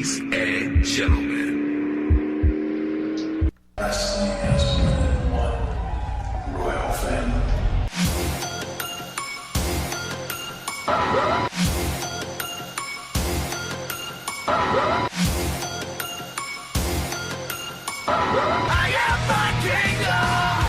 Ladies and gentlemen, wrestling has more than one royal family. I am my kingdom!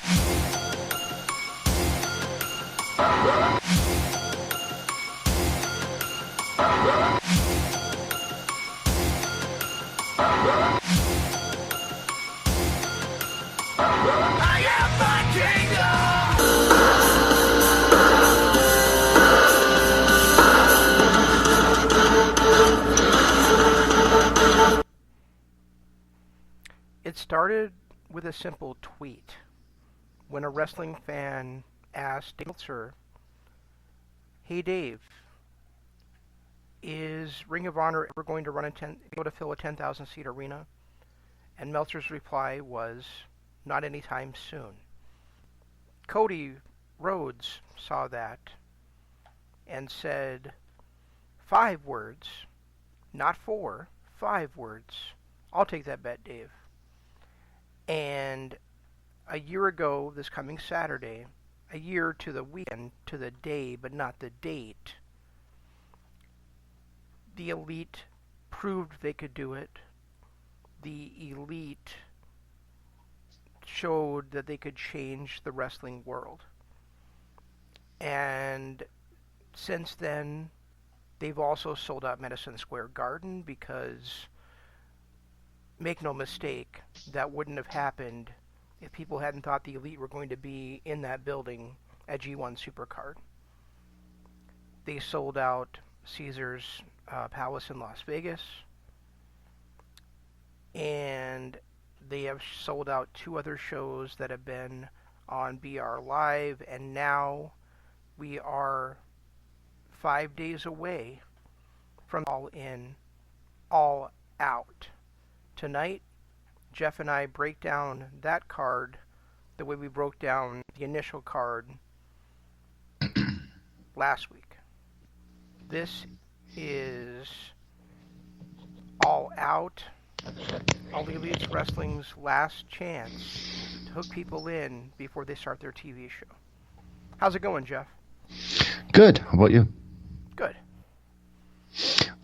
I am my kingdom! It started with a simple tweet when a wrestling fan asked Dave Meltzer, "Hey Dave, is Ring of Honor ever going to go to fill a 10,000 seat arena?" And Meltzer's reply was, "Not anytime soon." Cody Rhodes saw that and said, 5 words, not 4, 5 words. I'll take that bet, Dave. And a year ago, this coming Saturday, a year to the weekend, to the day, but not the date, the Elite proved they could do it. The Elite showed that they could change the wrestling world. And since then, they've also sold out Madison Square Garden because, make no mistake, that wouldn't have happened if people hadn't thought the Elite were going to be in that building at G1 Supercard. They sold out Caesars Palace in Las Vegas, and they have sold out 2 other shows that have been on BR Live, and now we are 5 days away from All In, All Out. Tonight, Jeff and I break down that card the way we broke down the initial card last week. This is All Out, All Elite Wrestling's last chance to hook people in before they start their TV show. How's it going, Jeff? Good. How about you? Good.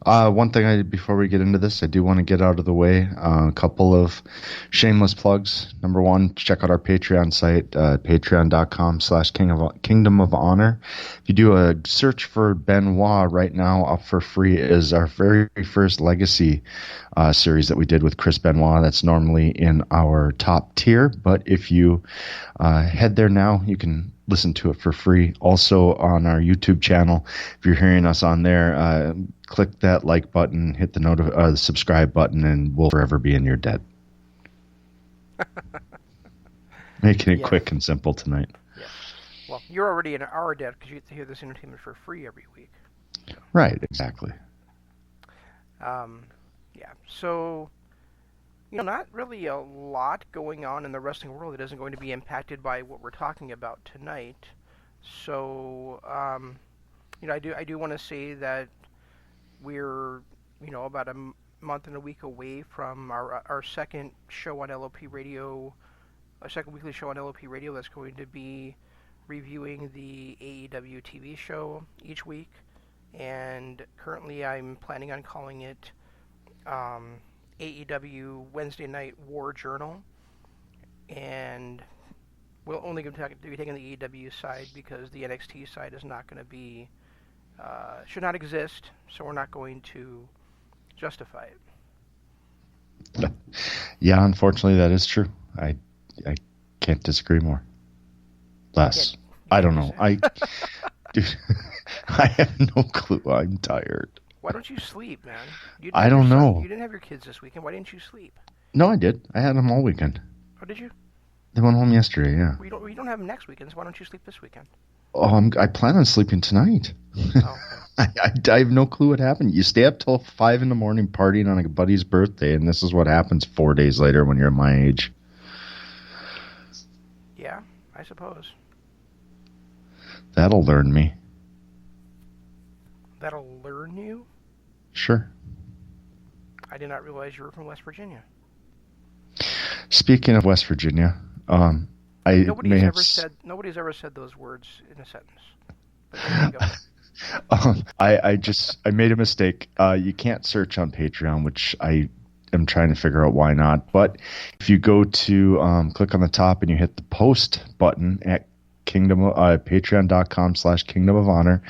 One thing before we get into this, I do want to get out of the way. A couple of shameless plugs. Number one, check out our Patreon site, patreon.com/Kingdom of Honor. If you do a search for Benoit right now, up for free is our very first Legacy series that we did with Chris Benoit. That's normally in our top tier, but if you head there now, you can listen to it for free. Also on our YouTube channel, if you're hearing us on there, click that like button, hit the subscribe button, and we'll forever be in your debt. Making it quick and simple tonight. Yeah. Well, you're already in our debt because you get to hear this entertainment for free every week. So. Right, exactly. So, not really a lot going on in the wrestling world that isn't going to be impacted by what we're talking about tonight. So, I do want to say that we're, about a month and a week away from our second show on LOP Radio, our second weekly show on LOP Radio that's going to be reviewing the AEW TV show each week. And currently I'm planning on calling it AEW Wednesday Night War Journal, and we'll only be taking the AEW side because the NXT side is not going to be, should not exist, so we're not going to justify it. Yeah, unfortunately that is true. I can't disagree more. Less. I don't know. Dude, I have no clue. I'm tired. Why don't you sleep, man? I don't know. You didn't have your kids this weekend. Why didn't you sleep? No, I did. I had them all weekend. Oh, did you? They went home yesterday, yeah. We don't have them next weekend, so why don't you sleep this weekend? Oh, I plan on sleeping tonight. Oh, okay. I have no clue what happened. You stay up till 5 a.m. partying on a buddy's birthday, and this is what happens 4 days later when you're my age. Yeah, I suppose. That'll learn me. That'll learn you? Sure. I did not realize you were from West Virginia. Speaking of West Virginia, Nobody's ever said those words in a sentence. But there you go. I made a mistake. You can't search on Patreon, which I am trying to figure out why not. But if you go to click on the top and you hit the post button at patreon.com/Kingdom of Honor,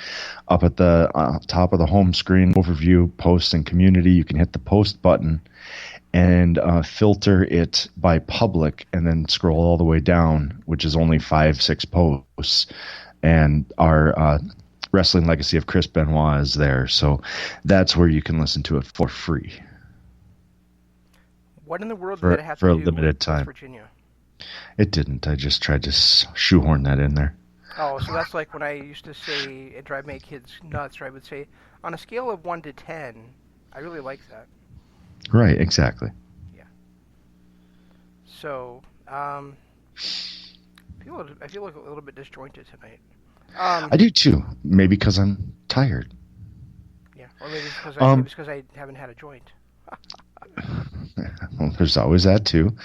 up at the top of the home screen overview, posts and community, you can hit the post button and filter it by public, and then scroll all the way down, which is only 5-6 posts, and our Wrestling Legacy of Chris Benoit is there. So that's where you can listen to it for free. What in the world did that have for to a do limited with time? West Virginia? It didn't. I just tried to shoehorn that in there. Oh, so that's like when I used to say, it drive my kids nuts, or I would say, on a scale of 1 to 10, I really like that. Right, exactly. Yeah. So, I feel like a little bit disjointed tonight. I do too. Maybe because I'm tired. Yeah, or maybe it's because I haven't had a joint. Well, there's always that too.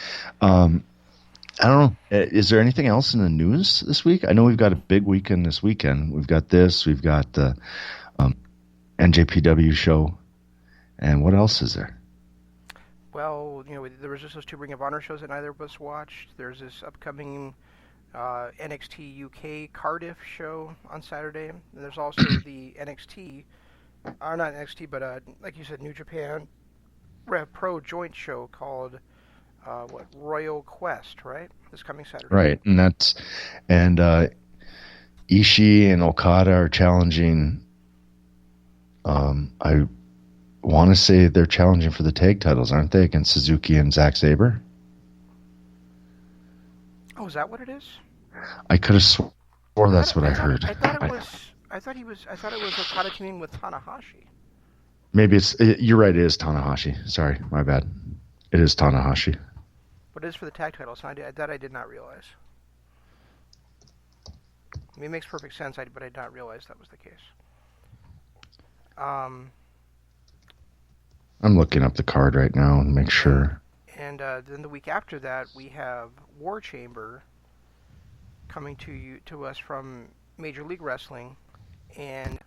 I don't know. Is there anything else in the news this week? I know we've got a big weekend this weekend. We've got this. We've got the NJPW show. And what else is there? Well, there was just those 2 Ring of Honor shows that neither of us watched. There's this upcoming NXT UK Cardiff show on Saturday. And there's also the NXT, not NXT, but like you said, New Japan Rev Pro joint show called Royal Quest, right? This coming Saturday. Right, and Ishii and Okada are challenging. I want to say they're challenging for the tag titles, aren't they, against Suzuki and Zack Sabre? Oh, is that what it is? I could have swore that's what I heard. I thought it was Okada teaming with Tanahashi. Maybe you're right. It is Tanahashi. Sorry, my bad. It is Tanahashi. But it is for the tag titles. So that I did not realize. I mean, it makes perfect sense, but I did not realize that was the case. I'm looking up the card right now and make sure. And then the week after that, we have War Chamber coming to us from Major League Wrestling, and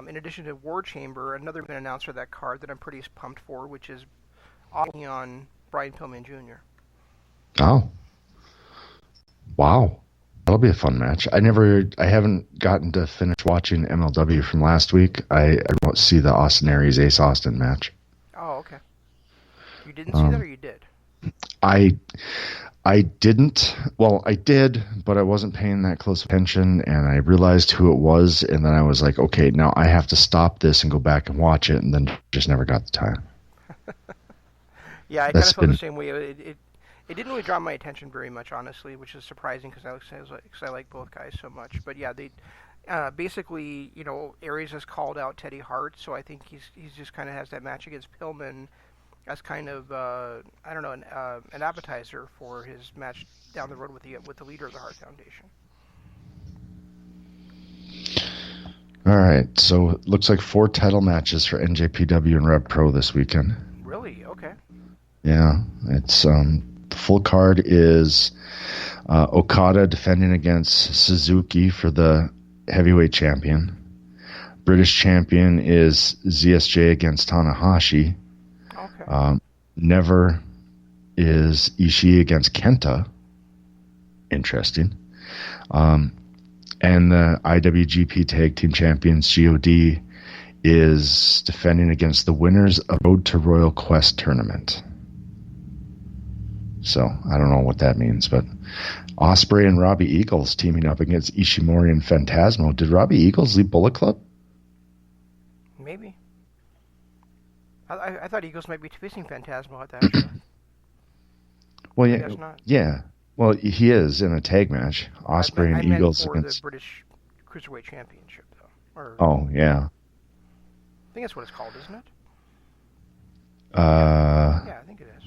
in addition to War Chamber, another been announced for that card that I'm pretty pumped for, which is on Brian Pillman Jr. Oh, wow, that'll be a fun match. I haven't gotten to finish watching MLW from last week. I won't see the Austin Aries Ace Austin match. Oh, okay. You didn't see that, or you did? I didn't. Well, I did, but I wasn't paying that close attention, and I realized who it was, and then I was like, okay, now I have to stop this and go back and watch it, and then just never got the time. Yeah, I kind of felt the same way. It didn't really draw my attention very much, honestly, which is surprising because I like both guys so much. But yeah, they basically, Aries has called out Teddy Hart, so I think he's just kind of has that match against Pillman as kind of an appetizer for his match down the road with the leader of the Hart Foundation. All right, so it looks like 4 title matches for NJPW and Rev Pro this weekend. Really? Okay. Yeah, it's the full card is Okada defending against Suzuki for the heavyweight champion. British champion is ZSJ against Tanahashi. Okay. Never is Ishii against Kenta. Interesting. And the IWGP Tag Team Champions, GOD, is defending against the winners of Road to Royal Quest tournament. So, I don't know what that means, but Ospreay and Robbie Eagles teaming up against Ishimori and Phantasmo. Did Robbie Eagles leave Bullet Club? Maybe. I thought Eagles might be facing Phantasmo at that show. Well, yeah. Yeah. Well, he is in a tag match. Ospreay and Eagles against the British Cruiserweight Championship, though. Oh, yeah. I think that's what it's called, isn't it? Yeah, I think it is.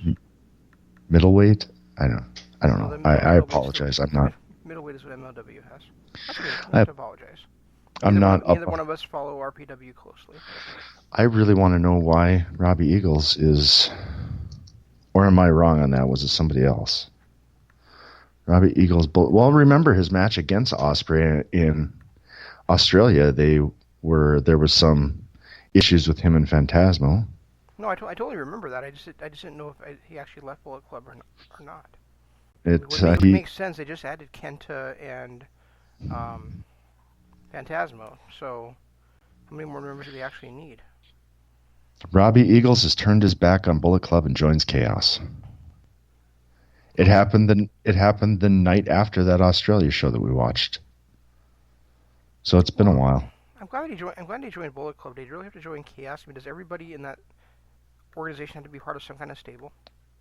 Middleweight? I don't know. I apologize. I'm not. Middleweight is what MLW has. I apologize. I'm not Neither up. one of us follow RPW closely. I really want to know why Robbie Eagles is, or am I wrong on that? Was it somebody else? Robbie Eagles. Well, remember his match against Ospreay in Australia. There was some issues with him and Phantasmo. No, I totally remember that. I just didn't know if he actually left Bullet Club or not. It would make sense. They just added Kenta and Phantasmo. So how many more members do they actually need? Robbie Eagles has turned his back on Bullet Club and joins Chaos. It happened the night after that Australia show that we watched. So it's been a while. I'm glad he joined Bullet Club. Did he really have to join Chaos? I mean, does everybody in that organization have to be part of some kind of stable?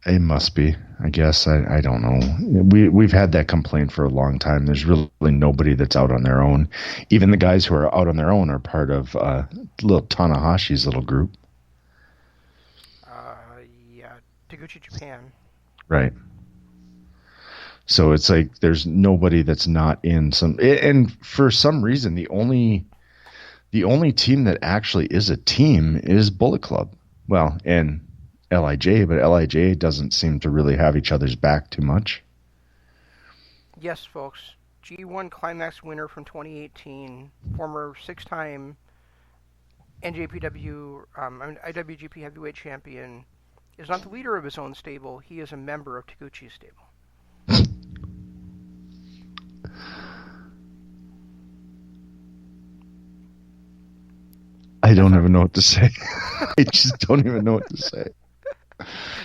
It must be. I guess. I don't know. We've had that complaint for a long time. There's really nobody that's out on their own. Even the guys who are out on their own are part of little Tanahashi's little group. Yeah, Taguchi Japan. Right. So it's like there's nobody that's not in some, and for some reason the only team that actually is a team is Bullet Club. Well, and LIJ, but LIJ doesn't seem to really have each other's back too much. Yes, folks. G1 Climax winner from 2018, former 6-time NJPW, IWGP Heavyweight Champion, is not the leader of his own stable. He is a member of Taguchi's stable. I don't even know what to say. I just don't even know what to say.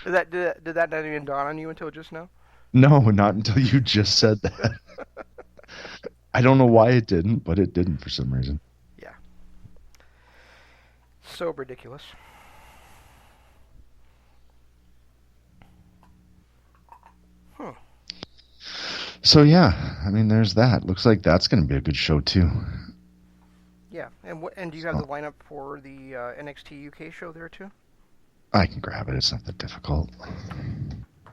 Did that not even dawn on you until just now? No, not until you just said that. I don't know why it didn't, but it didn't for some reason. Yeah. So ridiculous. So yeah, I mean, there's that. Looks like that's going to be a good show too. Yeah, and do you have the lineup for the NXT UK show there too? I can grab it. It's not that difficult.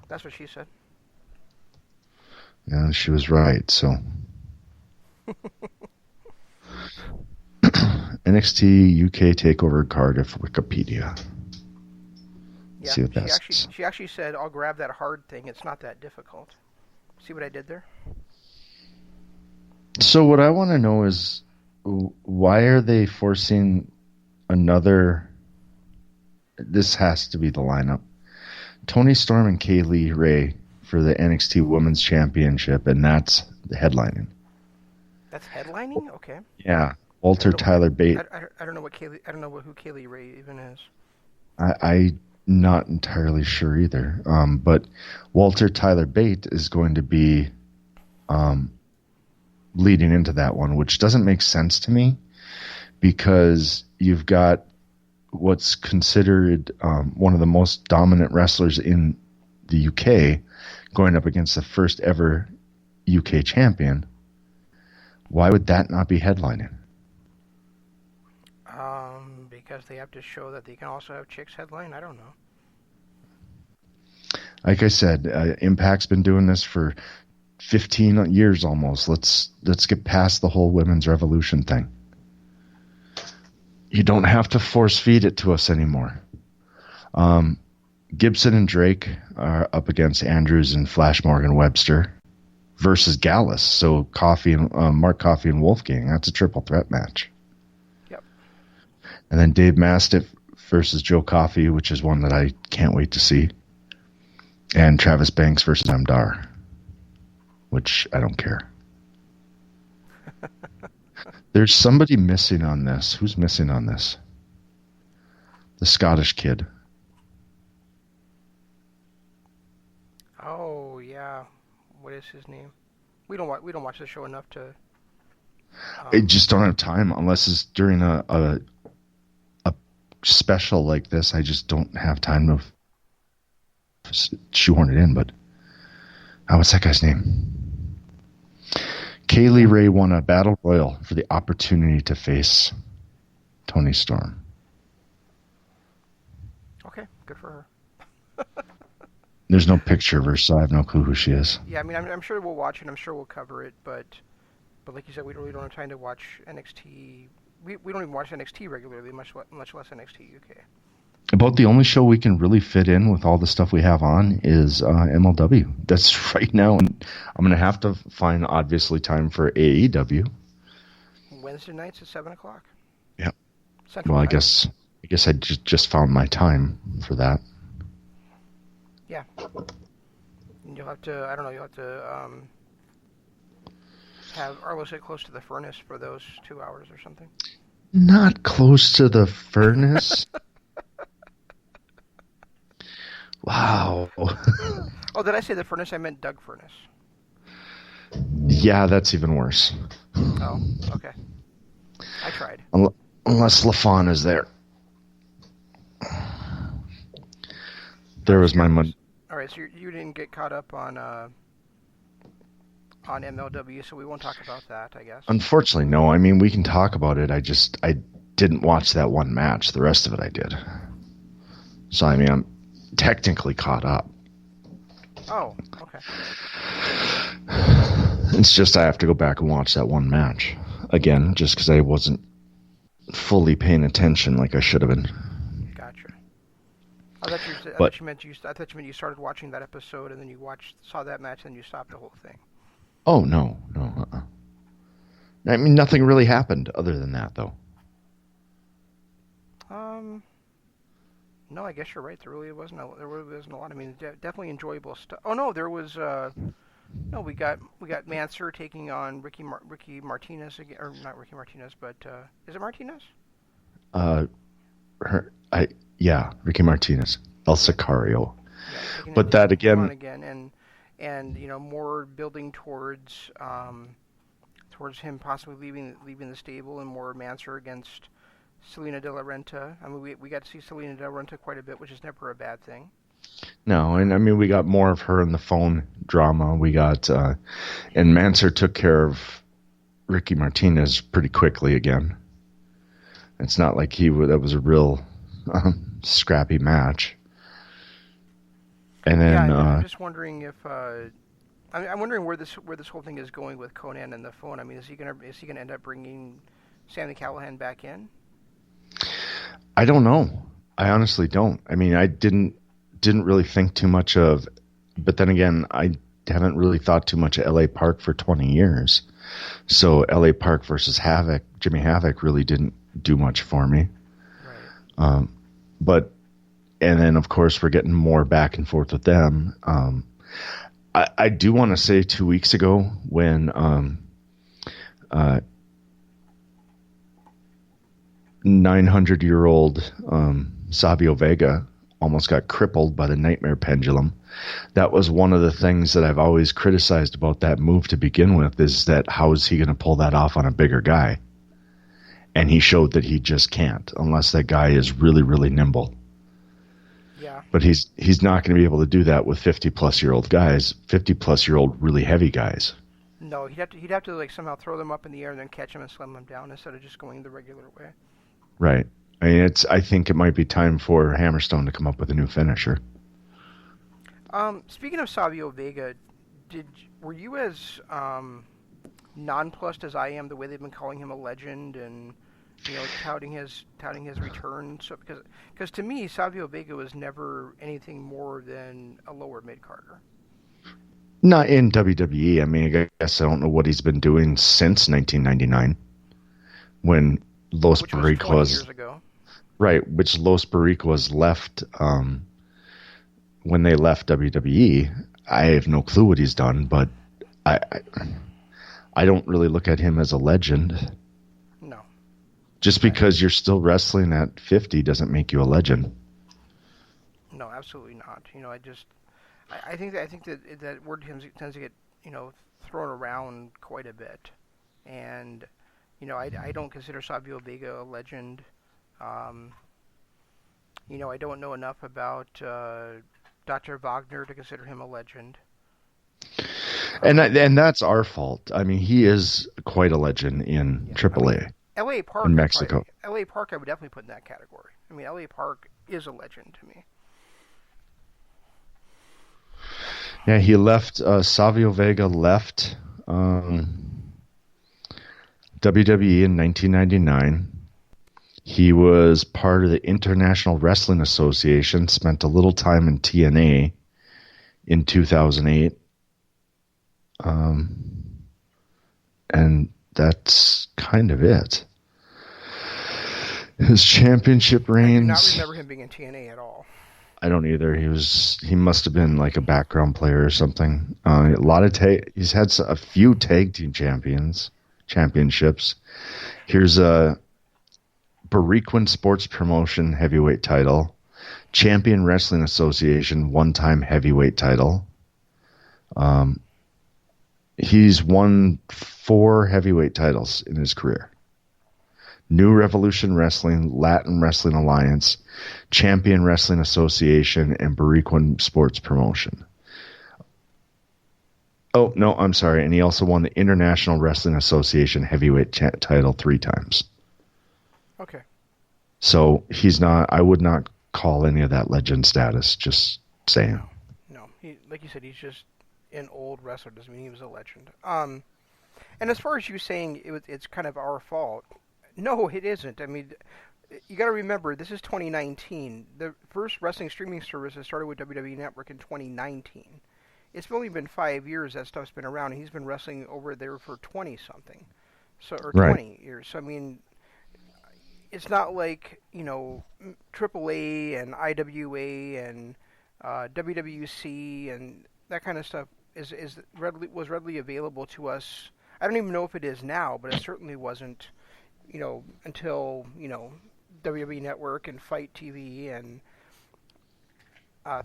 That's what she said. Yeah, she was right. So NXT UK Takeover Cardiff Wikipedia. Yeah, see what that's. She actually said, "I'll grab that hard thing. It's not that difficult." See what I did there? So what I want to know is, why are they forcing another? This has to be the lineup. Toni Storm and Kaylee Ray for the NXT Women's Championship, and that's the headlining. That's headlining? Okay. Yeah, Walter Tyler Bate. I don't know what Kaylee. I don't know who Kaylee Ray even is. I'm not entirely sure either. But Walter Tyler Bate is going to be leading into that one, which doesn't make sense to me because you've got what's considered one of the most dominant wrestlers in the UK going up against the first ever UK champion. Why would that not be headlining? Because they have to show that they can also have chicks headline. I don't know. Like I said, Impact's been doing this for 15 years almost. Let's get past the whole women's revolution thing. You don't have to force feed it to us anymore. Gibson and Drake are up against Andrews and Flash Morgan Webster versus Gallus. So Mark Coffey and Wolfgang. That's a triple threat match. Yep. And then Dave Mastiff versus Joe Coffey, which is one that I can't wait to see. And Travis Banks versus Amdar, which I don't care. There's somebody missing on this. Who's missing on this? The Scottish kid. Oh yeah, what is his name? We don't watch the show enough to. I just don't have time unless it's during a special like this. I just don't have time to shoehorn it in. But what's that guy's name? Kaylee Ray won a battle royal for the opportunity to face Toni Storm. Okay, good for her. There's no picture of her, so I have no clue who she is. Yeah, I mean, I'm sure we'll watch it. I'm sure we'll cover it, but But like you said, we really don't have time to watch NXT. We don't even watch NXT regularly, much less NXT UK. About the only show we can really fit in with all the stuff we have on is MLW. That's right now. And I'm going to have to find, obviously, time for AEW. Wednesday nights at 7 o'clock. Yep. Central Well, I Time. guess I just found my time for that. Yeah. And you'll have to, I don't know, you'll have to have Arlo sit close to the furnace for those 2 hours or something. Not close to the furnace. Wow. Oh, did I say the furnace? I meant Doug Furnace. Yeah, that's even worse. Oh, okay. I tried. Unless LaFawn is there. There was my money. All right, so you didn't get caught up on MLW, so we won't talk about that, I guess. Unfortunately, no. I mean, we can talk about it. I didn't watch that one match. The rest of it I did. So, I mean, I'm technically caught up. Oh, okay. It's just I have to go back and watch that one match again, just because I wasn't fully paying attention like I should have been. Gotcha. I thought you meant you started watching that episode and then you saw that match and you stopped the whole thing. Oh, no. I mean, nothing really happened other than that, though. No, I guess you're right. There really wasn't a lot. I mean, definitely enjoyable stuff. Oh no, there was. No, we got Mansoor taking on Ricky Martinez again, or not Ricky Martinez, but is it Martinez? Ricky Martinez, El Sicario. Yeah, but that again, and more building towards him possibly leaving the stable, and more Mansoor against Selena De La Renta. I mean, we got to see Selena De La Renta quite a bit, which is never a bad thing. No, and I mean, we got more of her in the phone drama. We got, and Mansoor took care of Ricky Martinez pretty quickly again. It's not like that was a real scrappy match. And then, I'm just wondering if I'm wondering where this whole thing is going with Conan and the phone. I mean, is he gonna end up bringing Sami Callihan back in? I don't know. I honestly don't. I mean, I didn't really think too much of, but then again, I haven't really thought too much of LA Park for 20 years. So LA Park versus Jimmy Havoc really didn't do much for me. Right. And then of course we're getting more back and forth with them. I do want to say 2 weeks ago when 900-year-old Savio Vega almost got crippled by the nightmare pendulum. That was one of the things that I've always criticized about that move to begin with, is that how is he going to pull that off on a bigger guy? And he showed that he just can't, unless that guy is really, really nimble. Yeah. But he's not going to be able to do that with 50-plus-year-old guys, 50-plus-year-old really heavy guys. No, he'd have to like somehow throw them up in the air and then catch them and slam them down instead of just going the regular way. Right. I mean, I think it might be time for Hammerstone to come up with a new finisher. Speaking of Savio Vega, were you as nonplussed as I am the way they've been calling him a legend and touting his return? So because to me Savio Vega was never anything more than a lower mid carder. Not in WWE. I mean, I guess I don't know what he's been doing since 1999, when Los Barricos, years ago. Right, which Los Barricos left when they left WWE. I have no clue what he's done, but I don't really look at him as a legend. No. Just because you're still wrestling at 50 doesn't make you a legend. No, absolutely not. I think that word tends to get thrown around quite a bit, and I don't consider Savio Vega a legend. I don't know enough about Dr. Wagner to consider him a legend. And that's our fault. I mean, he is quite a legend in AAA. LA Park in Mexico. LA Park, I would definitely put in that category. I mean, LA Park is a legend to me. Yeah, he left. Savio Vega left WWE in 1999. He was part of the International Wrestling Association, spent a little time in TNA in 2008. And that's kind of it. His championship reigns. I do not remember him being in TNA at all. I don't either. He must have been like a background player or something. A lot of he's had a few tag team championships. Here's a Bariquin Sports Promotion heavyweight title, Champion Wrestling Association one-time heavyweight title. He's won 4 heavyweight titles in his career. New Revolution Wrestling, Latin Wrestling Alliance, Champion Wrestling Association, and Bariquin Sports Promotion. Oh, no, I'm sorry. And he also won the International Wrestling Association heavyweight title 3 times. Okay. So he's not, I would not call any of that legend status, just saying. No. He, like you said, he's just an old wrestler. Doesn't mean he was a legend. And as far as you saying it's kind of our fault, no, it isn't. I mean, you got to remember, this is 2019. The first wrestling streaming services started with WWE Network in 2019. It's only been 5 years that stuff's been around, and he's been wrestling over there for 20-something. Or 20 years. So, I mean, it's not like, AAA and IWA and WWC and that kind of stuff was readily available to us. I don't even know if it is now, but it certainly wasn't, until, WWE Network and Fight TV and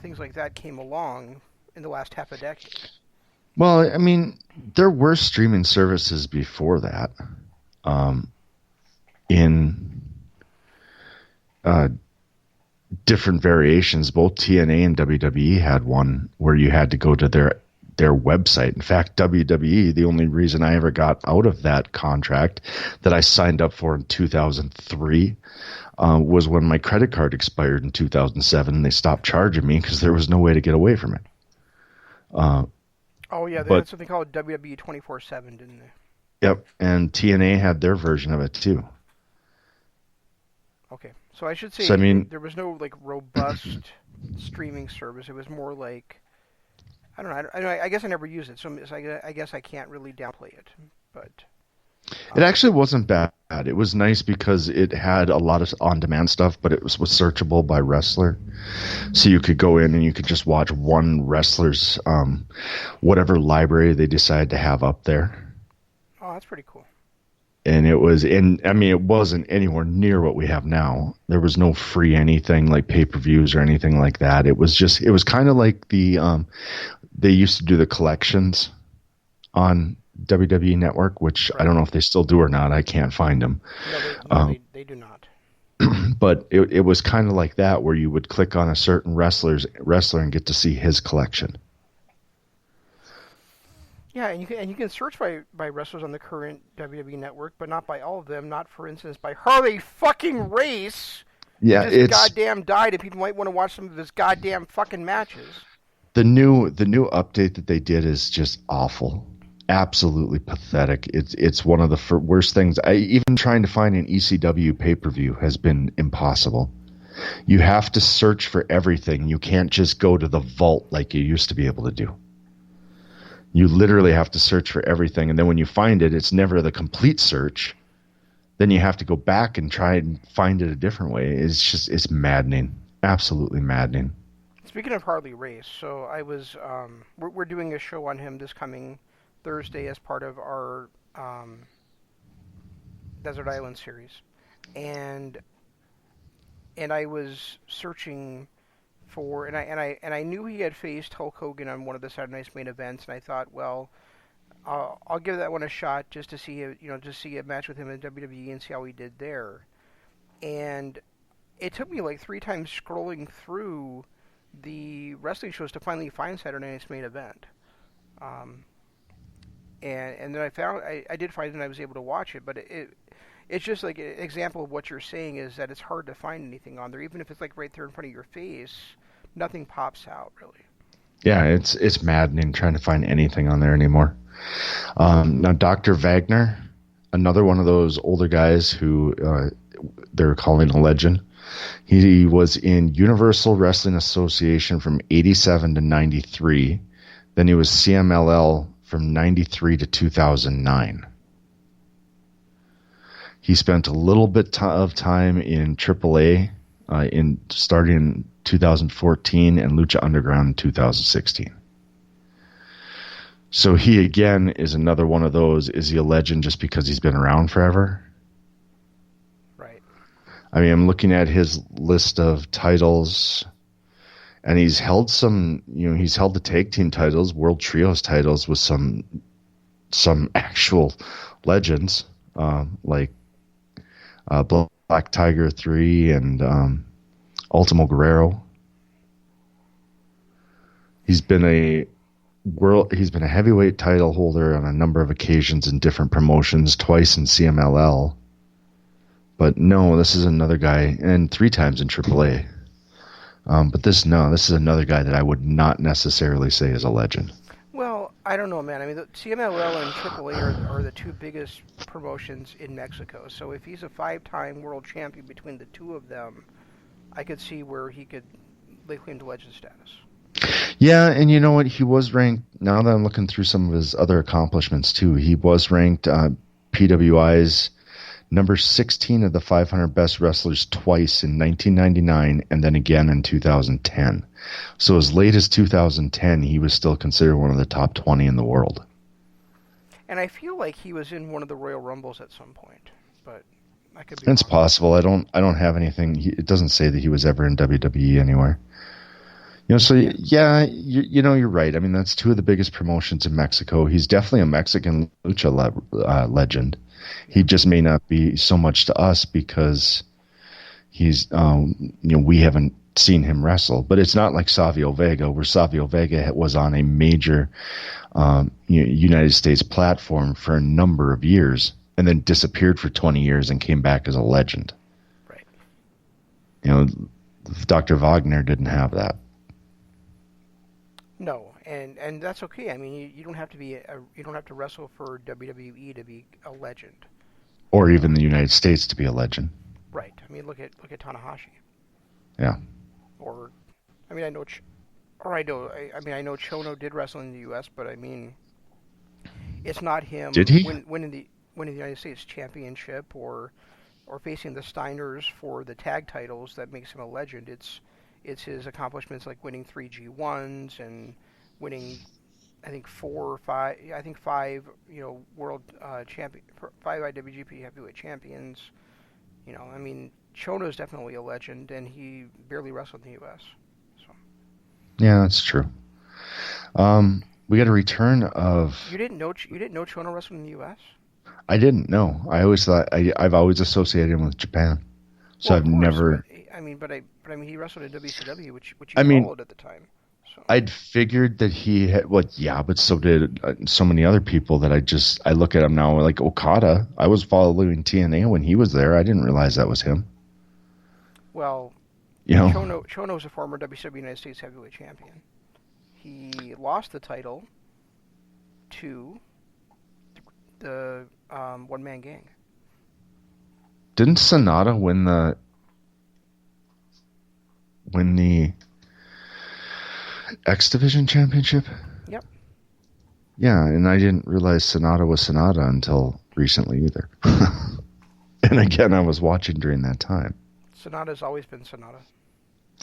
things like that came along in the last half a decade. Well, I mean, there were streaming services before that. In different variations, both TNA and WWE had one where you had to go to their website. In fact, WWE, the only reason I ever got out of that contract that I signed up for in 2003 was when my credit card expired in 2007, and they stopped charging me because there was no way to get away from it. They had something called WWE 24/7, didn't they? Yep, and TNA had their version of it too. Okay, so I should say, there was no robust streaming service. It was more like, I don't know. I guess I never used it, so I guess I can't really downplay it. But it actually wasn't bad. It was nice because it had a lot of on-demand stuff, but it was searchable by wrestler, so you could go in and you could just watch one wrestler's whatever library they decide to have up there. Oh, that's pretty cool. And it wasn't anywhere near what we have now. There was no free anything like pay-per-views or anything like that. It was kind of like they used to do the collections on WWE Network, which right. I don't know if they still do or not. I can't find them. No, they do not. But it was kind of like that, where you would click on a certain wrestler and get to see his collection. Yeah, and you can search by wrestlers on the current WWE Network, but not by all of them. Not, for instance, by Harley fucking Race. Yeah, it's goddamn died, and people might want to watch some of his goddamn fucking matches. The new update that they did is just awful, absolutely pathetic. It's one of the worst things. Even trying to find an ECW pay-per-view has been impossible. You have to search for everything. You can't just go to the vault like you used to be able to do. You literally have to search for everything, and then when you find it, it's never the complete search. Then you have to go back and try and find it a different way. It's maddening, absolutely maddening. Speaking of Harley Race, so I was we're doing a show on him this coming Thursday as part of our Desert Island series, and I was searching for, and I knew he had faced Hulk Hogan on one of the Saturday Night's main events, and I thought, well, I'll give that one a shot just to see a match with him in WWE and see how he did there. And it took me like 3 times scrolling through the wrestling shows to finally find Saturday Night's main event. And then I did find it and I was able to watch it, but it's just like an example of what you're saying, is that it's hard to find anything on there, even if it's like right there in front of your face. Nothing pops out really. Yeah, it's maddening trying to find anything on there anymore. Now, Dr. Wagner, another one of those older guys who they're calling a legend. He was in Universal Wrestling Association from 87 to 93. Then he was CMLL from 93 to 2009. He spent a little bit of time in AAA starting in 2014 and Lucha Underground in 2016. So he, again, is another one of those. Is he a legend just because he's been around forever? Right. I mean, I'm looking at his list of titles, and he's held he's held the tag team titles, World Trios titles with some actual legends, like Black Tiger 3 and Ultimo Guerrero. He's been a heavyweight title holder on a number of occasions in different promotions, twice in CMLL. But no, this is another guy, and 3 times in AAA. But this is another guy that I would not necessarily say is a legend. Well, I don't know, man. I mean, the CMLL and AAA are the 2 biggest promotions in Mexico. So if he's a 5-time world champion between the 2 of them, I could see where he could lay claim to legend status. Yeah, and you know what? He was ranked, now that I'm looking through some of his other accomplishments too, he was ranked PWI's number 16 of the 500 best wrestlers twice in 1999 and then again in 2010. So as late as 2010, he was still considered one of the top 20 in the world. And I feel like he was in one of the Royal Rumbles at some point, but I could be It's wrong. possible. I don't have anything. It doesn't say that he was ever in WWE anywhere. So yeah, you're right. I mean, that's 2 of the biggest promotions in Mexico. He's definitely a Mexican lucha legend. He just may not be so much to us because he's, we haven't seen him wrestle. But it's not like Savio Vega, where Savio Vega was on a major United States platform for a number of years and then disappeared for 20 years and came back as a legend. Right. Dr. Wagner didn't have that. No, and that's okay. I mean, you don't have to you don't have to wrestle for WWE to be a legend, or even the United States to be a legend. Right. I mean, look at Tanahashi. Yeah. Or, I mean, I know Chono did wrestle in the U.S., but I mean, it's not him. Did he? winning the United States Championship or facing the Steiners for the tag titles that makes him a legend. It's his accomplishments like winning 3 G1s and winning, I think 5 world 5 IWGP heavyweight champions. I mean, Chono's definitely a legend, and he barely wrestled in the U.S. So. Yeah, that's true. We got a return of. You didn't know Chono wrestled in the U.S.? I didn't know. I always thought I've always associated him with Japan, so well, I've never. But I mean, he wrestled in WCW, which you followed at the time. So. I'd figured that he had. Well, yeah, but so did so many other people that I look at him now like Okada. I was following TNA when he was there. I didn't realize that was him. Well, Chono was a former WCW United States heavyweight champion. He lost the title to the one-man gang. Didn't Sonata win the X Division championship? Yep. Yeah, and I didn't realize Sonata was Sonata until recently either. And again, I was watching during that time. Sonata's always been Sonata.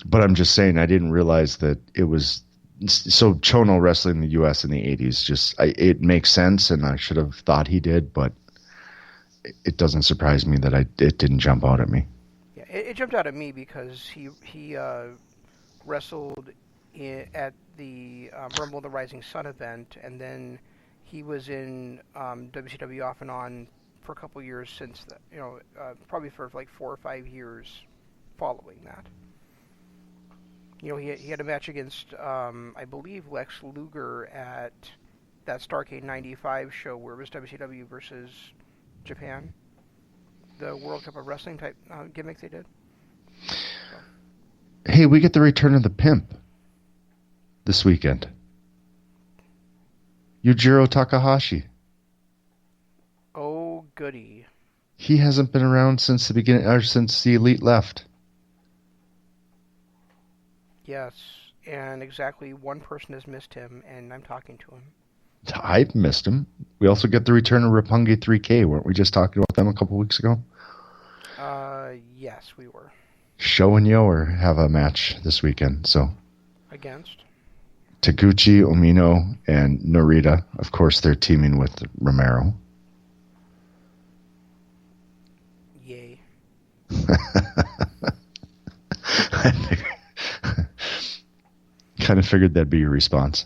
But I'm just saying, I didn't realize that it was. So Chono wrestling in the U.S. in the 80s, it makes sense, and I should have thought he did, but it doesn't surprise me that it didn't jump out at me. Yeah, it jumped out at me because he wrestled at the Rumble of the Rising Sun event, and then he was in WCW off and on for a couple years since that. Probably for like 4 or 5 years following that. He had a match against, I believe, Lex Luger at that Starrcade 95 show where it was WCW versus Japan. The World Cup of Wrestling type gimmick they did. So. Hey, we get the return of the Pimp this weekend. Yujiro Takahashi. Oh, goody. He hasn't been around since the beginning, or since the Elite left. Yes, and exactly one person has missed him, and I'm talking to him. I missed him. We also get the return of Roppongi 3K. Weren't we just talking about them a couple weeks ago? Yes, we were. Sho and Yoer have a match this weekend, so Against? Taguchi, Omino, and Narita. Of course, they're teaming with Romero. Yay. Kind of figured that'd be your response.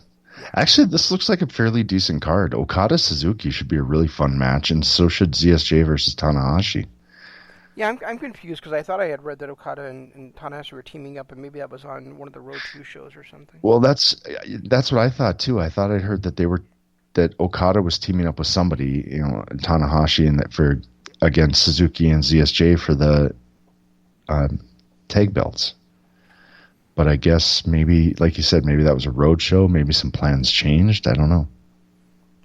Actually, this looks like a fairly decent card. Okada Suzuki should be a really fun match, and so should ZSJ versus Tanahashi. Yeah, I'm confused because I thought I had read that Okada and Tanahashi were teaming up, and maybe that was on one of the Road 2 shows or something. Well, that's what I thought too. I thought I'd heard that Okada was teaming up with somebody, Tanahashi, and that for against Suzuki and ZSJ for the tag belts. But I guess maybe, like you said, maybe that was a road show. Maybe some plans changed. I don't know.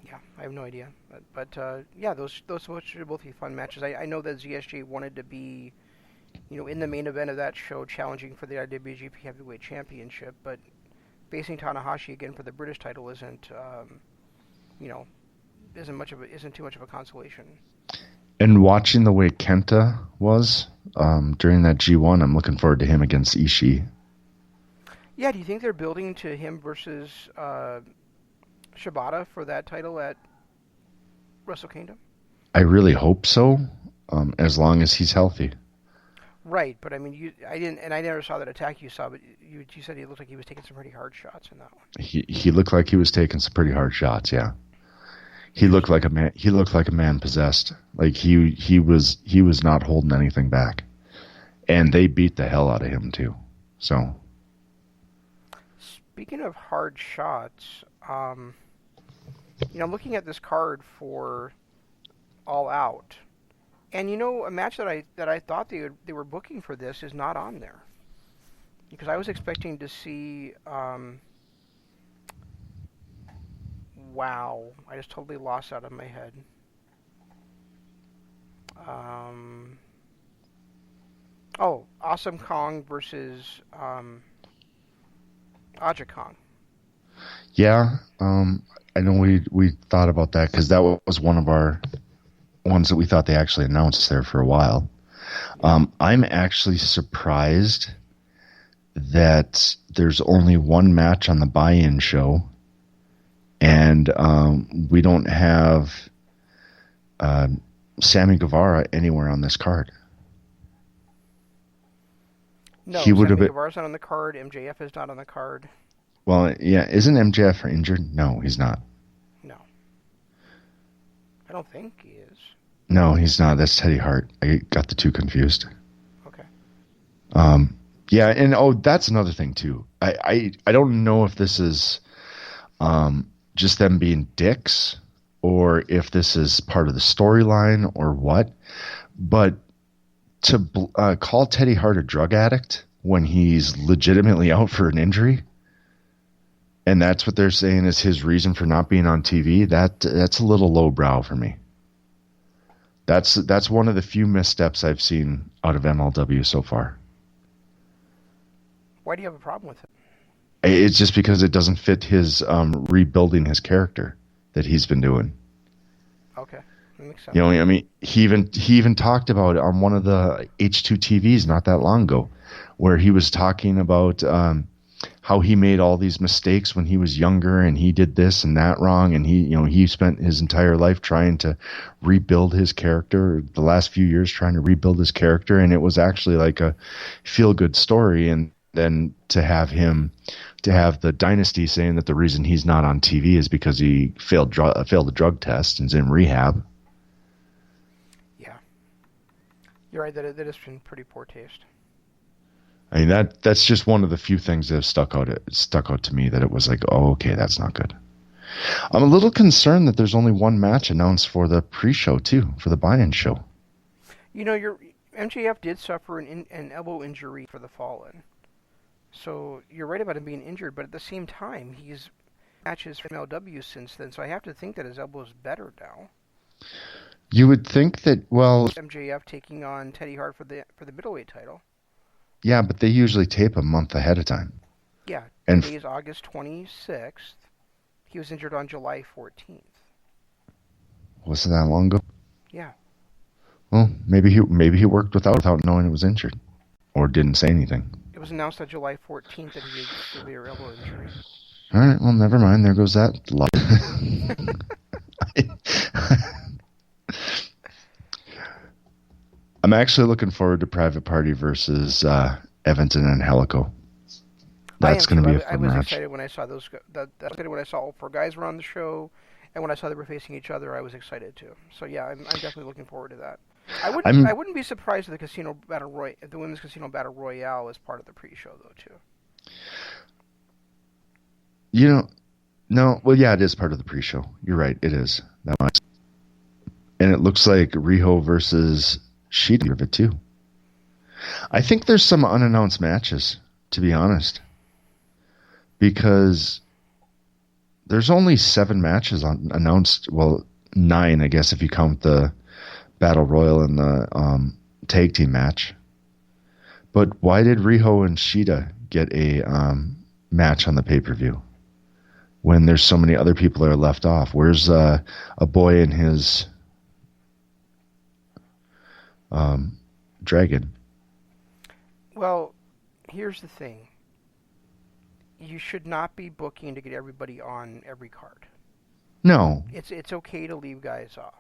Yeah, I have no idea. But yeah, those should both be fun matches. I know that ZSJ wanted to be, in the main event of that show, challenging for the IWGP Heavyweight Championship. But facing Tanahashi again for the British title isn't too much of a consolation. And watching the way Kenta was during that G1, I'm looking forward to him against Ishii. Yeah, do you think they're building to him versus Shibata for that title at Wrestle Kingdom? I really hope so, as long as he's healthy. Right, but I mean, I never saw that attack you saw, but you said he looked like he was taking some pretty hard shots in that one. He looked like he was taking some pretty hard shots. Yeah, he looked like a man. He looked like a man possessed. Like he was not holding anything back, and they beat the hell out of him too. So. Speaking of hard shots, I'm looking at this card for All Out, and a match that I thought they were booking for this is not on there, because I was expecting to see. Wow, I just totally lost out of my head. Awesome Kong versus Aja Kong. Yeah, I know we thought about that because that was one of our ones that we thought they actually announced there for a while. I'm actually surprised that there's only one match on the buy-in show, and we don't have Sammy Guevara anywhere on this card. No, Sammy Guevara's not on the card. MJF is not on the card. Well, yeah, isn't MJF injured? No, he's not. No. I don't think he is. No, he's not. That's Teddy Hart. I got the two confused. Okay. Yeah, and that's another thing too. I don't know if this is just them being dicks or if this is part of the storyline or what, but to call Teddy Hart a drug addict when he's legitimately out for an injury, and that's what they're saying is his reason for not being on TV, that's a little lowbrow for me. That's one of the few missteps I've seen out of MLW so far. Why do you have a problem with it? It's just because it doesn't fit his rebuilding his character that he's been doing. Okay. That makes sense. I mean, he even talked about it on one of the H2 TVs not that long ago, where he was talking about how he made all these mistakes when he was younger, and he did this and that wrong, and he spent his entire life trying to rebuild his character, the last few years trying to rebuild his character, and it was actually like a feel-good story, and then to have the dynasty saying that the reason he's not on TV is because he failed a drug test and is in rehab. Yeah, you're right. That has been pretty poor taste. I mean, that's just one of the few things that have stuck out to me, that it was like, oh, okay, that's not good. I'm a little concerned that there's only one match announced for the pre-show too, for the buy-in show. Your MJF did suffer an elbow injury for the Fallen, so you're right about him being injured. But at the same time, he's matches from MLW since then, so I have to think that his elbow is better now. You would think that, well, MJF taking on Teddy Hart for the middleweight title. yeah, but they usually tape a month ahead of time. Yeah, And today is August 26th. He was injured on July 14th. wasn't that long ago? Yeah. Well, maybe he worked without knowing he was injured, or didn't say anything. It was announced on July 14th that he had severe elbow injury. All right, well, never mind. There goes that luck. I'm actually looking forward to Private Party versus Evanton and Helico. That's going to be a fun I was match. excited when I saw those. That's excited when I saw all four guys were on the show, and when I saw they were facing each other, I was excited too. So yeah, I'm definitely looking forward to that. I wouldn't be surprised if the women's casino battle royale is part of the pre-show though too. You know, no, well, yeah, it is part of the pre-show. You're right, it is. That much. And it looks like Riho versus Shida of it too. I think there's some unannounced matches, to be honest, because there's only 7 matches announced. Well, 9, I guess, if you count the Battle Royal and the tag team match. But why did Riho and Shida get a match on the pay-per-view when there's so many other people that are left off? Where's a boy and his dragon? Well, here's the thing. You should not be booking to get everybody on every card. No. It's okay to leave guys off.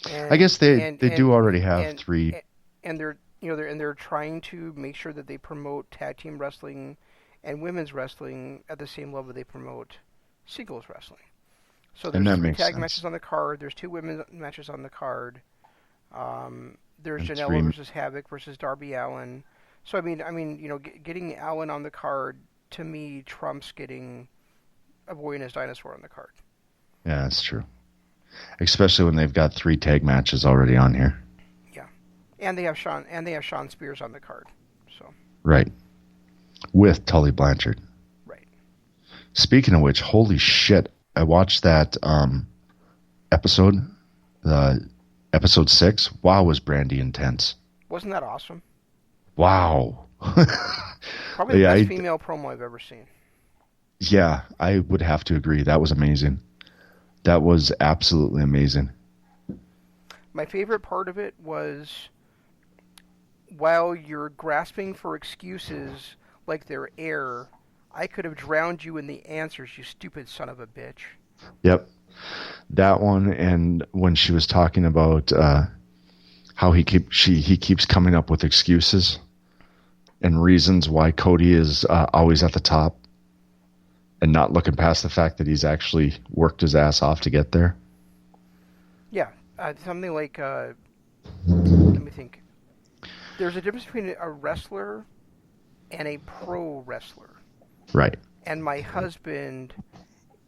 I guess they do already have 3. And they're trying to make sure that they promote tag team wrestling and women's wrestling at the same level they promote singles wrestling. So there's 3 tag matches on the card. There's 2 women's matches on the card. There's Janela versus Havoc versus Darby Allin. So I mean, getting Allin on the card to me trumps getting a boy and his dinosaur on the card. Yeah, that's true. Especially when they've got 3 tag matches already on here. Yeah, and they have Sean Spears on the card. So right, with Tully Blanchard. Right. Speaking of which, holy shit! I watched that episode, episode 6. Wow, was Brandy intense? Wasn't that awesome? Wow. Probably the best female promo I've ever seen. Yeah, I would have to agree. That was amazing. That was absolutely amazing. My favorite part of it was, while you're grasping for excuses like they're air, I could have drowned you in the answers, you stupid son of a bitch. Yep. That one, and when she was talking about how he keeps coming up with excuses and reasons why Cody is always at the top, and not looking past the fact that he's actually worked his ass off to get there. Yeah, something like, let me think. There's a difference between a wrestler and a pro wrestler. Right. And my husband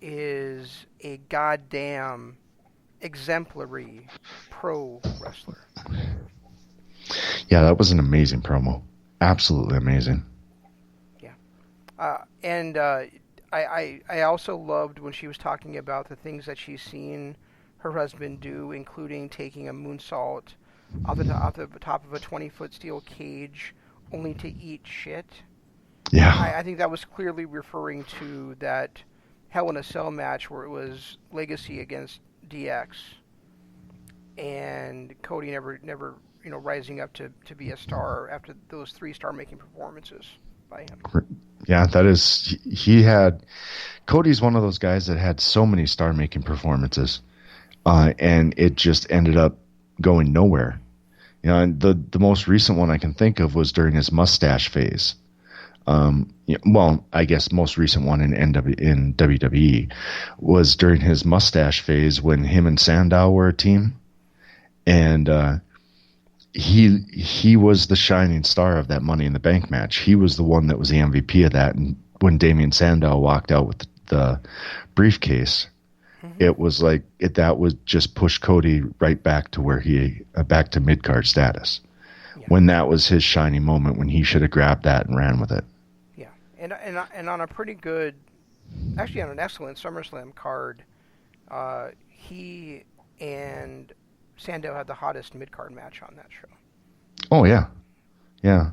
is a goddamn exemplary pro wrestler. Yeah, that was an amazing promo. Absolutely amazing. Yeah. And I also loved when she was talking about the things that she's seen her husband do, including taking a moonsault off the top of a 20-foot steel cage only to eat shit. Yeah. I think that was clearly referring to that Hell in a Cell match where it was Legacy against DX, and Cody never rising up to be a star after those 3 star-making performances by him. Yeah, Cody's one of those guys that had so many star-making performances, and it just ended up going nowhere. And the most recent one I can think of was during his mustache phase. Well, I guess most recent one in WWE was during his mustache phase when him and Sandow were a team, and he was the shining star of that Money in the Bank match. He was the one that was the MVP of that. And when Damian Sandow walked out with the briefcase, it was like that would just push Cody right back to back to mid-card status. Yeah. When that was his shining moment, when he should have grabbed that and ran with it. Yeah, and on a pretty good, actually on an excellent SummerSlam card, he and Sandow had the hottest mid-card match on that show. Oh, yeah. Yeah.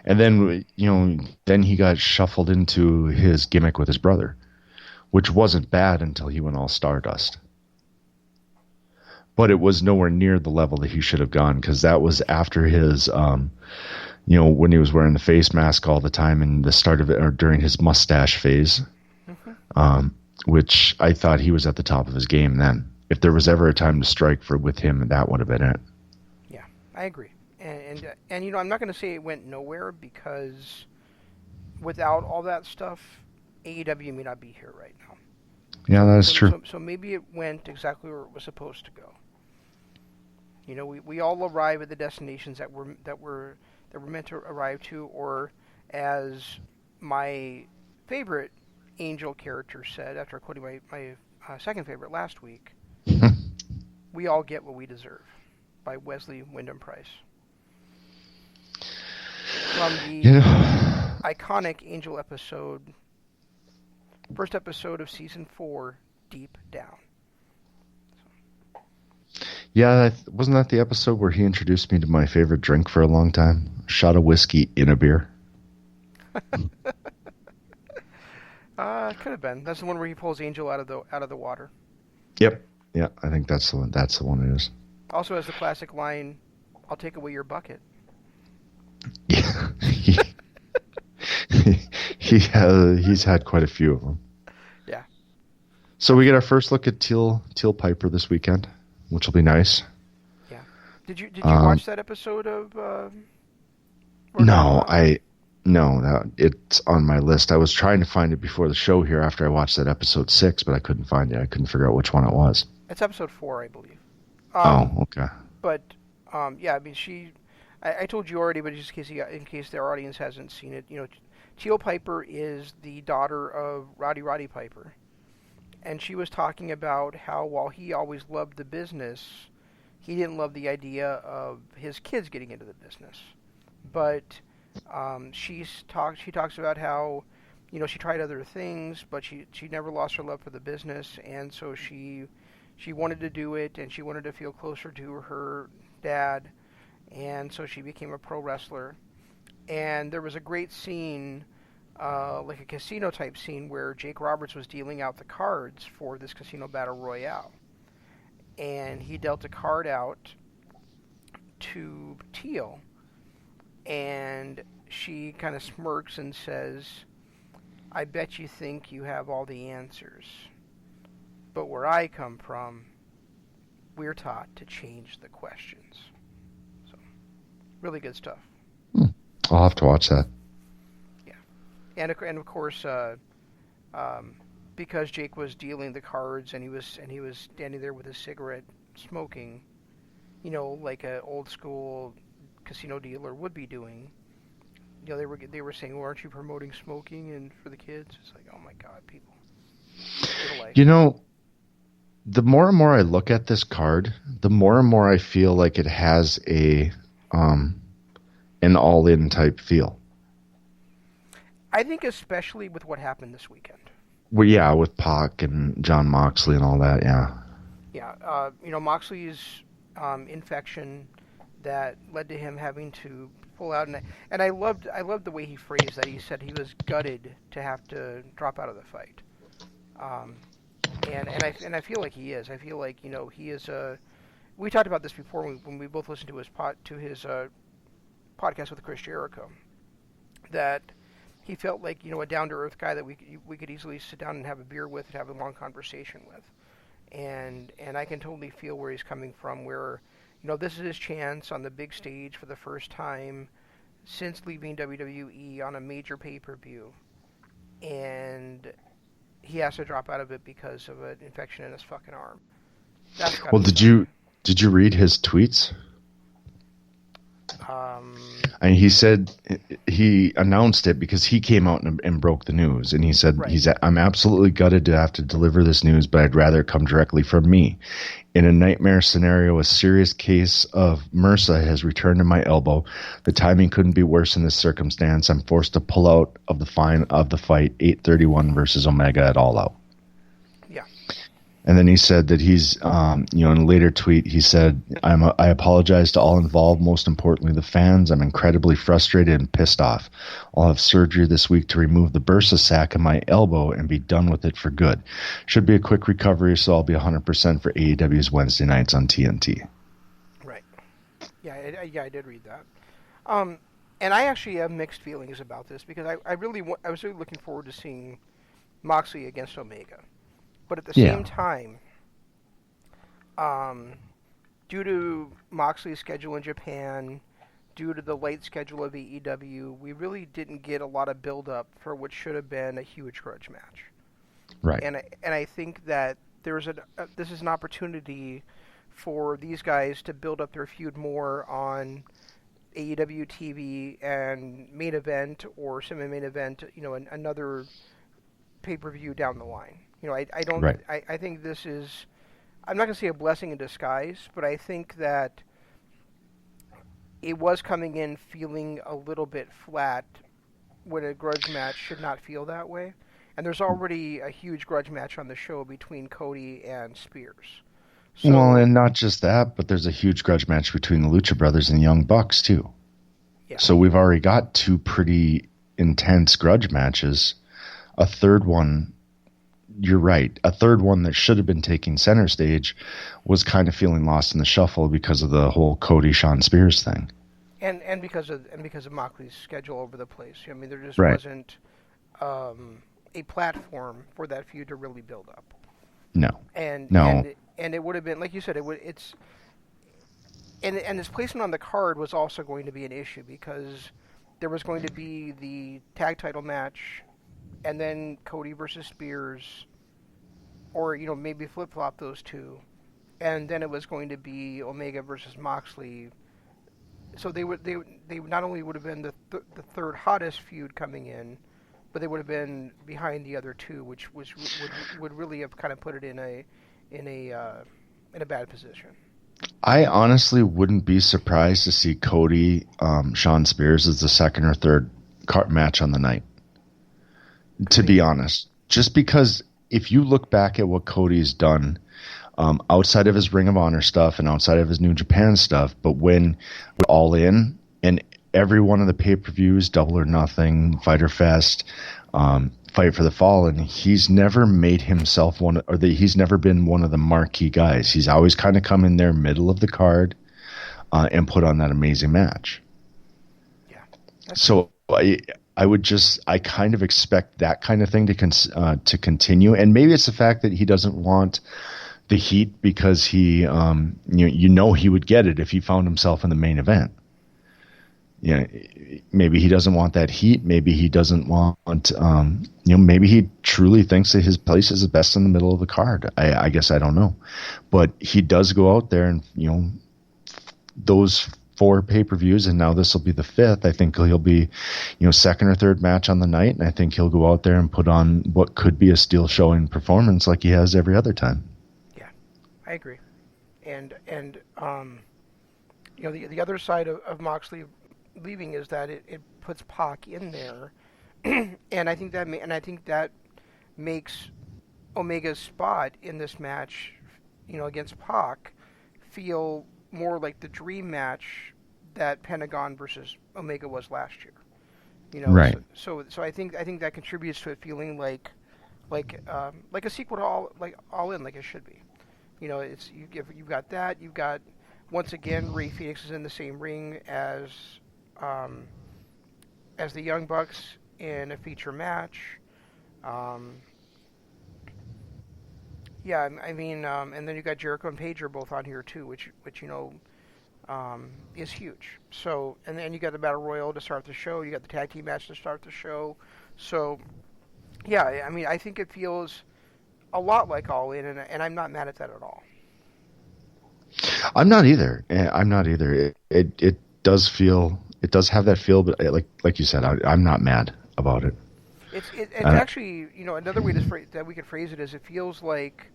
And then, then he got shuffled into his gimmick with his brother, which wasn't bad until he went all Stardust. But it was nowhere near the level that he should have gone, because that was after his, when he was wearing the face mask all the time in the start of it, or during his mustache phase, which I thought he was at the top of his game then. If there was ever a time to strike with him, that would have been it. Yeah, I agree. And I'm not going to say it went nowhere, because without all that stuff, AEW may not be here right now. Yeah, that's true. So maybe it went exactly where it was supposed to go. We all arrive at the destinations that we're meant to arrive to, or as my favorite Angel character said after quoting my second favorite last week, we all get what we deserve, by Wesley Wyndham Price. From the iconic Angel episode, first episode of season 4, Deep Down. Yeah, wasn't that the episode where he introduced me to my favorite drink for a long time? A shot of whiskey in a beer. It could have been. That's the one where he pulls Angel out of the water. Yep. Yeah, I think that's the one. That's the one it is. Also has the classic line, "I'll take away your bucket." Yeah. He's had quite a few of them. Yeah. So we get our first look at Teal Piper this weekend, which will be nice. Yeah. Did you watch that episode of? No, it's on my list. I was trying to find it before the show here after I watched that episode 6, but I couldn't find it. I couldn't figure out which one it was. It's episode 4, I believe. Okay. But yeah, I mean, I told you already, but just in case their audience hasn't seen it, Teal Piper is the daughter of Roddy Piper, and she was talking about how while he always loved the business, he didn't love the idea of his kids getting into the business. But she talks about how she tried other things, but she never lost her love for the business, and so she wanted to do it, and she wanted to feel closer to her dad, and so she became a pro wrestler. And there was a great scene, like a casino type scene, where Jake Roberts was dealing out the cards for this casino battle royale, and he dealt a card out to Teal, and she kind of smirks and says, "I bet you think you have all the answers. But where I come from, we're taught to change the questions." So, really good stuff. I'll have to watch that. Yeah. And of course, because Jake was dealing the cards and he was standing there with his cigarette smoking, like an old school casino dealer would be doing. They were saying, "Well, aren't you promoting smoking and for the kids?" It's like, oh my God, people. The more and more I look at this card, the more and more I feel like it has an all-in type feel. I think especially with what happened this weekend. Well, yeah, with Pac and John Moxley and all that, yeah. Yeah, Moxley's infection that led to him having to pull out, and I loved the way he phrased that. He said he was gutted to have to drop out of the fight. And I feel like he is. I feel like he is a. We talked about this before when we both listened to his podcast with Chris Jericho. That he felt like a down to earth guy that we could easily sit down and have a beer with and have a long conversation with, and I can totally feel where he's coming from. Where this is his chance on the big stage for the first time since leaving WWE on a major pay-per-view, and he has to drop out of it because of an infection in his fucking arm. Well, did you read his tweets? And he said he announced it because he came out and broke the news, and he said, right. I'm absolutely gutted to have to deliver this news, but I'd rather it come directly from me. In a nightmare scenario, a serious case of MRSA has returned to my elbow. The timing couldn't be worse in this circumstance. I'm forced to pull out of the fight 831 versus Omega at All Out. Yeah. And then he said that he's, in a later tweet, he said, I apologize to all involved, most importantly the fans. I'm incredibly frustrated and pissed off. I'll have surgery this week to remove the bursa sac in my elbow and be done with it for good. Should be a quick recovery, so I'll be 100% for AEW's Wednesday nights on TNT. Right. Yeah, I did read that. And I actually have mixed feelings about this because I was really looking forward to seeing Moxley against Omega. But at the same time, due to Moxley's schedule in Japan, due to the late schedule of AEW, we really didn't get a lot of build-up for what should have been a huge grudge match. Right. And I think that this is an opportunity for these guys to build up their feud more on AEW TV and main event or semi-main event, another pay-per-view down the line. I don't. Right. I think this is. I'm not going to say a blessing in disguise, but I think that it was coming in feeling a little bit flat when a grudge match should not feel that way. And there's already a huge grudge match on the show between Cody and Spears. So, well, and not just that, but there's a huge grudge match between the Lucha Brothers and Young Bucks too. Yeah. So we've already got two pretty intense grudge matches. A third one. You're right. A third one that should have been taking center stage was kind of feeling lost in the shuffle because of the whole Cody Shawn Spears thing. And because of Moxley's schedule over the place. I mean, there just Right. wasn't a platform for that feud to really build up. No. And No. and it would have been, like you said, it's its placement on the card was also going to be an issue because there was going to be the tag title match and then Cody versus Spears, or maybe flip flop those two, and then it was going to be Omega versus Moxley. So they not only would have been the third hottest feud coming in, but they would have been behind the other two, which would really have kind of put it in a bad position. I honestly wouldn't be surprised to see Cody Shawn Spears as the second or third match on the night. To be honest, just because if you look back at what Cody's done outside of his Ring of Honor stuff and outside of his New Japan stuff, but when we're all in and every one of the pay-per-views, Double or Nothing, Fyter Fest, Fight for the Fallen, he's never made himself he's never been one of the marquee guys. He's always kind of come in there middle of the card and put on that amazing match. Yeah. So I kind of expect that kind of thing to continue, and maybe it's the fact that he doesn't want the heat because he, he would get it if he found himself in the main event. Yeah, maybe he doesn't want that heat. Maybe he doesn't want, maybe he truly thinks that his place is the best in the middle of the card. I guess I don't know, but he does go out there and those 4 pay-per-views, and now this will be the 5th. I think he'll be, second or third match on the night, and I think he'll go out there and put on what could be a steel showing performance like he has every other time. Yeah, I agree. And the other side of Moxley leaving is that it puts Pac in there, and I think that makes Omega's spot in this match, against Pac, feel more like the dream match that Pentagon versus Omega was last year. Right. So I think that contributes to it feeling like a sequel to All In, like it should be. You've got that. You've got once again Rey Fenix is in the same ring as the Young Bucks in a feature match. Yeah, I mean, and then you got Jericho and Paige are both on here too, which is huge. So, and then you got the Battle Royal to start the show. You got the tag team match to start the show. So, yeah, I mean, I think it feels a lot like All In, and I'm not mad at that at all. I'm not either. It does have that feel, but like you said, I'm not mad about it. It's actually, another way that we could phrase it is it feels like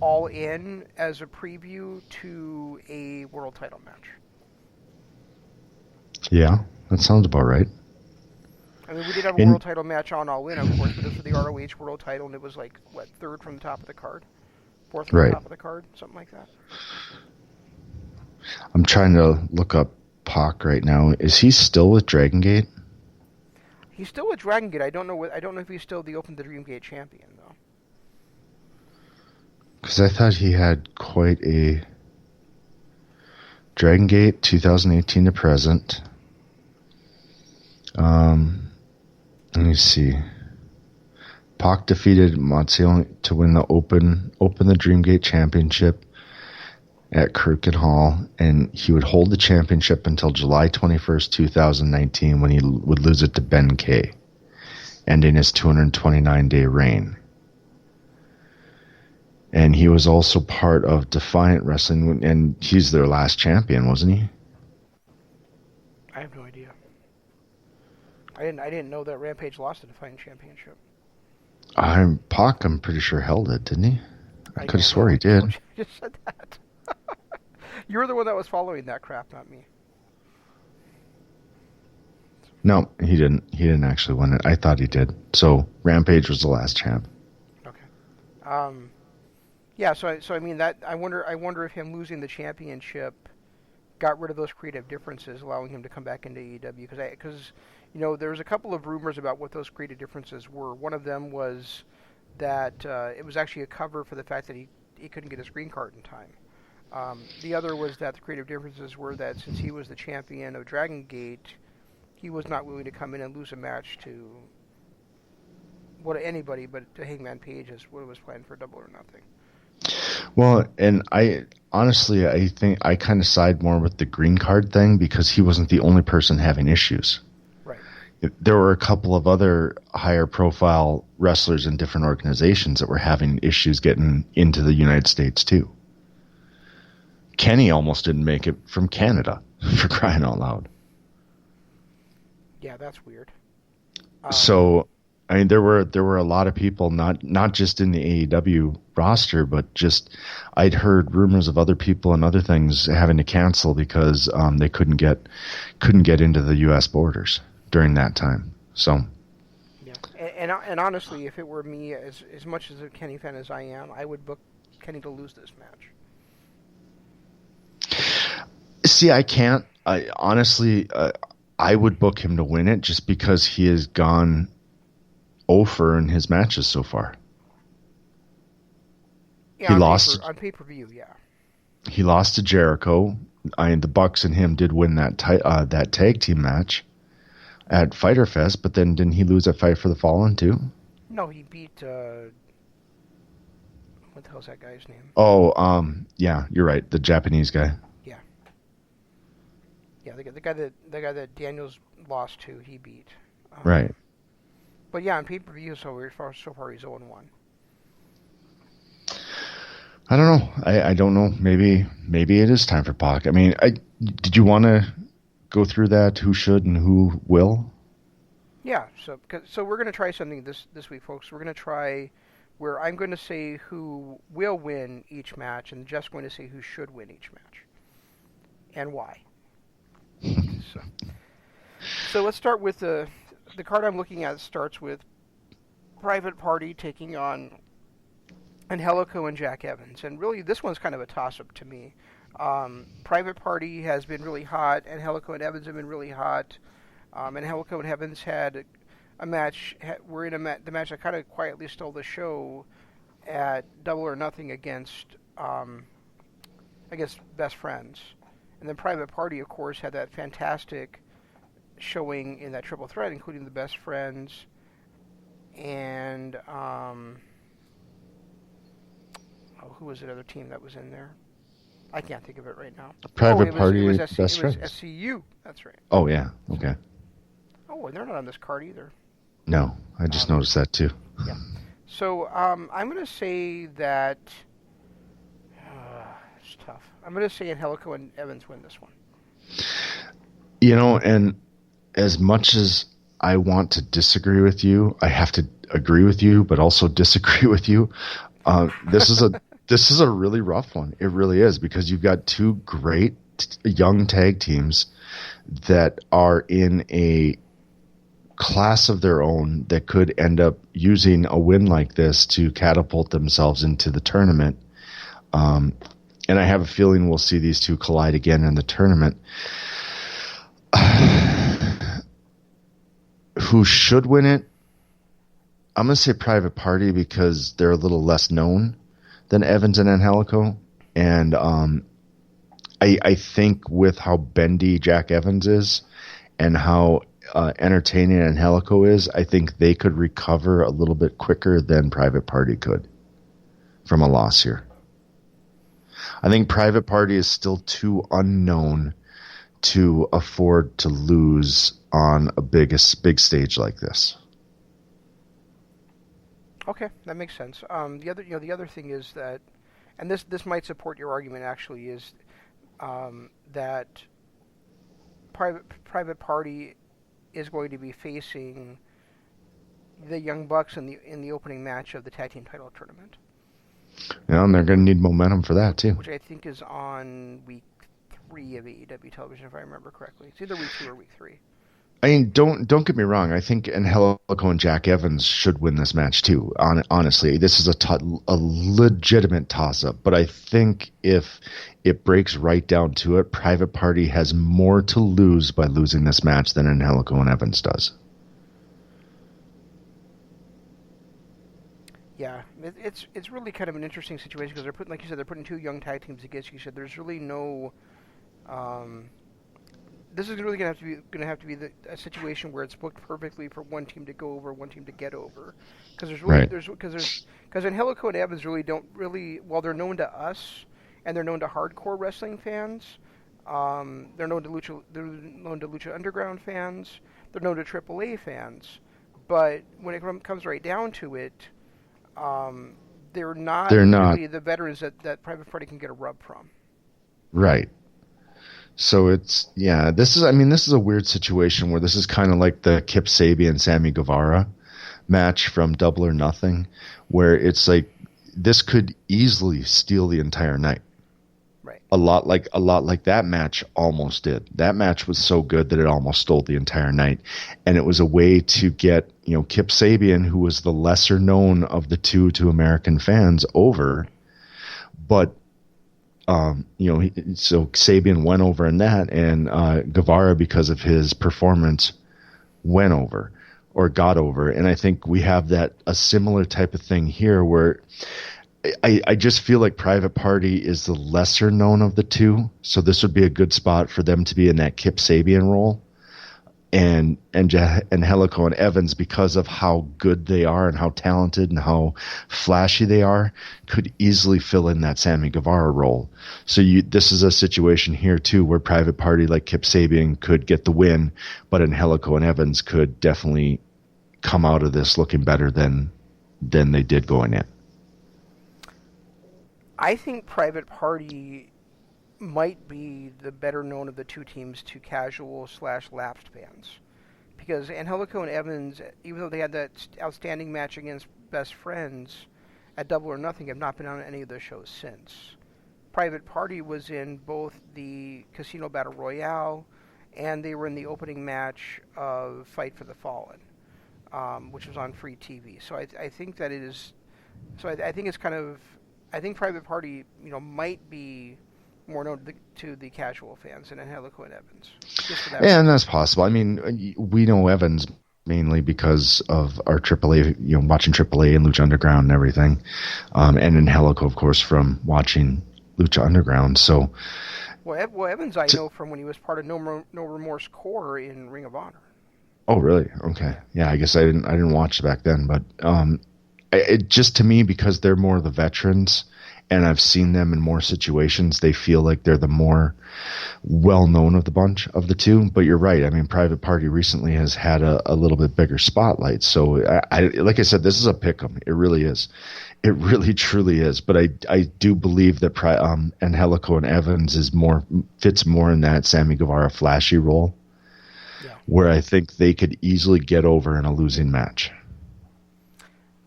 All In as a preview to a world title match. Yeah, that sounds about right. I mean, we did have a world title match on All In, of course, but it was for the ROH world title, and it was third from the top of the card. 4th from the top of the card, something like that. I'm trying to look up Pac right now. Is he still with Dragon Gate? He's still with Dragon Gate. I don't know if he's still the Open the Dream Gate champion though. Because I thought he had quite a Dragon Gate 2018 to present. Let me see. Pac defeated Matsuo to win the Open the Dreamgate Championship at Crooked Hall, and he would hold the championship until July 21st, 2019, when he would lose it to Ben K, ending his 229-day reign. And he was also part of Defiant Wrestling, and he's their last champion, wasn't he? I have no idea. I didn't know that Rampage lost the Defiant Championship. Pac, I'm pretty sure, held it, didn't he? I could have swore he did. You just said that. You were the one that was following that crap, not me. No, he didn't. He didn't actually win it. I thought he did. So Rampage was the last champ. Okay. Yeah. So I mean that. I wonder if him losing the championship got rid of those creative differences, allowing him to come back into AEW. Because there was a couple of rumors about what those creative differences were. One of them was that it was actually a cover for the fact that he couldn't get his green card in time. The other was that the creative differences were that since he was the champion of Dragon Gate, he was not willing to come in and lose a match to anybody but to Hangman Page, as what was planned for Double or Nothing. Well, and I think I kind of side more with the green card thing because he wasn't the only person having issues. Right. There were a couple of other higher profile wrestlers in different organizations that were having issues getting into the United States too. Kenny almost didn't make it from Canada, for crying out loud. Yeah, that's weird. So, I mean, there were a lot of people, not just in the AEW roster, but just I'd heard rumors of other people and other things having to cancel because they couldn't get into the U.S. borders during that time. So. Yeah, and honestly, if it were me, as much as a Kenny fan as I am, I would book Kenny to lose this match. See, I can't. I honestly, I would book him to win it just because he has gone over in his matches so far. Yeah, he lost on pay-per-view. Yeah, he lost to Jericho. The Bucks and him did win that tag team match at Fyter Fest, but then didn't he lose at Fight for the Fallen too? No, he beat. What the hell's that guy's name? Oh, yeah, you're right. The Japanese guy. Yeah, the guy that Daniels lost to, he beat. Right. But yeah, on pay-per-view, so far he's 0-1. I don't know. I don't know. Maybe it is time for Pac. I mean, did you want to go through that? Who should and who will? Yeah. So we're going to try something this week, folks. We're going to try where I'm going to say who will win each match, and Jeff's going to say who should win each match, and why. So let's start with the card I'm looking at. Starts with Private Party taking on Angelico and Jack Evans, and really this one's kind of a toss-up to me. Private Party has been really hot, Angelico and Evans have been really hot. Angelico and Evans had a match. We're in the match that kind of quietly stole the show at Double or Nothing against Best Friends. And then Private Party, of course, had that fantastic showing in that triple threat, including the Best Friends and who was the other team that was in there? I can't think of it right now. Private Party, Best Friends. It was SCU. That's right. Oh yeah. Okay. Oh, and they're not on this card either. No, I just noticed that too. Yeah. So I'm going to say that it's tough. I'm going to say Angelico and Evans win this one. And as much as I want to disagree with you, I have to agree with you, but also disagree with you. This is a really rough one. It really is, because you've got two great young tag teams that are in a class of their own that could end up using a win like this to catapult themselves into the tournament And I have a feeling we'll see these two collide again in the tournament. Who should win it? I'm going to say Private Party because they're a little less known than Evans and Angelico. And I think with how bendy Jack Evans is and how entertaining Angelico is, I think they could recover a little bit quicker than Private Party could from a loss here. I think Private Party is still too unknown to afford to lose on a big stage like this. Okay, that makes sense. The other thing is that, and this might support your argument actually, is that Private Party is going to be facing the Young Bucks in the opening match of the tag team title tournament. Yeah, and they're going to need momentum for that too. Which I think is on week 3 of AEW television, if I remember correctly. It's either week 2 or week 3. I mean, don't get me wrong. I think Angelico and Jack Evans should win this match too. Honestly, this is a legitimate toss-up. But I think if it breaks right down to it, Private Party has more to lose by losing this match than Angelico and Evans does. Yeah, it's really kind of an interesting situation because they're putting, like you said, they're putting two young tag teams against each other. There's really no. This is really gonna have to be a situation where it's booked perfectly for one team to go over, one team to get over, because because Angelico and Evans while they're known to us and they're known to hardcore wrestling fans, they're known to Lucha Underground fans, they're known to AAA fans, but when it comes right down to it, they're not really the veterans that Private Party can get a rub from. Right. So this is a weird situation where this is kind of like the Kip Sabian Sammy Guevara match from Double or Nothing, where it's like this could easily steal the entire night. Right. A lot like that match almost did. That match was so good that it almost stole the entire night, and it was a way to get Kip Sabian, who was the lesser known of the two to American fans, over, but. So Sabian went over in that, and Guevara, because of his performance, went over or got over. And I think we have a similar type of thing here where I just feel like Private Party is the lesser known of the two. So this would be a good spot for them to be in that Kip Sabian role. And Angelico and Evans, because of how good they are and how talented and how flashy they are, could easily fill in that Sammy Guevara role. So this is a situation here too where Private Party like Kip Sabian could get the win, but Angelico and Evans could definitely come out of this looking better than they did going in. I think Private Party might be the better known of the two teams to casual/lapsed fans, because Angelico and Evans, even though they had that outstanding match against Best Friends at Double or Nothing, have not been on any of those shows since. Private Party was in both the Casino Battle Royale, and they were in the opening match of Fight for the Fallen, which was on free TV. So I think that it is. So I think it's kind of. I think Private Party, might be more known to the casual fans than Angelico and Evans. Yeah, and that's possible. I mean, we know Evans mainly because of our AAA, watching AAA and Lucha Underground and everything, and Angelico, of course, from watching Lucha Underground. So, well, Evans I know from when he was part of No Remorse Core in Ring of Honor. Oh, really? Okay. Yeah, I guess I didn't watch back then, but it just, to me, because they're more the veterans. And I've seen them in more situations, they feel like they're the more well-known of the bunch of the two. But you're right. I mean, Private Party recently has had a little bit bigger spotlight. So, like I said, this is a pick-em. It really is. It really, truly is. But I do believe that Angelico and Evans fits more in that Sammy Guevara flashy role, where I think they could easily get over in a losing match.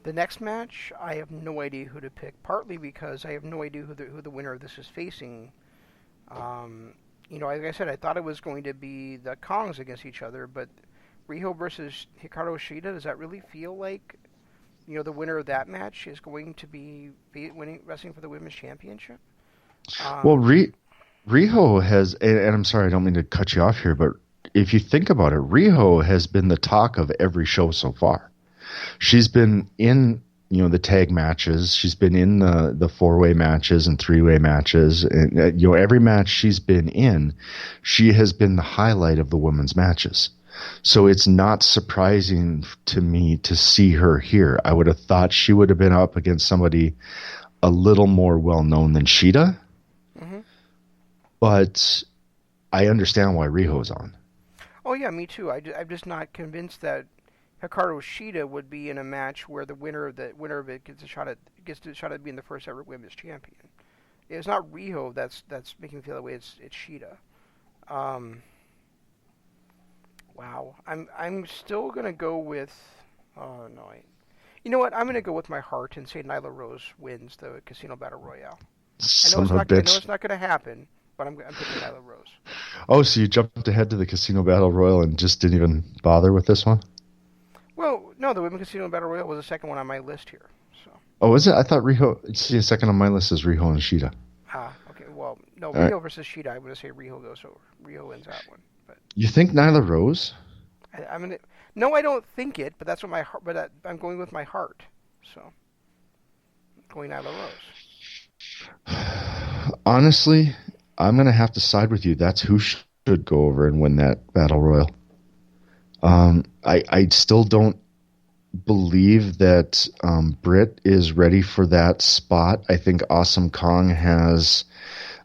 The next match, I have no idea who to pick, partly because I have no idea who the winner of this is facing. Like I said, I thought it was going to be the Kongs against each other, but Riho versus Hikaru Shida, does that really feel like the winner of that match is going to be wrestling for the women's championship. Well, Riho has, and I'm sorry, I don't mean to cut you off here, but if you think about it, Riho has been the talk of every show so far. She's been in, the tag matches. She's been in the 4-way matches and 3-way matches. And, every match she's been in, she has been the highlight of the women's matches. So it's not surprising to me to see her here. I would have thought she would have been up against somebody a little more well-known than Shida. Mm-hmm. But I understand why Riho's on. Oh, yeah, me too. I'm just not convinced that Hikaru Shida would be in a match where the winner of it gets a shot at being the first ever women's champion. It's not Riho that's making me feel that way. It's Shida. Wow. I'm still gonna go with. Oh no. You know what? I'm gonna go with my heart and say Nyla Rose wins the Casino Battle Royale. I know it's not gonna happen, but I'm picking Nyla Rose. Oh, so you jumped ahead to the Casino Battle Royal and just didn't even bother with this one? Well, no, the Women's Casino Battle Royale was the second one on my list here. So. Oh, is it? I thought Riho. See, second on my list is Riho and Shida. Okay. Well, no, Riho versus Shida. I'm gonna say Riho goes over. Riho wins that one. But you think Nyla Rose? I'm gonna. No, I don't think it. But that's what my heart. But I'm going with my heart. So, I'm going Nyla Rose. Honestly, I'm gonna have to side with you. That's who should go over and win that battle royal. I still don't believe that Britt is ready for that spot. I think Awesome Kong has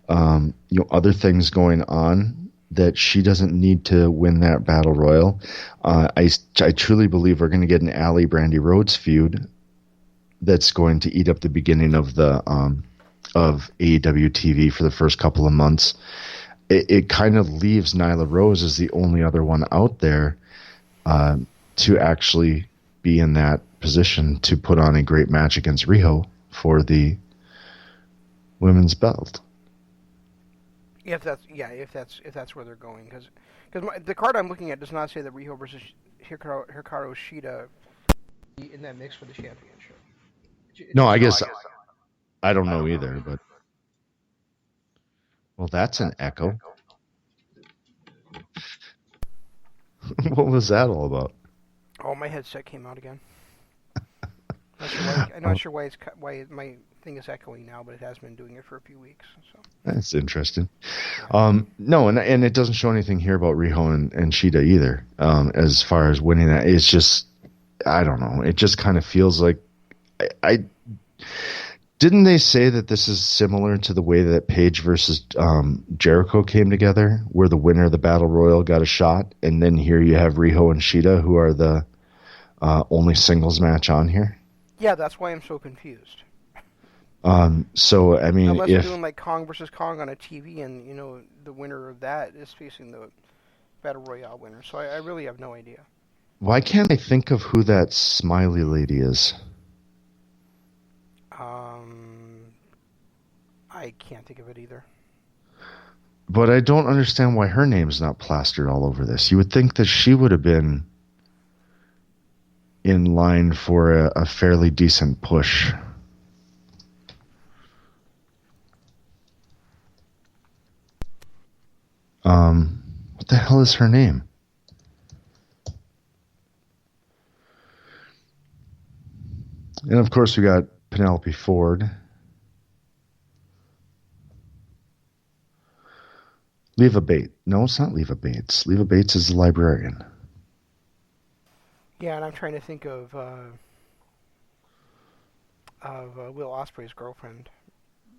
other things going on that she doesn't need to win that battle royal. I truly believe we're going to get an Allie Brandy Rhodes feud that's going to eat up the beginning of the of AEW TV for the first couple of months. It kind of leaves Nyla Rose as the only other one out there to actually be in that position to put on a great match against Riho for the women's belt. If that's where they're going, because the card I'm looking at does not say that Riho versus Hikaru Shida in that mix for the championship. I guess I don't know either, but well, that's an echo. What was that all about? Oh, my headset came out again. I'm not sure why my thing is echoing now, but it has been doing it for a few weeks. So that's interesting. No, and it doesn't show anything here about Riho and Shida either. As far as winning that, it's just I don't know. It just kind of feels like I didn't they say that this is similar to the way that Paige versus Jericho came together, where the winner of the Battle Royal got a shot, and then here you have Riho and Shida, who are the only singles match on here. Yeah, that's why I'm so confused. So I mean, unless they're doing like Kong versus Kong on a TV, and the winner of that is facing the Battle Royale winner. So I really have no idea. Why can't I think of who that smiley lady is? I can't think of it either. But I don't understand why her name's not plastered all over this. You would think that she would have been in line for a fairly decent push. What the hell is her name? And of course we got Penelope Ford. Leva Bates. No, it's not Leva Bates. Leva Bates is the librarian. Yeah, and I'm trying to think of Will Ospreay's girlfriend.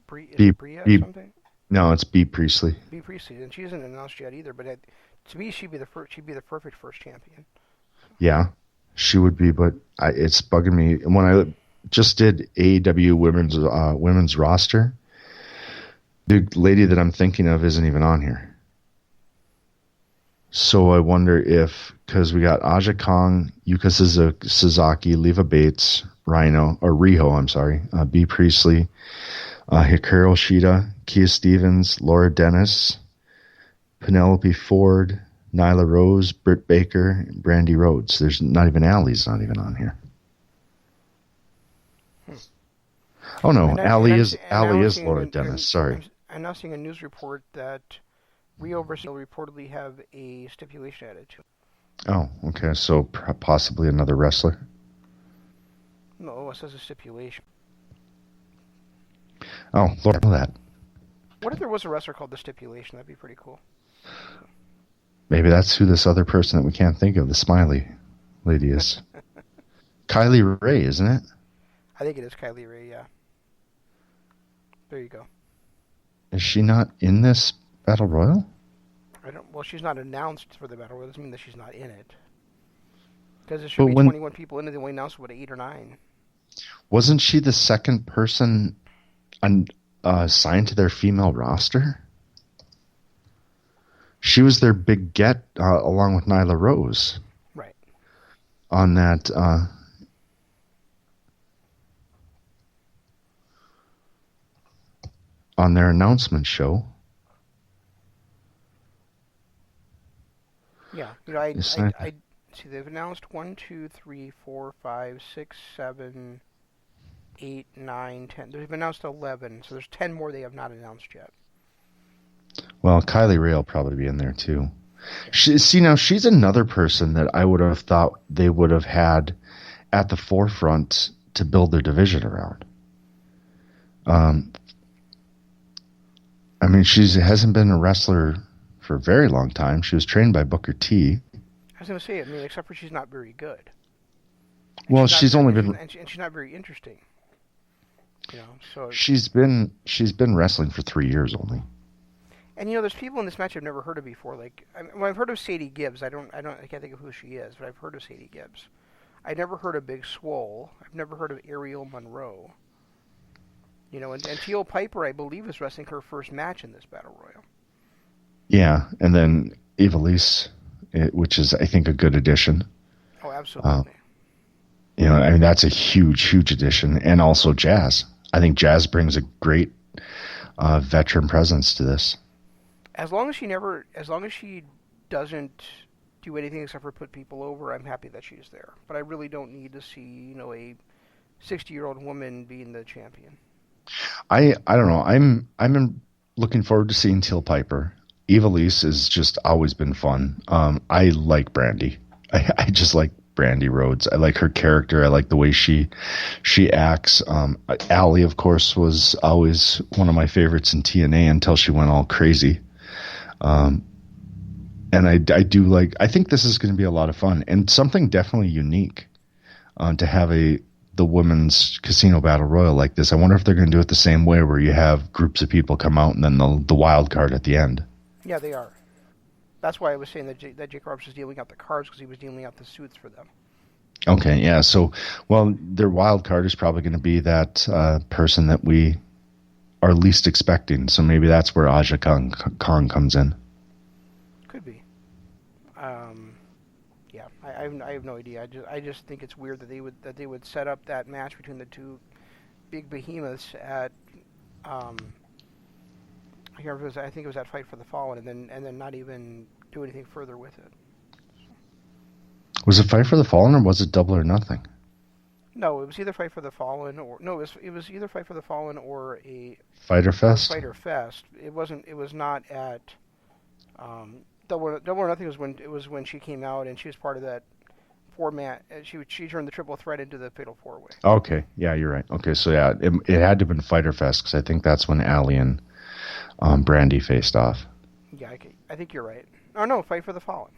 Bria or something? No, it's Bea Priestley. Bea Priestley, and she isn't announced yet either. But to me, she'd be the perfect first champion. Yeah, she would be. But it's bugging me when I just did AEW women's roster. The lady that I'm thinking of isn't even on here. So I wonder if, because we got Aja Kong, Yuka Sasaki, Leva Bates, Riho, Bea Priestley, Hikaru Shida, Kia Stevens, Laura Dennis, Penelope Ford, Nyla Rose, Britt Baker, and Brandy Rhodes. There's not even Allie's not even on here. Oh no, And Allie is Laura Dennis. Sorry. I'm now seeing a news report that Rio versus will reportedly have a stipulation added to. Oh, okay. So possibly another wrestler. No, it says a stipulation. Oh, Lord, I know that. What if there was a wrestler called the Stipulation? That'd be pretty cool. Maybe that's who this other person that we can't think of, the smiley lady, is. Kylie Ray, isn't it? I think it is Kylie Ray, yeah. There you go. Is she not in this Battle Royal? Well, she's not announced for the Battle Royal. It doesn't mean that she's not in it. Because there should be 21 people in it, they only announced, 8 or 9? Wasn't she the second person signed to their female roster? She was their big get, along with Nyla Rose. Right. On that, on their announcement show. Yeah, I see. They've announced 1, 2, 3, 4, 5, 6, 7, 8, 9, 10. They've announced 11, so there's 10 more they have not announced yet. Well, Kylie Ray will probably be in there too. Now she's another person that I would have thought they would have had at the forefront to build their division around. I mean, she hasn't been a wrestler for a very long time. She was trained by Booker T. I was going to say, except for she's not very good. Well, she's only been, and she's not very interesting. So she's been wrestling for 3 years only. And there's people in this match I've never heard of before. Like, I've heard of Sadie Gibbs. I can't think of who she is, but I've heard of Sadie Gibbs. I never heard of Big Swole. I've never heard of Ariel Monroe. And Teal Piper, I believe, is wrestling her first match in this Battle Royal. Yeah, and then Ivelisse, which is, I think, a good addition. Oh, absolutely. That's a huge addition. And also Jazz. I think Jazz brings a great veteran presence to this. As long as she doesn't do anything except for put people over, I'm happy that she's there. But I really don't need to see, a 60-year-old woman being the champion. I don't know. I'm looking forward to seeing Teal Piper. Ivelisse has just always been fun. I like Brandy. I just like Brandy Rhodes. I like her character. I like the way she acts. Allie, of course, was always one of my favorites in TNA until she went all crazy. And I do like. I think this is going to be a lot of fun and something definitely unique to have the women's casino battle royal like this. I wonder if they're going to do it the same way, where you have groups of people come out and then the wild card at the end. Yeah, they are. That's why I was saying that Jake Roberts was dealing out the cards, because he was dealing out the suits for them. Okay, yeah. So, their wild card is probably going to be that person that we are least expecting. So maybe that's where Aja Kong comes in. Could be. Yeah, I have no idea. I just think it's weird that they would set up that match between the two big behemoths at I think it was at Fight for the Fallen, and then not even do anything further with it. Was it Fight for the Fallen, or was it Double or Nothing? No, it was either Fight for the Fallen it was either Fight for the Fallen or a Fighter Fest. Fighter Fest. It wasn't. It was not at Double or Nothing. Was when she came out and she was part of that format. She turned the triple threat into the Fatal 4-Way. Okay, yeah, you're right. Okay, so yeah, it had to have been Fighter Fest, because I think that's when Allie and Brandy faced off. Yeah, I think you're right. Oh no, Fight for the Fallen.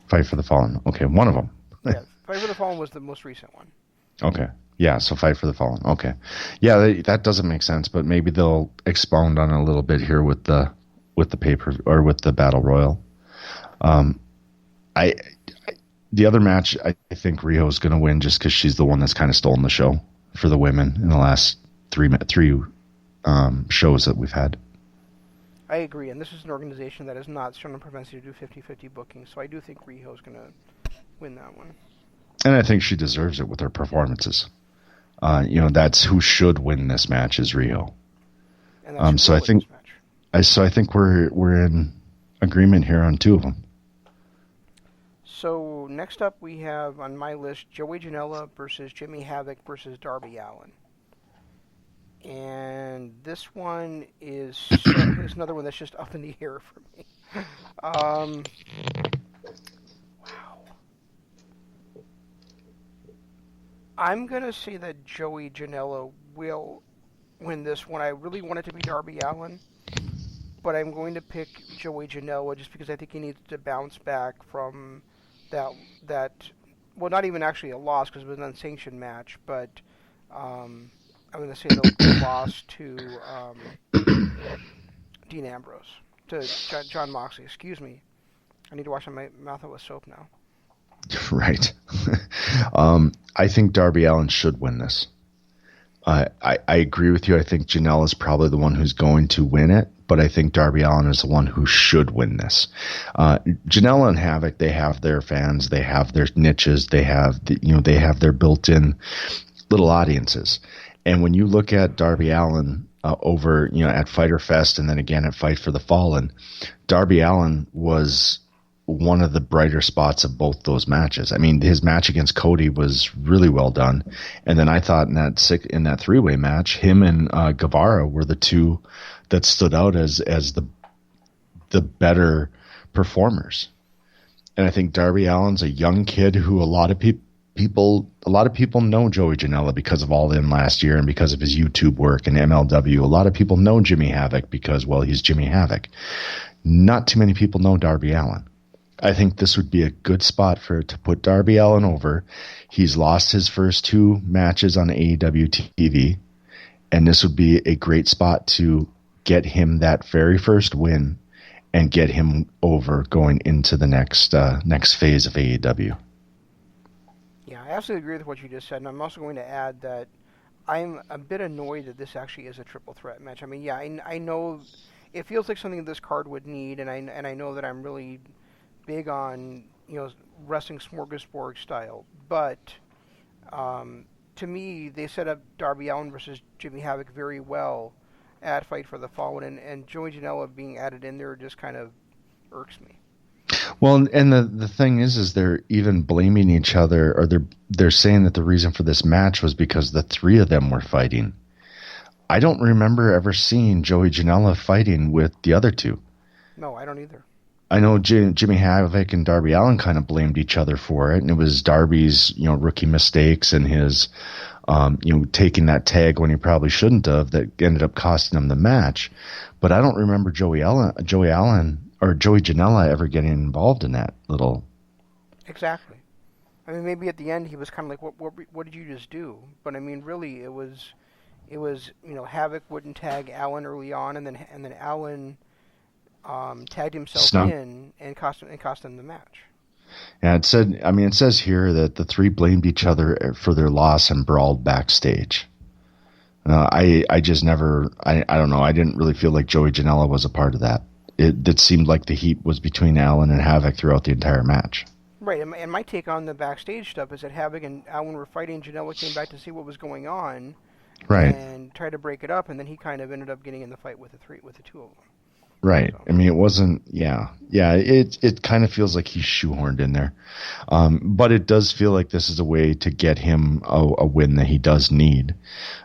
Fight for the Fallen. Okay, one of them. Yeah, Fight for the Fallen was the most recent one. Okay. Yeah, so Fight for the Fallen. Okay. Yeah, that doesn't make sense, but maybe they'll expound on it a little bit here with the paper, or with the Battle Royal. The other match, I think Rio's going to win, just because she's the one that's kind of stolen the show for the women in the last three shows that we've had. I agree, and this is an organization that has not shown a propensity to do 50-50 bookings, so I do think Rio's going to win that one. And I think she deserves it with her performances. That's who should win this match, is Rio. And so I think we're in agreement here on two of them. So next up we have on my list Joey Janela versus Jimmy Havoc versus Darby Allin. And this one is another one that's just up in the air for me. Wow. I'm going to say that Joey Janela will win this one. I really want it to be Darby Allin, but I'm going to pick Joey Janela just because I think he needs to bounce back from that well, not even actually a loss because it was an unsanctioned match, but I'm going to say the loss to Dean Ambrose, to John Moxley. Excuse me. I need to wash my mouth out with soap now. Right. I think Darby Allin should win this. I agree with you. I think Janelle is probably the one who's going to win it, but I think Darby Allin is the one who should win this. Janelle and Havoc, they have their fans, they have their niches, they have they have their built-in little audiences. And when you look at Darby Allin over at Fyter Fest and then again at Fight for the Fallen, Darby Allin was one of the brighter spots of both those matches. I mean, his match against Cody was really well done, and then I thought in that three-way match, him and Guevara were the two that stood out as the better performers. And I think Darby Allin's a young kid who a lot of people know Joey Janela because of All In last year and because of his YouTube work and MLW. A lot of people know Jimmy Havoc because, well, he's Jimmy Havoc. Not too many people know Darby Allin. I think this would be a good spot to put Darby Allin over. He's lost his first two matches on AEW TV, and this would be a great spot to get him that very first win and get him over going into the next phase of AEW. Yeah, I absolutely agree with what you just said, and I'm also going to add that I'm a bit annoyed that this actually is a triple threat match. I mean, yeah, I know it feels like something this card would need, and I know that I'm really big on wrestling smorgasbord style, but to me they set up Darby Allin versus Jimmy Havoc very well at Fight for the Fallen, and Joey Janela being added in there just kind of irks me. Well, and the thing is they're even blaming each other, or they're saying that the reason for this match was because the three of them were fighting. I don't remember ever seeing Joey Janela fighting with the other two. No, I don't either. I know Jimmy Havoc and Darby Allin kind of blamed each other for it, and it was Darby's rookie mistakes and his taking that tag when he probably shouldn't have that ended up costing him the match. But I don't remember Joey Allen or Joey Janela ever getting involved in that little. Exactly. I mean, maybe at the end he was kind of like, "What did you just do?" But I mean, really, it was Havoc wouldn't tag Allen early on, and then Allen tagged himself in and cost him the match. Yeah, it says here that the three blamed each other for their loss and brawled backstage. I just never, I don't know, I didn't really feel like Joey Janela was a part of that. It seemed like the heat was between Allen and Havoc throughout the entire match. Right, and my take on the backstage stuff is that Havoc and Allen were fighting. Janela came back to see what was going on, right, and tried to break it up, and then he kind of ended up getting in the fight with the two of them. Right. So. I mean, it wasn't. Yeah. It kind of feels like he's shoehorned in there, but it does feel like this is a way to get him a win that he does need.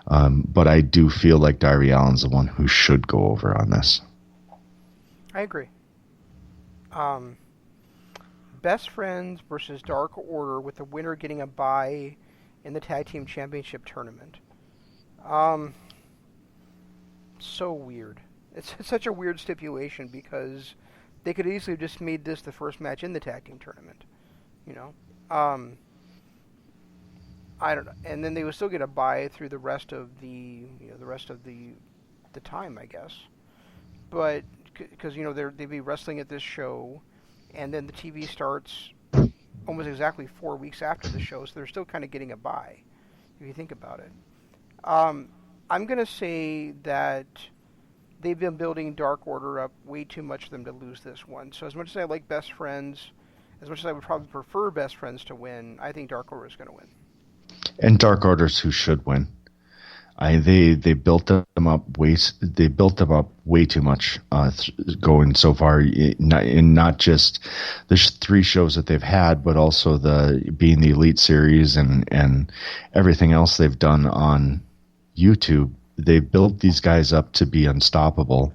But I do feel like Darby Allin's the one who should go over on this. I agree. Best Friends versus Dark Order, with the winner getting a bye in the Tag Team Championship tournament. So weird. It's such a weird stipulation because they could easily have just made this the first match in the tag team tournament, I don't know, and then they would still get a bye through the rest of the time, I guess. But because they'd be wrestling at this show, and then the TV starts almost exactly 4 weeks after the show, so they're still kind of getting a bye, if you think about it. I'm gonna say that they've been building Dark Order up way too much for them to lose this one. So as much as I like Best Friends, as much as I would probably prefer Best Friends to win, I think Dark Order is going to win. And Dark Order's who should win. They built them up way too much going so far. Not just the three shows that they've had, but also being the Elite Series and everything else they've done on YouTube they built these guys up to be unstoppable,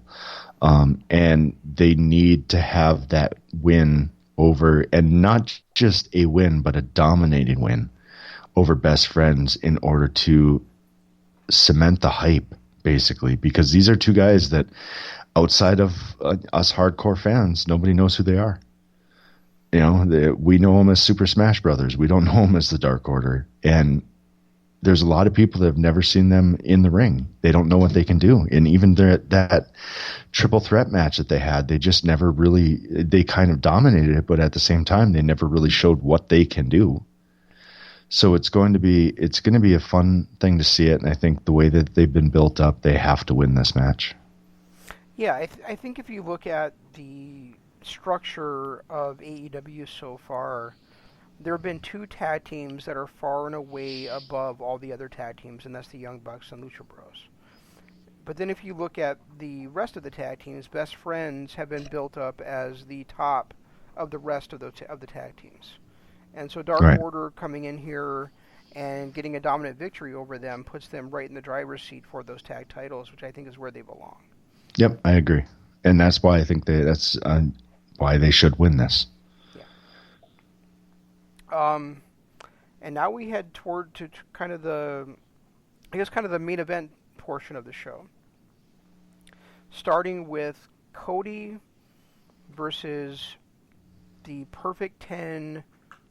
and they need to have that win over, and not just a win, but a dominating win over Best Friends in order to cement the hype, basically, because these are two guys that outside of us hardcore fans, nobody knows who they are. You know, we know them as Super Smash Brothers. We don't know them as the Dark Order. And there's a lot of people that have never seen them in the ring. They don't know what they can do. And even that triple threat match that they had, they just never really, they kind of dominated it, but at the same time, they never really showed what they can do. So it's going to be a fun thing to see it. And I think the way that they've been built up, they have to win this match. Yeah, I think if you look at the structure of AEW so far, there have been two tag teams that are far and away above all the other tag teams, and that's the Young Bucks and Lucha Bros. But then if you look at the rest of the tag teams, Best Friends have been built up as the top of the rest of the tag teams. And so Dark Order coming in here and getting a dominant victory over them puts them right in the driver's seat for those tag titles, which I think is where they belong. Yep, I agree. And that's why I think that's why they should win this. And now we head toward to kind of the main event portion of the show. Starting with Cody versus the Perfect 10,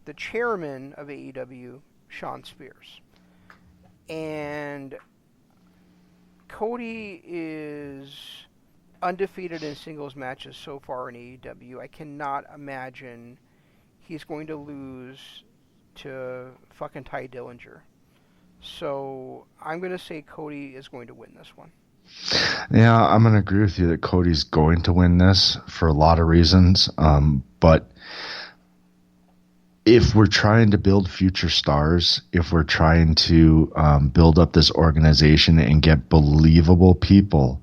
the chairman of AEW, Shawn Spears. And Cody is undefeated in singles matches so far in AEW. I cannot imagine he's going to lose to fucking Ty Dillinger. So I'm going to say Cody is going to win this one. Yeah, I'm going to agree with you that Cody's going to win this for a lot of reasons. But if we're trying to build future stars, if we're trying to build up this organization and get believable people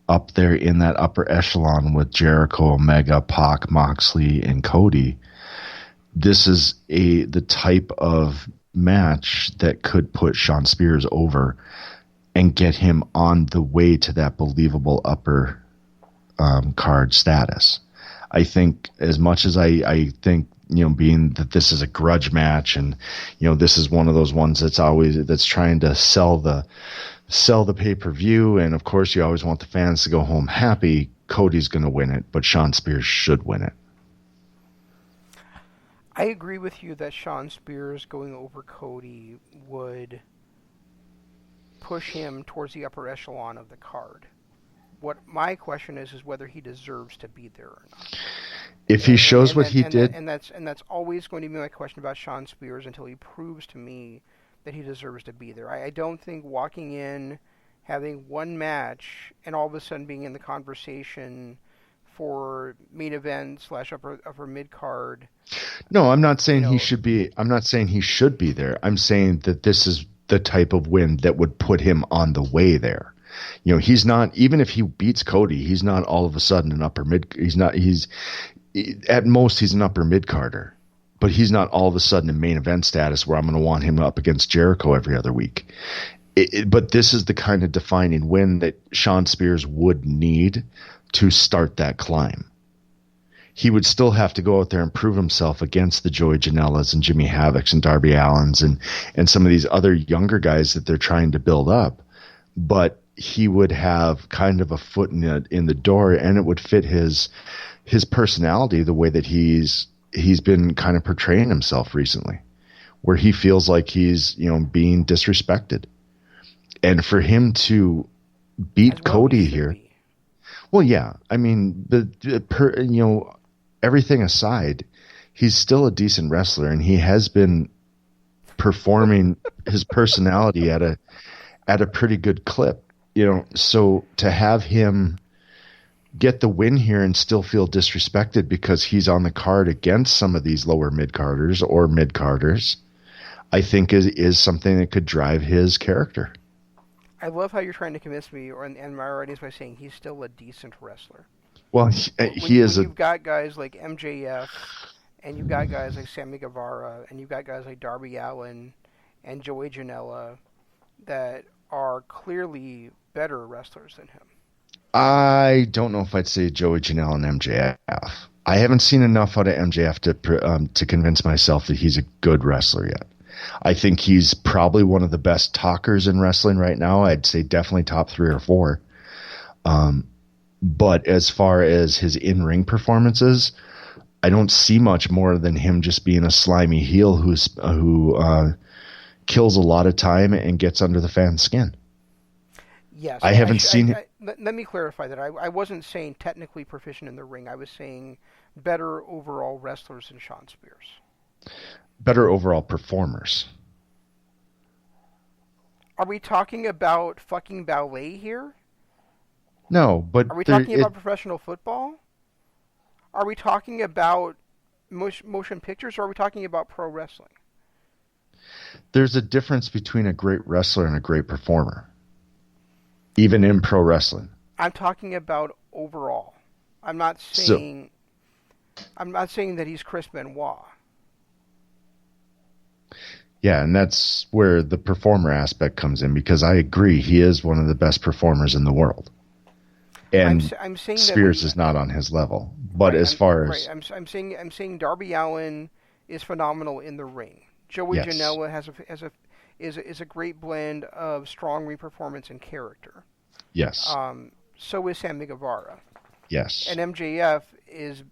up there in that upper echelon with Jericho, Omega, Pac, Moxley, and Cody, this is the type of match that could put Shawn Spears over and get him on the way to that believable upper card status. I think as much as I think, you know, being that this is a grudge match and, you know, this is one of those ones that's trying to sell the pay-per-view, and of course you always want the fans to go home happy, Cody's going to win it, but Shawn Spears should win it. I agree with you that Shawn Spears going over Cody would push him towards the upper echelon of the card. What my question is whether he deserves to be there or not. If he shows what he did, and that's always going to be my question about Shawn Spears until he proves to me that he deserves to be there. I don't think walking in, having one match, and all of a sudden being in the conversation for main event / upper mid card. No, I'm not saying he should be. I'm not saying he should be there. I'm saying that this is the type of win that would put him on the way there. You know, he's not, even if he beats Cody, he's not all of a sudden an upper mid. He's at most he's an upper mid carder, but he's not all of a sudden in main event status where I'm going to want him up against Jericho every other week. But this is the kind of defining win that Shawn Spears would need to start that climb. He would still have to go out there and prove himself against the Joey Janela's and Jimmy Havoc's and Darby Allin's and some of these other younger guys that they're trying to build up. But he would have kind of a foot in the door, and it would fit his personality the way that he's been kind of portraying himself recently, where he feels like he's, you know, being disrespected. And for him to beat Cody here. Well, yeah. I mean, everything aside, he's still a decent wrestler, and he has been performing his personality at a pretty good clip. You know, so to have him get the win here and still feel disrespected because he's on the card against some of these lower mid-carders or mid-carders, I think is something that could drive his character. I love how you're trying to convince me, and my audience, by saying he's still a decent wrestler. Well, you've got guys like MJF, and you've got guys like Sammy Guevara, and you've got guys like Darby Allin and Joey Janela that are clearly better wrestlers than him. I don't know if I'd say Joey Janela and MJF. I haven't seen enough out of MJF to convince myself that he's a good wrestler yet. I think he's probably one of the best talkers in wrestling right now. I'd say definitely top 3 or 4. But as far as his in-ring performances, I don't see much more than him just being a slimy heel who kills a lot of time and gets under the fan's skin. Yes, I haven't seen. Let me clarify that. I wasn't saying technically proficient in the ring. I was saying better overall wrestlers than Shawn Spears. Better overall performers. Are we talking about fucking ballet here? No, but are we talking about professional football? Are we talking about motion pictures, or are we talking about pro wrestling? There's a difference between a great wrestler and a great performer, even in pro wrestling. I'm talking about overall. I'm not saying that he's Chris Benoit. Yeah, and that's where the performer aspect comes in, because I agree he is one of the best performers in the world. And I'm saying Spears is not on his level. But as far as I'm saying Darby Allin is phenomenal in the ring. Joey Janela is a great blend of strong ring performance and character. Yes. So is Sammy Guevara. Yes. And MJF is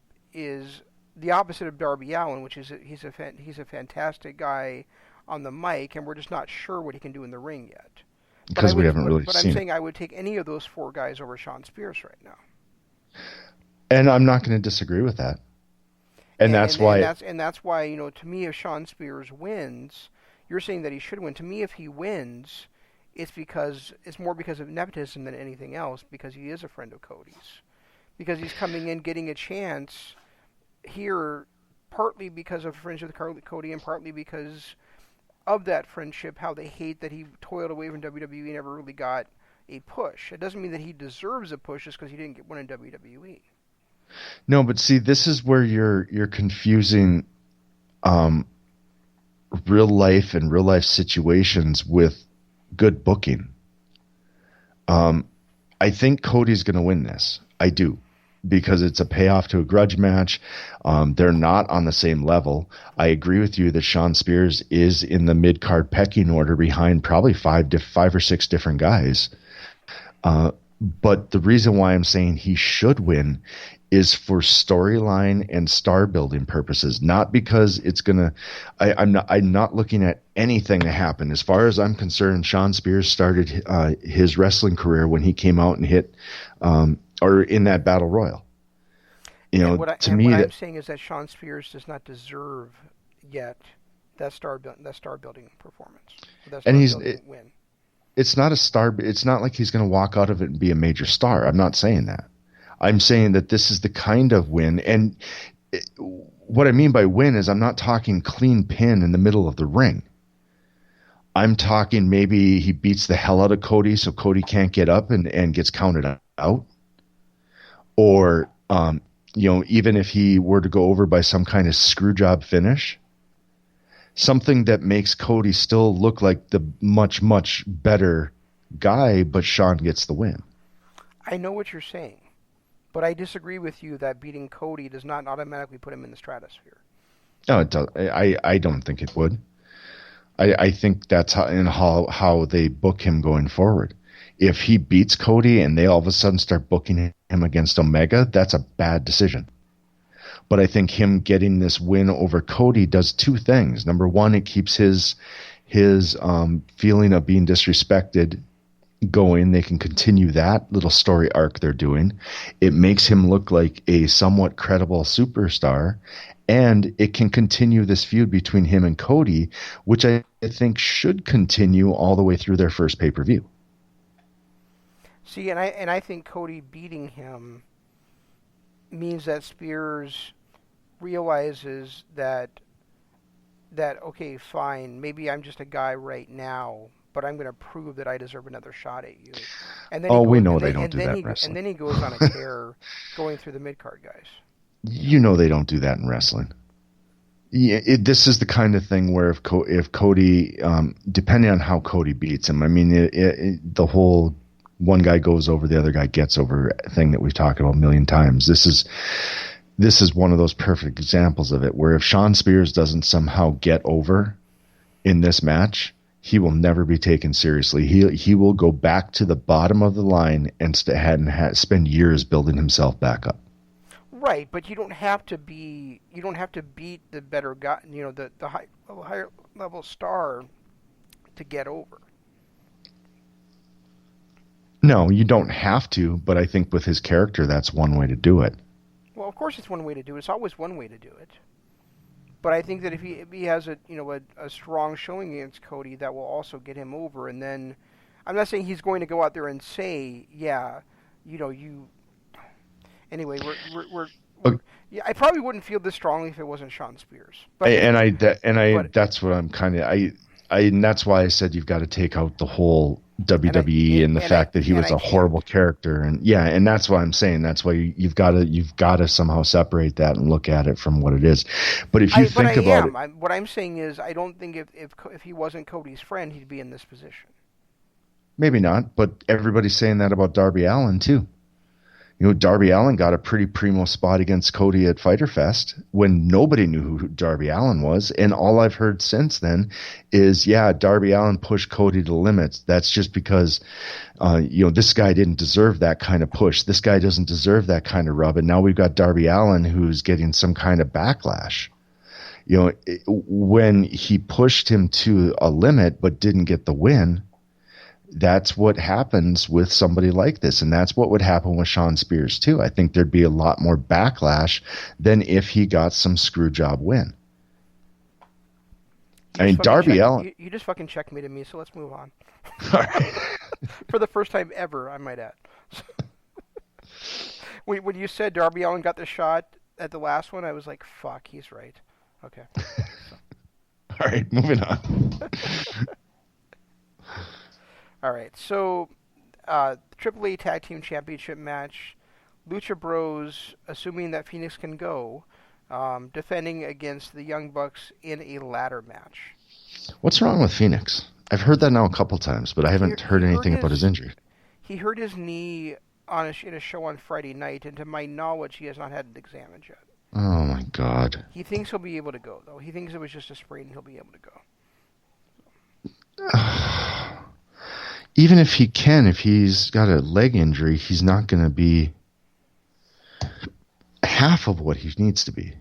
the opposite of Darby Allin, which is he's a fantastic guy on the mic, and we're just not sure what he can do in the ring yet. Because we haven't really seen. But I'm saying I would take any of those 4 guys over Shawn Spears right now. And I'm not going to disagree with that. And that's why, to me, if Shawn Spears wins, you're saying that he should win. To me, if he wins, it's more because of nepotism than anything else, because he is a friend of Cody's. Because he's coming in getting a chance here, partly because of friendship with Cody, and partly because of that friendship, how they hate that he toiled away from WWE and never really got a push. It doesn't mean that he deserves a push just because he didn't get one in WWE. No, but see, this is where you're confusing real life and real life situations with good booking. I think Cody's going to win this. I do. Because it's a payoff to a grudge match. They're not on the same level. I agree with you that Shawn Spears is in the mid-card pecking order behind probably 5 or 6 different guys. But the reason why I'm saying he should win is for storyline and star building purposes, not because it's gonna. I'm not looking at anything that happened. As far as I'm concerned, Shawn Spears started his wrestling career when he came out and hit. Or in that battle royal, what I'm saying is that Shawn Spears does not deserve yet that star building performance. Win. It's not a star. It's not like he's going to walk out of it and be a major star. I'm not saying that. I'm saying that this is the kind of win, and what I mean by win is I'm not talking clean pin in the middle of the ring. I'm talking maybe he beats the hell out of Cody, so Cody can't get up and gets counted out. Or, even if he were to go over by some kind of screw job finish, something that makes Cody still look like the much, much better guy, but Shawn gets the win. I know what you're saying, but I disagree with you that beating Cody does not automatically put him in the stratosphere. No, it does. I don't think it would. I think that's how they book him going forward. If he beats Cody and they all of a sudden start booking him against Omega, that's a bad decision. But I think him getting this win over Cody does 2 things. Number one, it keeps his feeling of being disrespected going. They can continue that little story arc they're doing. It makes him look like a somewhat credible superstar, and it can continue this feud between him and Cody, which I think should continue all the way through their first pay-per-view. See, and I think Cody beating him means that Spears realizes that okay, fine, maybe I'm just a guy right now, but I'm going to prove that I deserve another shot at you. And then we know they don't do that in wrestling. And then he goes on a tear going through the mid-card guys. You know they don't do that in wrestling. Yeah, this is the kind of thing where if Cody, depending on how Cody beats him, I mean, the whole one guy goes over, the other guy gets over thing that we've talked about a million times. This is one of those perfect examples of it, where if Shawn Spears doesn't somehow get over in this match, he will never be taken seriously. He will go back to the bottom of the line and spend years building himself back up. Right, but you don't have to beat the better guy, the higher level star to get over. No, you don't have to, but I think with his character, that's one way to do it. Well, of course, it's one way to do it. It's always one way to do it. But I think that if he has a strong showing against Cody, that will also get him over. And then, I'm not saying he's going to go out there and say, yeah, you. Anyway, we're yeah. I probably wouldn't feel this strongly if it wasn't Shawn Spears. But that's what I'm kind of and that's why I said you've got to take out the whole WWE and the fact that he was a horrible character, and and that's why I'm saying that's why you've got to somehow separate that and look at it from what it is. But if you think about it, what I'm saying is I don't think if he wasn't Cody's friend, he'd be in this position. Maybe not, but everybody's saying that about Darby Allin too. Darby Allin got a pretty primo spot against Cody at Fyter Fest when nobody knew who Darby Allin was. And all I've heard since then is, Darby Allin pushed Cody to the limits. That's just because, this guy didn't deserve that kind of push. This guy doesn't deserve that kind of rub. And now we've got Darby Allin who's getting some kind of backlash. When he pushed him to a limit but didn't get the win, that's what happens with somebody like this, and that's what would happen with Shawn Spears too. I think there'd be a lot more backlash than if he got some screw job win. I mean, Darby Allin. You just fucking checkmated me, so let's move on. All right. For the first time ever, I might add. When you said Darby Allin got the shot at the last one, I was like, fuck, he's right. Okay. So. All right, moving on. All right, so AAA Tag Team Championship match, Lucha Bros, assuming that Phoenix can go, defending against the Young Bucks in a ladder match. What's wrong with Phoenix? I've heard that now a couple times, but I haven't heard anything about his injury. He hurt his knee in a show on Friday night, and to my knowledge, he has not had it examined yet. Oh, my God. He thinks he'll be able to go, though. He thinks it was just a sprain and he'll be able to go. Even if he can, if he's got a leg injury, he's not going to be half of what he needs to be.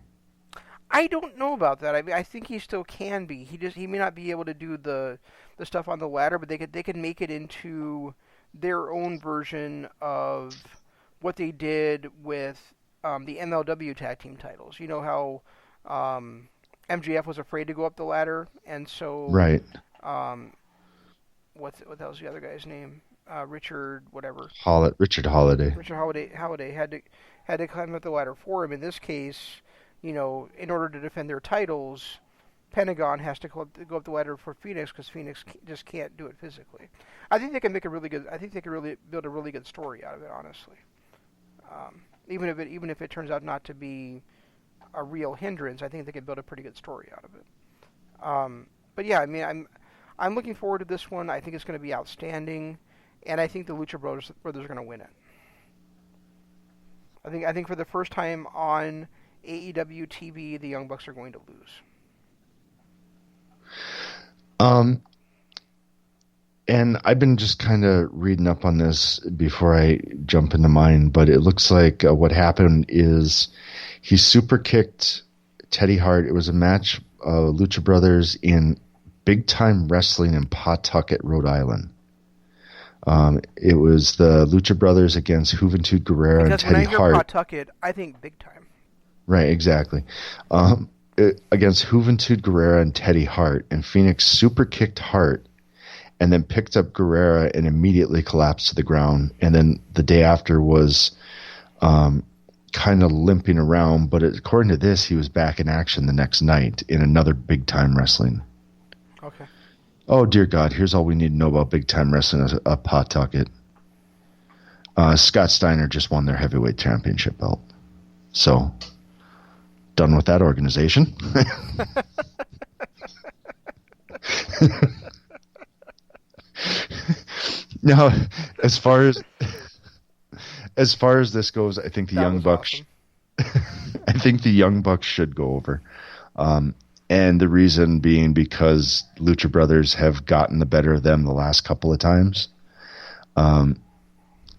I don't know about that. I mean, I think he still can be. He may not be able to do the stuff on the ladder, but they could make it into their own version of what they did with the MLW tag team titles. You know how MJF was afraid to go up the ladder, and so right. What was the other guy's name? Richard whatever. Richard Holiday. Richard Holiday had to climb up the ladder for him. In this case, in order to defend their titles, Pentagon has to go up the ladder for Phoenix because Phoenix just can't do it physically. I think they can make a really good. I think they can really build a really good story out of it. Honestly, even if it turns out not to be a real hindrance, I think they can build a pretty good story out of it. But yeah, I mean, I'm looking forward to this one. I think it's going to be outstanding, and I think the Lucha Bros are going to win it. I think for the first time on AEW TV, the Young Bucks are going to lose. And I've been just kind of reading up on this before I jump into mine, but it looks like what happened is he super kicked Teddy Hart. It was a match, Lucha Brothers in Big Time Wrestling in Pawtucket, Rhode Island. It was the Lucha Brothers against Juventud Guerrera and Teddy Hart. Because when I hear Pawtucket, I think Big Time. Right, exactly. Against Juventud Guerrera and Teddy Hart, and Phoenix super kicked Hart and then picked up Guerrera and immediately collapsed to the ground. And then the day after was kind of limping around, but according to this, he was back in action the next night in another Big Time Wrestling. Okay. Oh, dear God, here's all we need to know about Big Time Wrestling at Pawtucket. Scott Steiner just won their heavyweight championship belt. So, done with that organization. Now, as far as this goes, I think the That Young was Bucks. awesome. I think the Young Bucks should go over, and the reason being because Lucha Brothers have gotten the better of them the last couple of times.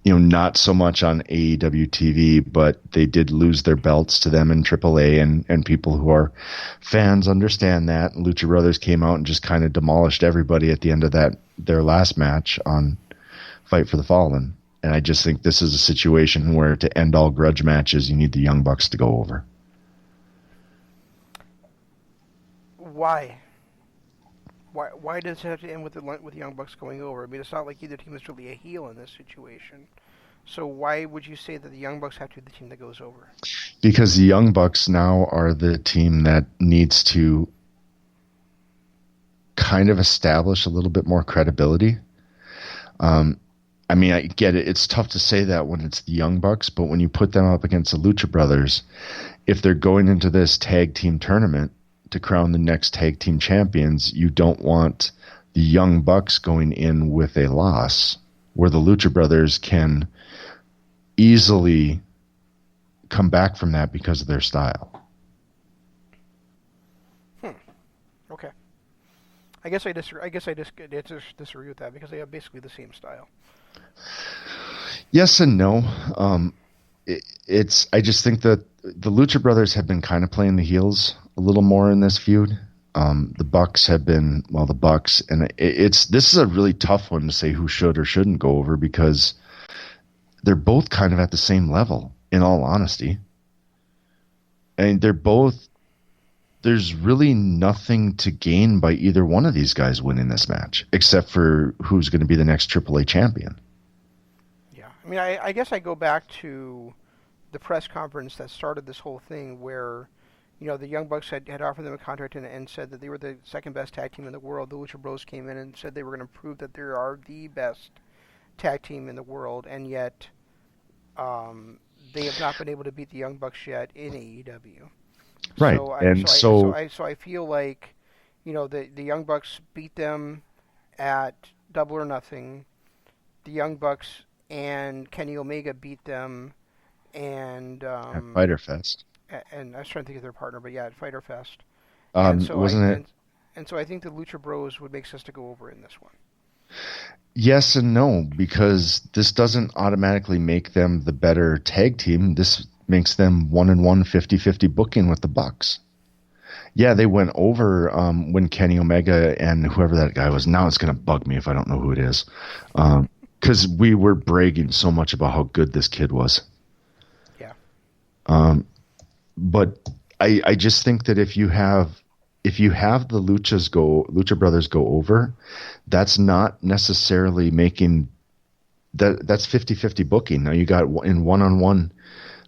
Not so much on AEW TV, but they did lose their belts to them in AAA, and people who are fans understand that. Lucha Brothers came out and just kind of demolished everybody at the end of their last match on Fight for the Fallen. And I just think this is a situation where to end all grudge matches, you need the Young Bucks to go over. Why? Why does it have to end with the Young Bucks going over? I mean, it's not like either team is really a heel in this situation. So why would you say that the Young Bucks have to be the team that goes over? Because the Young Bucks now are the team that needs to kind of establish a little bit more credibility. I mean, I get it. It's tough to say that when it's the Young Bucks, but when you put them up against the Lucha Brothers, if they're going into this tag team tournament to crown the next tag team champions, you don't want the Young Bucks going in with a loss where the Lucha Brothers can easily come back from that because of their style. Okay. I guess I disagree. I guess I just disagree with that because they have basically the same style. Yes and no. I just think that the Lucha Brothers have been kind of playing the heels a little more in this feud. The Bucks have been, the Bucks, and this is a really tough one to say who should or shouldn't go over because they're both kind of at the same level, in all honesty. And there's really nothing to gain by either one of these guys winning this match, except for who's going to be the next AAA champion. Yeah. I mean, I guess I go back to the press conference that started this whole thing where, the Young Bucks had offered them a contract and said that they were the second best tag team in the world. The Lucha Bros came in and said they were going to prove that they are the best tag team in the world, and yet they have not been able to beat the Young Bucks yet in AEW. Right, So I feel like, the Young Bucks beat them at Double or Nothing. The Young Bucks and Kenny Omega beat them, and at Fyter Fest. And I was trying to think of their partner, but yeah, at Fyter Fest. Wasn't it? And so I think the Lucha Bros would make sense to go over in this one. Yes and no, because this doesn't automatically make them the better tag team. This makes them 1-1, 50-50 booking with the Bucks. Yeah, they went over when Kenny Omega and whoever that guy was. Now it's going to bug me if I don't know who it is. Because we were bragging so much about how good this kid was. Yeah. But I just think that if you have the Lucha Brothers go over, that's not necessarily making that's 50-50 booking. Now you got in one-on-one,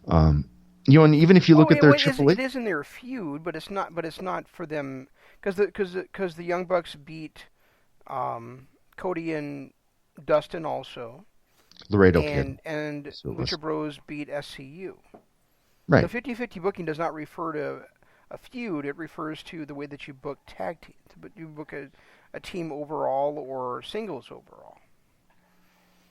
and even if you look at their AAA, it is in their feud, but it's not for them because the Young Bucks beat Cody and Dustin also. Laredo Kid and Lucha Bros beat SCU. Right. The 50-50 booking does not refer to a feud. It refers to the way that you book tag teams. But you book a team overall or singles overall.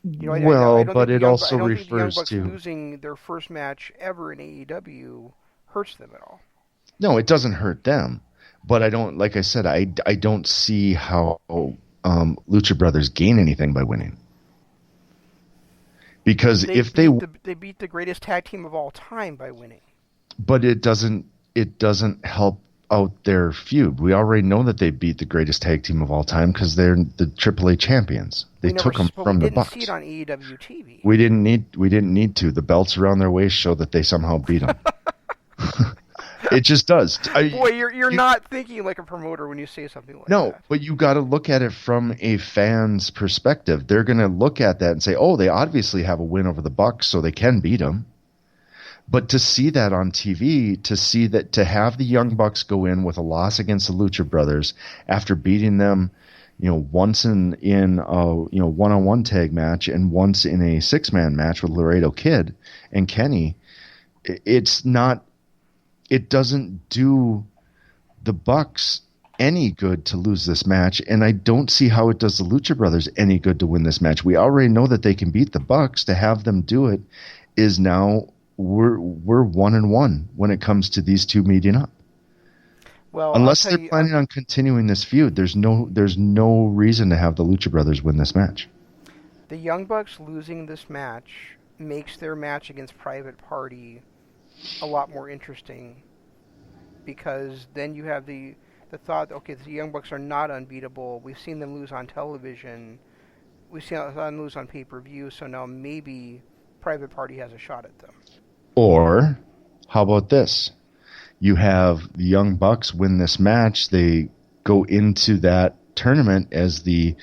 But it also refers to losing their first match ever in AEW hurts them at all. No, it doesn't hurt them. But I don't, like I said, I don't see how Lucha Brothers gain anything by winning. Because they beat the greatest tag team of all time by winning. But it doesn't help out their feud. We already know that they beat the greatest tag team of all time because they're the AAA champions. They took them from the Bucks. We didn't see it on AEW TV. We didn't need to. The belts around their waist show that they somehow beat them. It just does. Boy, you're not thinking like a promoter when you say something like that. No, but you got to look at it from a fan's perspective. They're going to look at that and say, "Oh, they obviously have a win over the Bucks, so they can beat them." But to see that on TV, to have the Young Bucks go in with a loss against the Lucha Brothers after beating them, once in a one-on-one tag match and once in a 6-man match with Laredo Kid and Kenny, it's not it doesn't do the Bucks any good to lose this match, and I don't see how it does the Lucha Brothers any good to win this match. We already know that they can beat the Bucks. To have them do it is now we're 1-1 when it comes to these two meeting up. Well, unless they're planning on continuing this feud, there's no reason to have the Lucha Brothers win this match. The Young Bucks losing this match makes their match against Private Party a lot more interesting, because then you have the thought, okay, the Young Bucks are not unbeatable. We've seen them lose on television. We've seen them lose on pay-per-view, so now maybe Private Party has a shot at them. Or, how about this? You have the Young Bucks win this match. They go into that tournament as the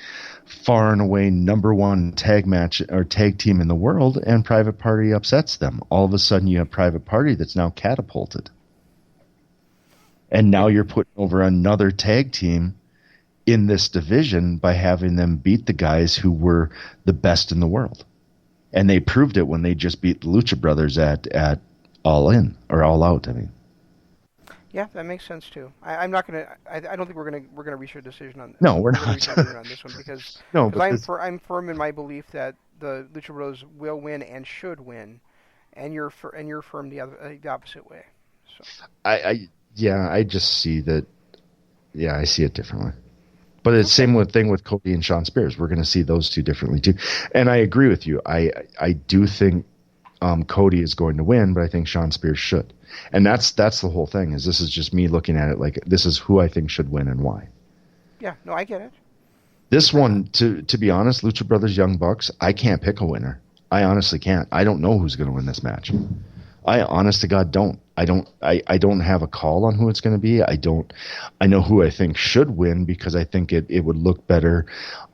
far and away number one tag match or tag team in the world, and Private Party upsets them. All of a sudden, you have Private Party that's now catapulted. And now you're putting over another tag team in this division by having them beat the guys who were the best in the world. And they proved it when they just beat the Lucha Brothers at All In, or All Out, I mean. Yeah, that makes sense too. I'm not gonna. I don't think we're gonna reach a decision on. No, we're not. Reach a decision on this one because no, I'm firm in my belief that the Lucha Bros will win and should win, and you're firm the opposite way. So I just see that. Yeah, I see it differently. But it's the same thing with Cody and Shawn Spears. We're going to see those two differently too. And I agree with you. I do think Cody is going to win, but I think Shawn Spears should. And that's the whole thing. This is just me looking at it like this is who I think should win and why. Yeah, no, I get it. This one, to be honest, Lucha Brothers Young Bucks, I can't pick a winner. I honestly can't. I don't know who's going to win this match. I honest to God don't. I don't have a call on who it's going to be. I know who I think should win because I think it would look better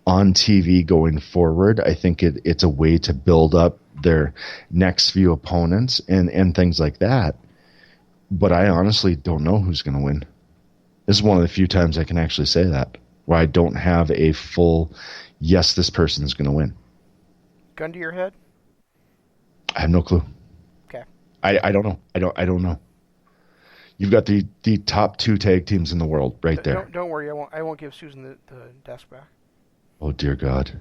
on TV going forward. I think it's a way to build up their next few opponents and things like that. But I honestly don't know who's going to win. This is one of the few times I can actually say that, where I don't have a full, yes, this person is going to win. Gun to your head? I have no clue. Okay. I don't know. I don't know. You've got the top two tag teams in the world right there. Don't worry. I won't give Susan the desk back. Oh dear God.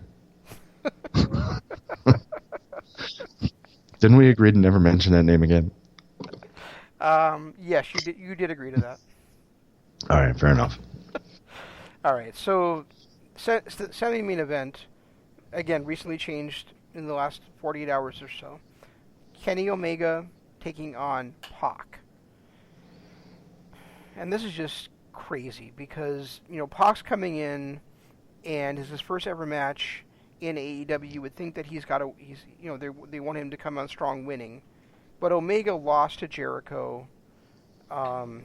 Didn't we agree to never mention that name again? Yes, you did agree to that. All right, fair enough. All right, so semi-main event, again, recently changed in the last 48 hours or so. Kenny Omega taking on Pac. And this is just crazy because, Pac's coming in and is his first ever match in AEW. You would think that they want him to come on strong winning. But Omega lost to Jericho, and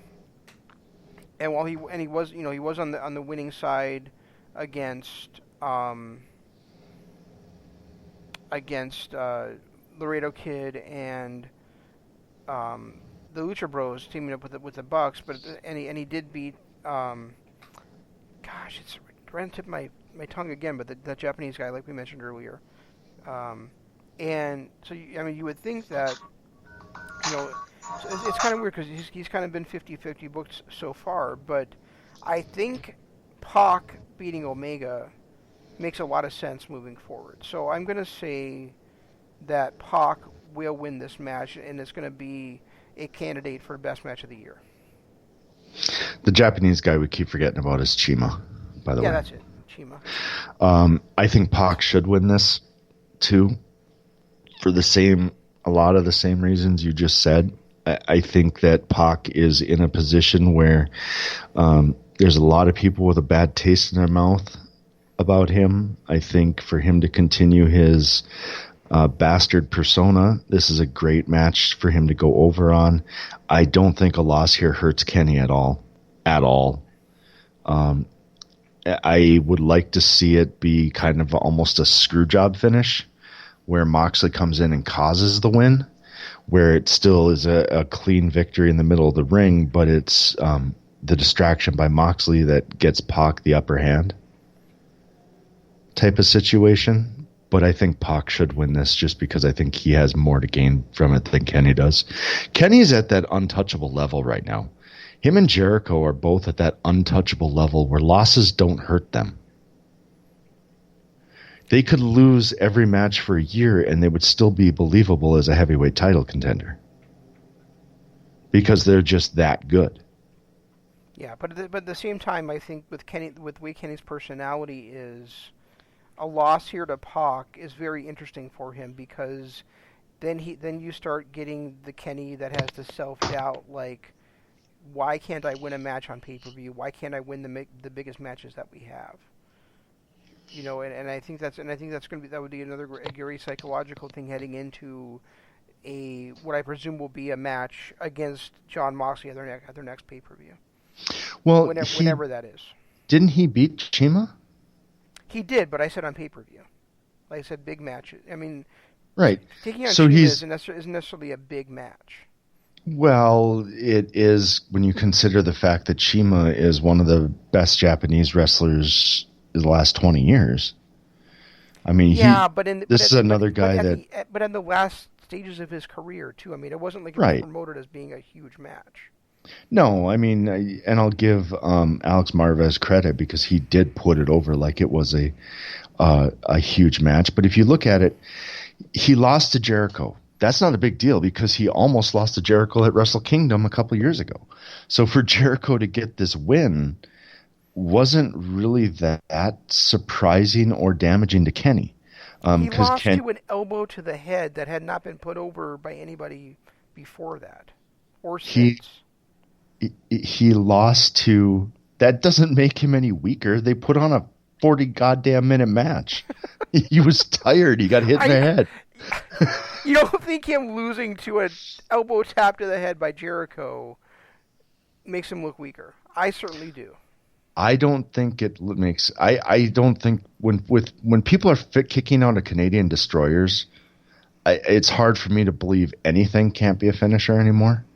while he was on the winning side against Laredo Kid and the Lucha Bros teaming up with the Bucks, and he did beat it's right on the tip of my tongue again, but that Japanese guy like we mentioned earlier, and so you would think that. It's kind of weird because he's kind of been 50-50 booked so far, but I think Pac beating Omega makes a lot of sense moving forward. So I'm going to say that Pac will win this match, and it's going to be a candidate for best match of the year. The Japanese guy we keep forgetting about is Chima, by the way. Yeah, that's it, Chima. I think Pac should win this, too, for a lot of the same reasons you just said. I think that Pac is in a position where there's a lot of people with a bad taste in their mouth about him. I think for him to continue his bastard persona, this is a great match for him to go over on. I don't think a loss here hurts Kenny at all. At all. I would like to see it be kind of almost a screw job finish, where Moxley comes in and causes the win, where it still is a clean victory in the middle of the ring, but it's the distraction by Moxley that gets Pac the upper hand type of situation. but I think Pac should win this just because I think he has more to gain from it than Kenny does. Kenny's at that untouchable level right now. Him and Jericho are both at that untouchable level where losses don't hurt them. They could lose every match for a year and they would still be believable as a heavyweight title contender. Because they're just that good. Yeah, but at the same time, I think with the way Kenny's personality is, a loss here to Pac is very interesting for him because then you start getting the Kenny that has the self-doubt, like, why can't I win a match on pay-per-view? Why can't I win the biggest matches that we have? You know, and I think that's going to be, that would be another very psychological thing heading into what I presume will be a match against Jon Moxley at their next pay-per-view. Well, whenever that is. Didn't he beat Chima? He did, but I said on pay-per-view. Like I said, big matches. I mean, right. Taking on so Chima isn't isn't necessarily a big match. Well, it is when you consider the fact that Chima is one of the best Japanese wrestlers in the last 20 years. I mean, but in the last stages of his career too. I mean, it wasn't like it was promoted as being a huge match. No, I mean, and I'll give Alex Marvez credit because he did put it over like it was a huge match. But if you look at it, he lost to Jericho. That's not a big deal because he almost lost to Jericho at Wrestle Kingdom a couple years ago. So for Jericho to get this win wasn't really that surprising or damaging to Kenny. He lost to an elbow to the head that had not been put over by anybody before that or since. He lost to... That doesn't make him any weaker. They put on a 40 goddamn minute match. He was tired. He got hit in the head. You don't think him losing to an elbow tap to the head by Jericho makes him look weaker? I certainly do. I don't think it makes... I don't think... When people are kicking out of Canadian destroyers, it's hard for me to believe anything can't be a finisher anymore.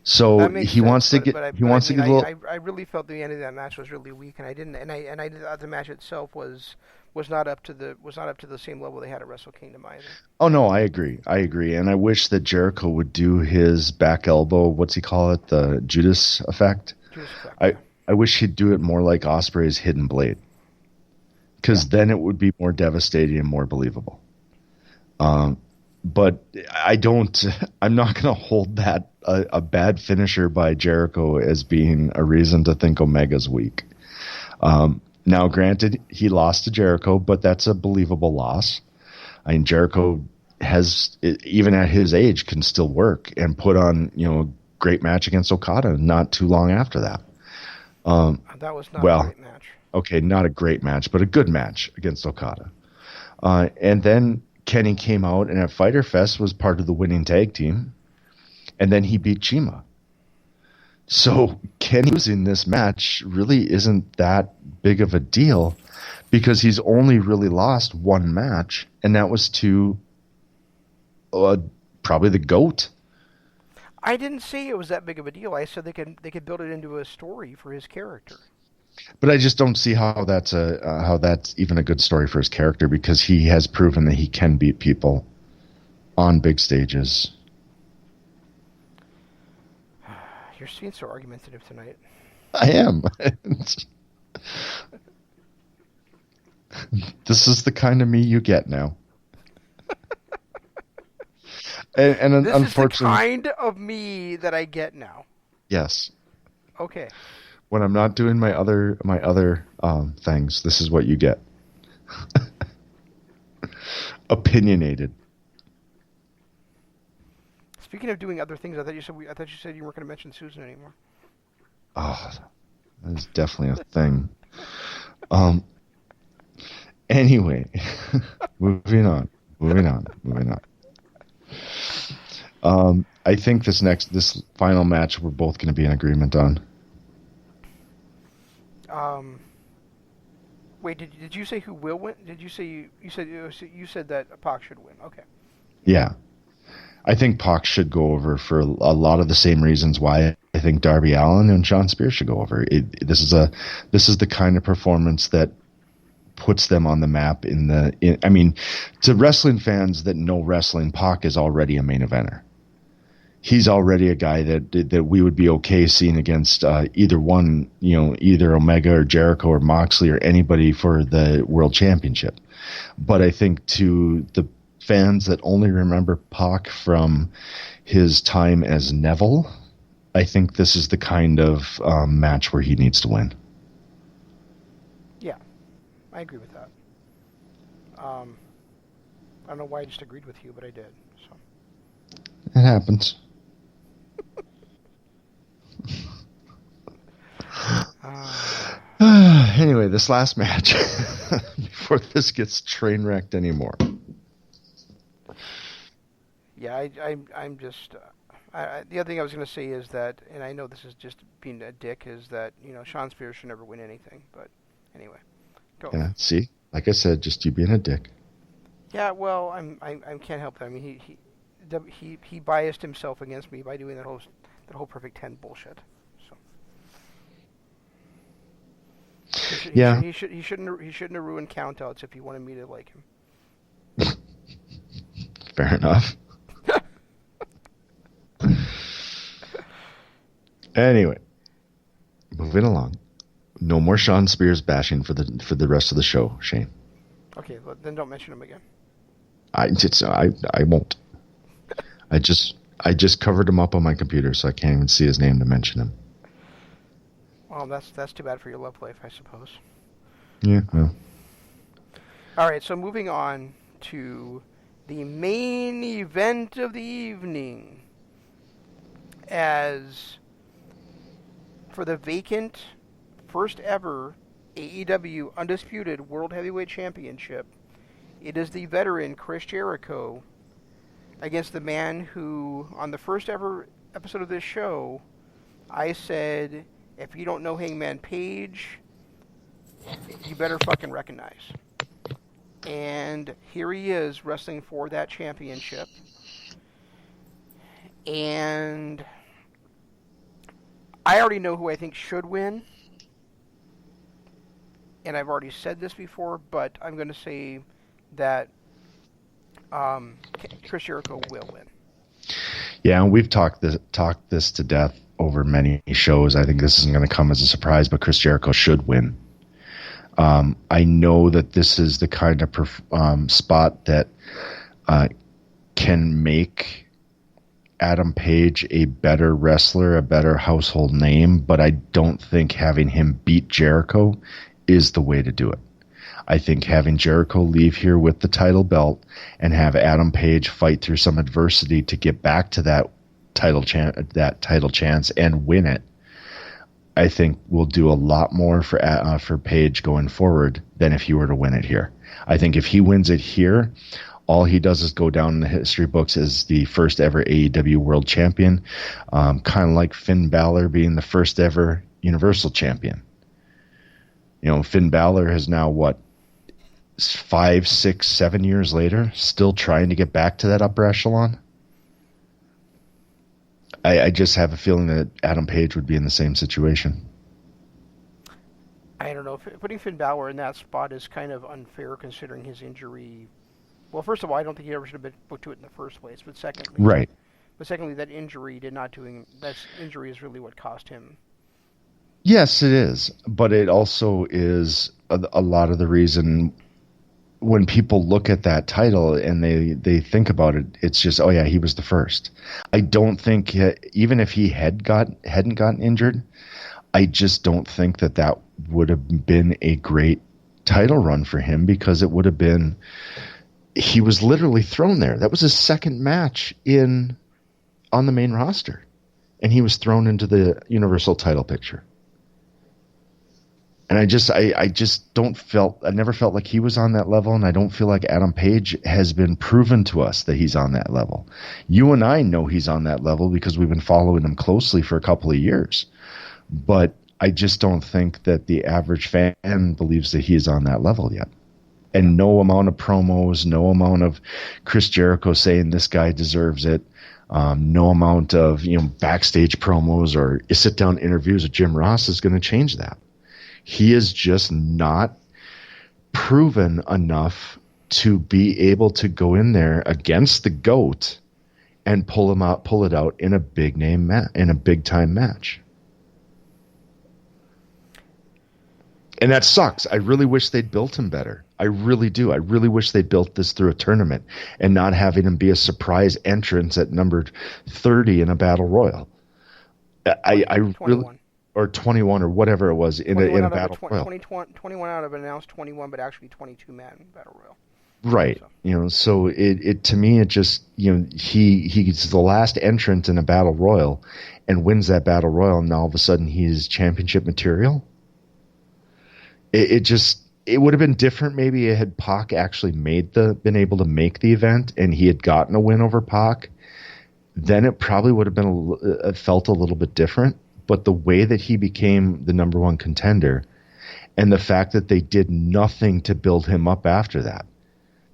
So he wants to get. I really felt the end of that match was really weak, and I didn't. And I thought the match itself was not up to the same level they had at Wrestle Kingdom either. Oh no, I agree, and I wish that Jericho would do his back elbow. What's he call it? The Judas effect. I wish he'd do it more like Ospreay's hidden blade, because then it would be more devastating and more believable. But I'm not going to hold that a bad finisher by Jericho as being a reason to think Omega's weak. Now, granted, he lost to Jericho, but that's a believable loss. I mean, Jericho even at his age, can still work and put on, a great match against Okada not too long after that. That was not a great match. Okay, not a great match, but a good match against Okada. And then Kenny came out and at Fyter Fest was part of the winning tag team, and then he beat Chima. So Kenny losing this match really isn't that big of a deal because he's only really lost one match, and that was to probably the GOAT. I didn't say it was that big of a deal. I said they could build it into a story for his character. But I just don't see how that's even a good story for his character because he has proven that he can beat people on big stages. You're being so argumentative tonight. I am. This is the kind of me you get now. And this unfortunately, is the kind of me that I get now. Yes. Okay. When I'm not doing my other things, this is what you get. Opinionated. Speaking of doing other things, I thought you said you weren't going to mention Susan anymore. Oh, that's definitely a thing. Anyway, moving on. I think this final match we're both going to be in agreement on. Wait, did you say who will win? Did you say you said that Pac should win? Okay. Yeah. I think Pac should go over for a lot of the same reasons why I think Darby Allin and Sean Spears should go over. This is the kind of performance that puts them on the map I mean, to wrestling fans that know wrestling, Pac is already a main eventer. He's already a guy that we would be okay seeing against either one, either Omega or Jericho or Moxley or anybody for the world championship. But I think to the fans that only remember Pac from his time as Neville, I think this is the kind of match where he needs to win. Yeah, I agree with that. I don't know why I just agreed with you, but I did. So it happens. Anyway, this last match, before this gets train wrecked anymore. Yeah, I'm just. The other thing I was going to say is that, and I know this is just being a dick, is that Sean Spears should never win anything. But anyway, go. Yeah, see, like I said, just you being a dick. Yeah, well, I can't help that. I mean, he biased himself against me by doing that whole Perfect 10 bullshit. So. He shouldn't have ruined countouts if he wanted me to like him. Fair enough. Anyway, moving along. No more Sean Spears bashing for the rest of the show, Shane. Okay, well, then don't mention him again. I won't. I just covered him up on my computer, so I can't even see his name to mention him. Well, that's too bad for your love life, I suppose. Yeah. Well. All right, so moving on to the main event of the evening, as for the vacant first ever AEW Undisputed World Heavyweight Championship, it is the veteran Chris Jericho against the man who, on the first ever episode of this show, I said, if you don't know Hangman Page, you better fucking recognize. And here he is wrestling for that championship. And I already know who I think should win. And I've already said this before, but I'm going to say that Chris Jericho will win. Yeah, and we've talked this to death over many shows. I think this isn't going to come as a surprise, but Chris Jericho should win. I know that this is the kind of spot that can make Adam Page a better wrestler, a better household name, but I don't think having him beat Jericho is the way to do it. I think having Jericho leave here with the title belt and have Adam Page fight through some adversity to get back to that title chance and win it, I think will do a lot more for Page going forward than if he were to win it here. I think if he wins it here, all he does is go down in the history books as the first ever AEW World Champion, kind of like Finn Balor being the first ever Universal Champion. Finn Balor has now, 5, 6, 7 years later, still trying to get back to that upper echelon? I just have a feeling that Adam Page would be in the same situation. I don't know. Putting Finn Balor in that spot is kind of unfair considering his injury. Well, first of all, I don't think he ever should have been put to it in the first place. But secondly, right. But secondly, that injury is really what cost him. Yes, it is. But it also is a lot of the reason when people look at that title and they think about it, it's just, oh yeah, he was the first. I don't think, even if he hadn't gotten injured, I just don't think that would have been a great title run for him, because it would have been, he was literally thrown there. That was his second match on the main roster, and he was thrown into the Universal title picture. And I never felt like he was on that level, and I don't feel like Adam Page has been proven to us that he's on that level. You and I know he's on that level because we've been following him closely for a couple of years. But I just don't think that the average fan believes that he is on that level yet. And no amount of promos, no amount of Chris Jericho saying this guy deserves it, no amount of backstage promos or sit-down interviews with Jim Ross is going to change that. He is just not proven enough to be able to go in there against the GOAT and pull it out in a big time match. And that sucks. I really wish they'd built him better. I really do. I really wish they built this through a tournament and not having him be a surprise entrance at number 30 in a battle royal. I really, or 21 or whatever it was in a battle royal. 21 out of an announced 21, but actually 22 man battle royal. Right. So it to me, it just, he's the last entrant in a battle royal and wins that battle royal, and all of a sudden he's championship material. It would have been different maybe had Pac actually been able to make the event and he had gotten a win over Pac. Then it probably would have been felt a little bit different. But the way that he became the number one contender, and the fact that they did nothing to build him up after that.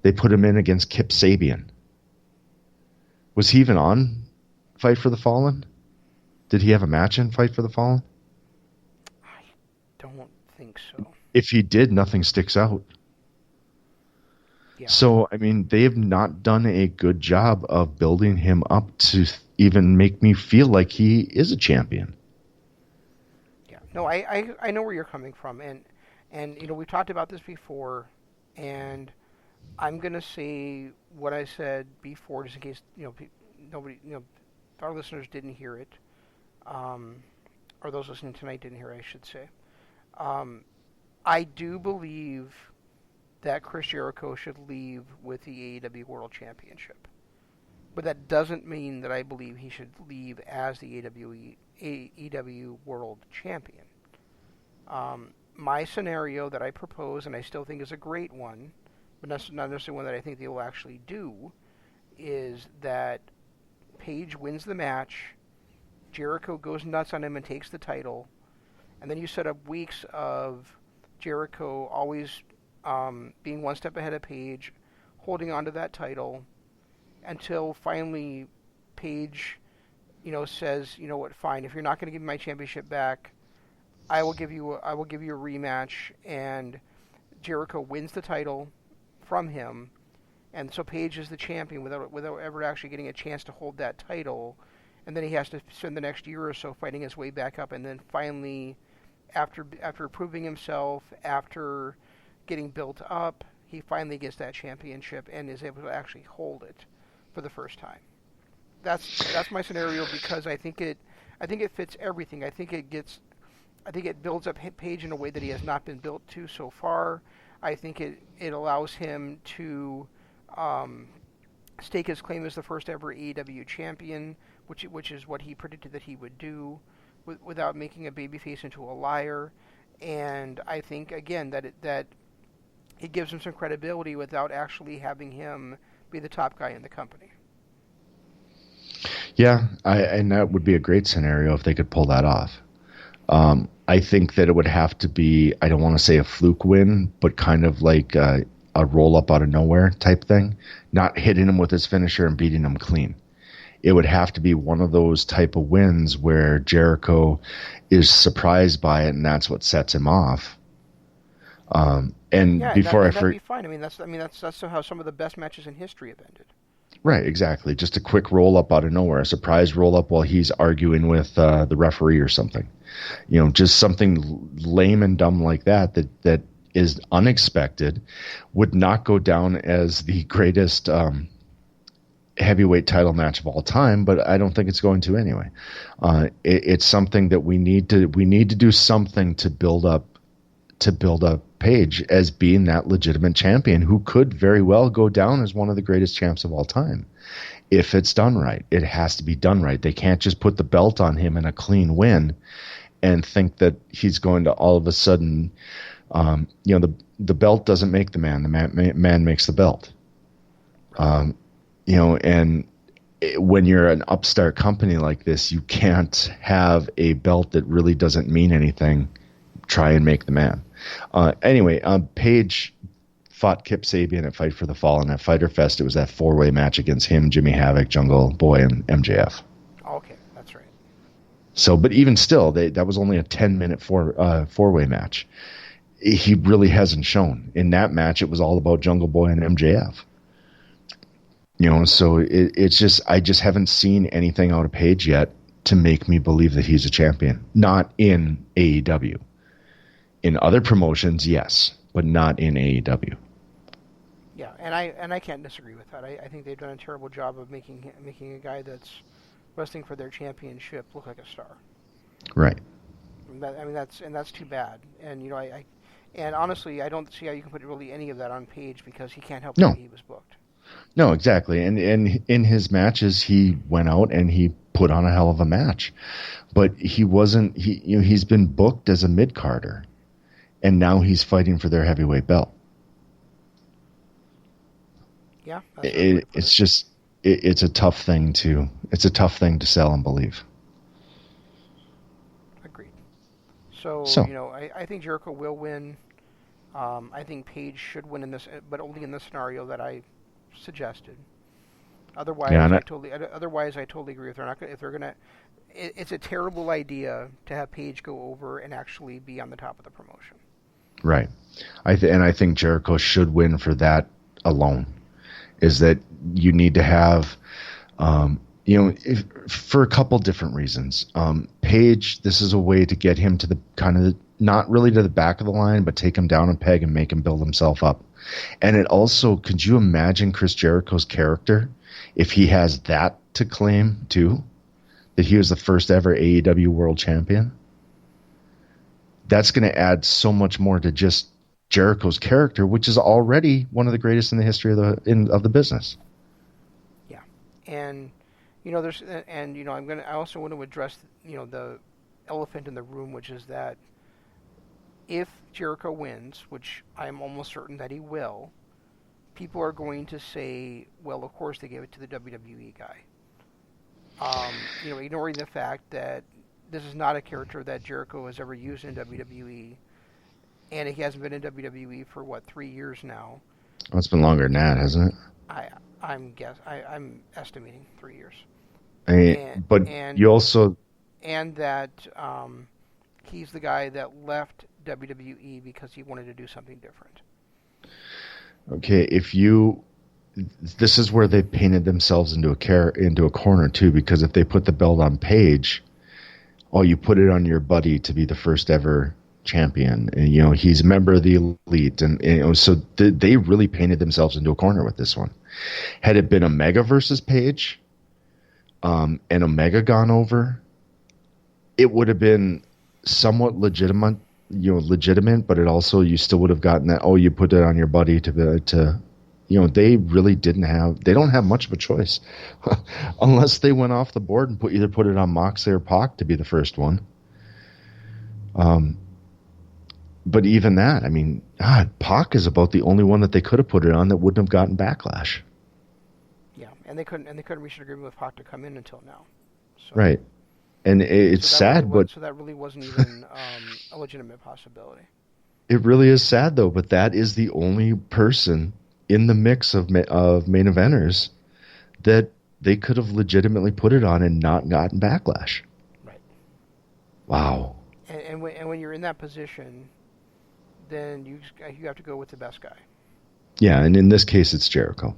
They put him in against Kip Sabian. Was he even on Fight for the Fallen? Did he have a match in Fight for the Fallen? I don't think so. If he did, nothing sticks out. Yeah. So, I mean, they have not done a good job of building him up to even make me feel like he is a champion. Yeah. No, I know where you're coming from. And we've talked about this before, and I'm going to say what I said before, just in case, nobody, our listeners didn't hear it, or those listening tonight didn't hear it, I should say. I do believe that Chris Jericho should leave with the AEW World Championship. But that doesn't mean that I believe he should leave as the AEW World Champion. My scenario that I propose, and I still think is a great one, but not necessarily one that I think they will actually do, is that Page wins the match, Jericho goes nuts on him and takes the title, and then you set up weeks of Jericho always being one step ahead of Page, holding on to that title, until finally Page, says, what, fine, if you're not going to give me my championship back, I will give you a rematch, and Jericho wins the title from him, and so Page is the champion without ever actually getting a chance to hold that title, and then he has to spend the next year or so fighting his way back up, and then finally, after proving himself, after getting built up, he finally gets that championship and is able to actually hold it for the first time. That's my scenario, because I think it fits everything. I think it builds up Page in a way that he has not been built to so far. I think it allows him to stake his claim as the first ever AEW champion, which is what he predicted that he would do, without making a babyface into a liar. And I think, again, that it gives him some credibility without actually having him be the top guy in the company. Yeah, and that would be a great scenario if they could pull that off. I think that it would have to be, I don't want to say a fluke win, but kind of like a roll up out of nowhere type thing, not hitting him with his finisher and beating him clean. It would have to be one of those type of wins where Jericho is surprised by it, and that's what sets him off. That'd be fine. I mean, that's how some of the best matches in history have ended. Right, exactly. Just a quick roll up out of nowhere, a surprise roll up while he's arguing with the referee or something. Just something lame and dumb like that is unexpected, would not go down as the greatest heavyweight title match of all time, but I don't think it's going to anyway. It's something that we need to do something to build up Page as being that legitimate champion who could very well go down as one of the greatest champs of all time. If it's done right, it has to be done right. They can't just put the belt on him in a clean win and think that he's going to all of a sudden, the belt doesn't make the man. The man makes the belt. And when you're an upstart company like this, you can't have a belt that really doesn't mean anything try and make the man. Page fought Kip Sabian at Fight for the Fallen at Fyter Fest. It was that 4-way match against him, Jimmy Havoc, Jungle Boy, and MJF. Okay, that's right. So, but even still, that was only a 10-minute 4-way match. he really hasn't shown. In that match, it was all about Jungle Boy and MJF. So it's just, I just haven't seen anything out of Page yet to make me believe that he's a champion. Not in AEW. In other promotions, yes, but not in AEW. Yeah, and I can't disagree with that. I think they've done a terrible job of making a guy that's wrestling for their championship look like a star. Right. That's too bad. And and honestly, I don't see how you can put really any of that on Page because he can't help the way he was booked. No, exactly. And in his matches, he went out and he put on a hell of a match, but he wasn't. He's been booked as a mid carder, and now he's fighting for their heavyweight belt. Yeah, it's just it's a tough thing to sell and believe. Agreed. So I think Jericho will win. I think Page should win in this, but only in the scenario that I suggested. Otherwise, I totally agree with her. If they're gonna, it's a terrible idea to have Page go over and actually be on the top of the promotion. Right. I think Jericho should win for that alone. Is that you need to have, for a couple different reasons. Page, this is a way to get him to the kind of, not really to the back of the line, but take him down a peg and make him build himself up. And it also, could you imagine Chris Jericho's character if he has that to claim too? That he was the first ever AEW World Champion? That's going to add so much more to just Jericho's character, which is already one of the greatest in the history of the business. Yeah, and I also want to address the elephant in the room, which is that if Jericho wins, which I'm almost certain that he will, people are going to say, well, of course they gave it to the WWE guy. Ignoring the fact that this is not a character that Jericho has ever used in WWE. And he hasn't been in WWE for 3 years now. Oh, it's been longer than that, hasn't it? I'm estimating 3 years. And that he's the guy that left WWE because he wanted to do something different. Okay, this is where they painted themselves into a corner too, because if they put the belt on Page, you put it on your buddy to be the first ever champion, and he's a member of the elite, and so they really painted themselves into a corner with this one. Had it been Omega versus Page, and Omega gone over, it would have been somewhat legitimate, but it also, you still would have gotten that, you put it on your buddy to they really they don't have much of a choice unless they went off the board and either put it on Moxley or Pac to be the first one. But even that, Pac is about the only one that they could have put it on that wouldn't have gotten backlash. Yeah, and they couldn't reach an agreement with Pac to come in until now. So, right, and it's sad, but so that really wasn't even a legitimate possibility. It really is sad though, but that is the only person in the mix of main eventers that they could have legitimately put it on and not gotten backlash. Right. Wow. And when you're in that position, then you have to go with the best guy. Yeah, and in this case, it's Jericho.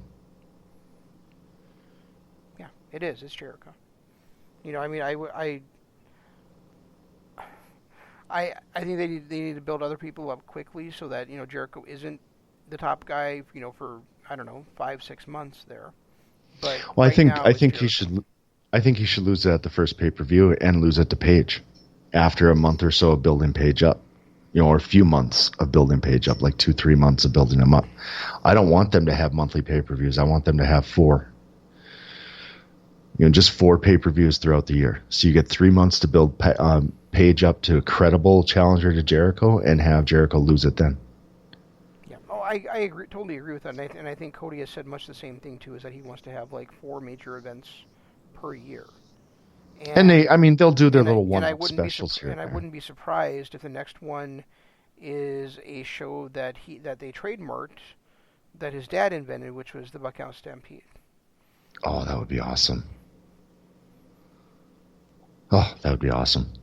Yeah, it is. It's Jericho. I think they need to build other people up quickly so that Jericho isn't the top guy for 5-6 months there. But I think he should lose it at the first pay-per-view and lose it to Page after a month or so of building Page up. Or a few months of building Page up, like 2-3 months of building him up. I don't want them to have monthly pay-per-views. I want them to have 4. Just 4 pay-per-views throughout the year. So you get 3 months to build Page up to a credible challenger to Jericho and have Jericho lose it then. Yeah. I totally agree with that. And I think Cody has said much the same thing, too, is that he wants to have 4 major events per year. And they'll do their little one-off specials here. And I wouldn't be surprised if the next one is a show that they trademarked that his dad invented, which was the Buckhouse Stampede. Oh, that would be awesome. Oh, that would be awesome.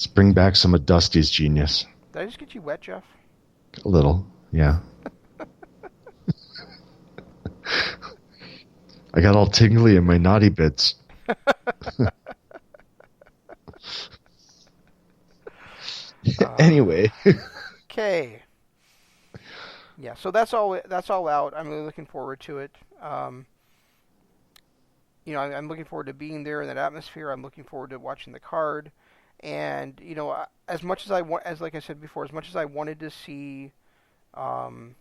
Let's bring back some of Dusty's genius. Did I just get you wet, Jeff? A little, yeah. I got all tingly in my naughty bits. Anyway. Okay. Yeah, so that's all out. I'm really looking forward to it. I'm looking forward to being there in that atmosphere. I'm looking forward to watching the card. And as much as like I said before, as much as I wanted to see, Pac,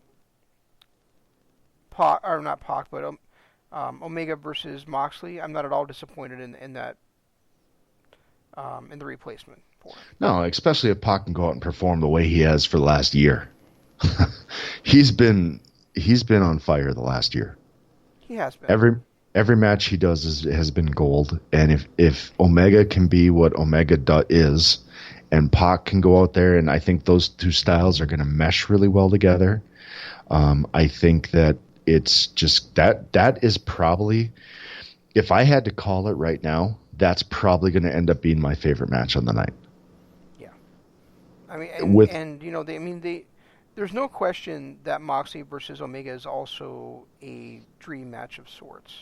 or not Pac, but Omega versus Moxley, I'm not at all disappointed in that, in the replacement for him. No, especially if Pac can go out and perform the way he has for the last year. He's been on fire the last year. He has been. Every match he does has been gold, and if Omega can be what Omega is, and Pac can go out there, and I think those two styles are going to mesh really well together. I think that it's just that is probably, if I had to call it right now, that's probably going to end up being my favorite match on the night. Yeah, I mean, there's no question that Moxley versus Omega is also a dream match of sorts.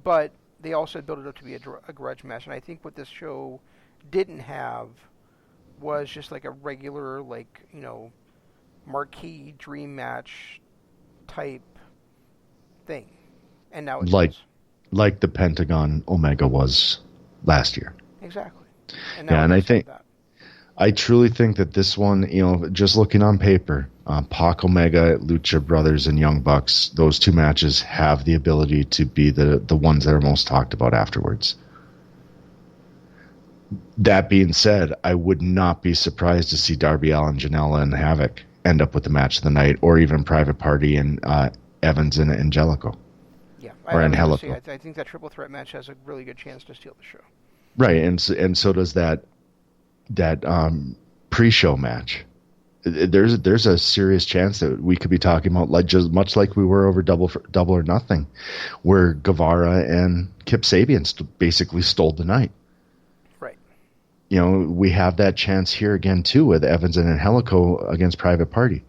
But they also built it up to be a grudge match. And I think what this show didn't have was just like a regular, marquee dream match type thing. And now it's like the Pentagon Omega was last year. Exactly. And I truly think that this one, just looking on paper, Pac Omega, Lucha Brothers, and Young Bucks, those two matches have the ability to be the ones that are most talked about afterwards. That being said, I would not be surprised to see Darby Allin, Janela, and Havoc end up with the match of the night, or even Private Party and Evans and Angelico. Yeah, or Angelico. I think that triple threat match has a really good chance to steal the show. Right, and so does that pre-show match. There's a serious chance that we could be talking about much like we were over Double or Nothing, where Guevara and Kip Sabian basically stole the night. Right. We have that chance here again too with Evans and Angelico against Private Party.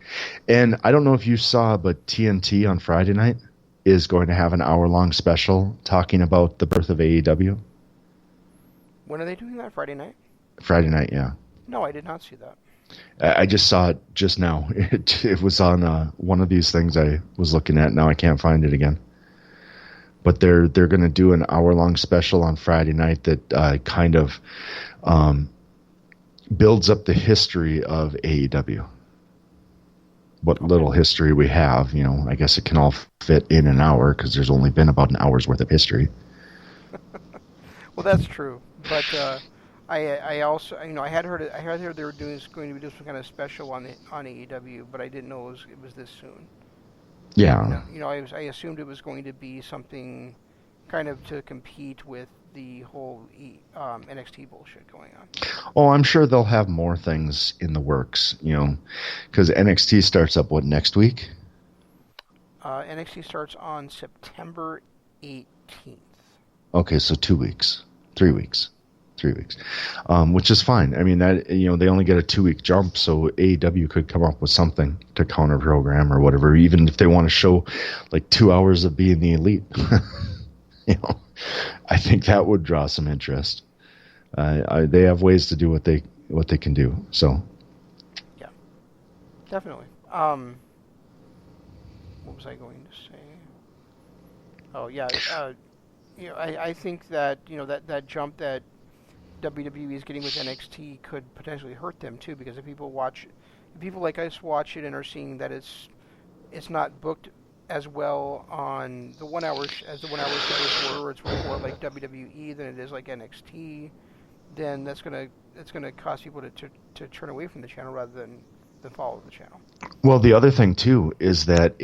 And I don't know if you saw, but TNT on Friday night is going to have an hour-long special talking about the birth of AEW. When are they doing that? Friday night? Friday night, yeah. No, I did not see that. I just saw it just now. It was on one of these things I was looking at. Now I can't find it again. But they're going to do an hour-long special on Friday night that kind of builds up the history of AEW. What little history we have, I guess it can all fit in an hour because there's only been about an hour's worth of history. Well, that's true, but I also I had heard they were going to be doing some kind of special on AEW, but I didn't know it was this soon. Yeah. I assumed it was going to be something kind of to compete with the whole NXT bullshit going on. Oh, I'm sure they'll have more things in the works, because NXT starts up, next week? NXT starts on September 18th. Okay, so 2 weeks. 3 weeks. 3 weeks. Which is fine. I mean, that they only get a 2-week jump, so AEW could come up with something to counter program or whatever, even if they want to show 2 hours of being the elite. I think that would draw some interest. They have ways to do what they can do. So, yeah, definitely. What was I going to say? Oh yeah, I think that that jump that WWE is getting with NXT could potentially hurt them too, because if people like us watch it and are seeing that it's not booked as well on the 1 hour as the 1 hour shows were, or it's more like WWE than it is like NXT, then it's gonna cause people to turn away from the channel rather than follow the channel. Well, the other thing too is that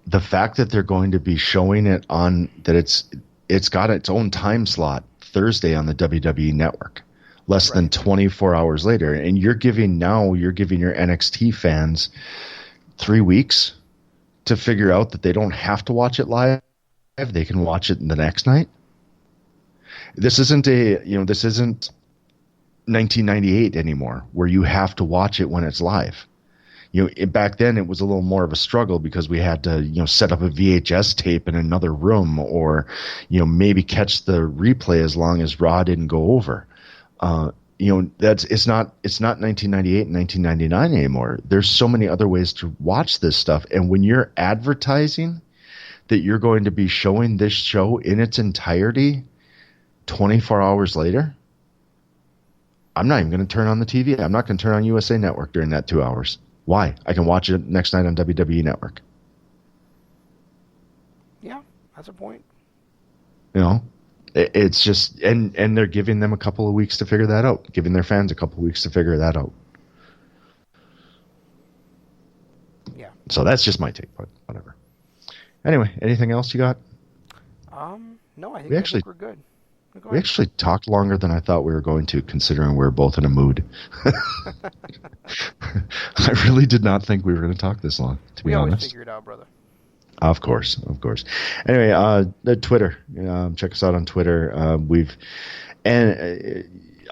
the fact that they're going to be showing it on that it's got its own time slot Thursday on the WWE network, less than 24 hours later, and you're giving your NXT fans 3 weeks to figure out that they don't have to watch it live. They can watch it the next night. This isn't 1998 anymore, where you have to watch it when it's live. Back then it was a little more of a struggle because we had to, set up a VHS tape in another room, or, maybe catch the replay as long as Raw didn't go over. It's not 1998 and 1999 anymore. There's so many other ways to watch this stuff. And when you're advertising that you're going to be showing this show in its entirety 24 hours later, I'm not even going to turn on the TV. I'm not going to turn on USA Network during that 2 hours. Why? I can watch it next night on WWE Network. Yeah, that's a point. It's just, and they're giving them a couple of weeks to figure that out, giving their fans a couple of weeks to figure that out. Yeah. So that's just my take, but whatever. Anyway, anything else you got? No, I think we're good. We actually talked longer than I thought we were going to, considering we were both in a mood. I really did not think we were going to talk this long, to be honest. We always figure it out, brother. Of course. Anyway, the Twitter. Check us out on Twitter.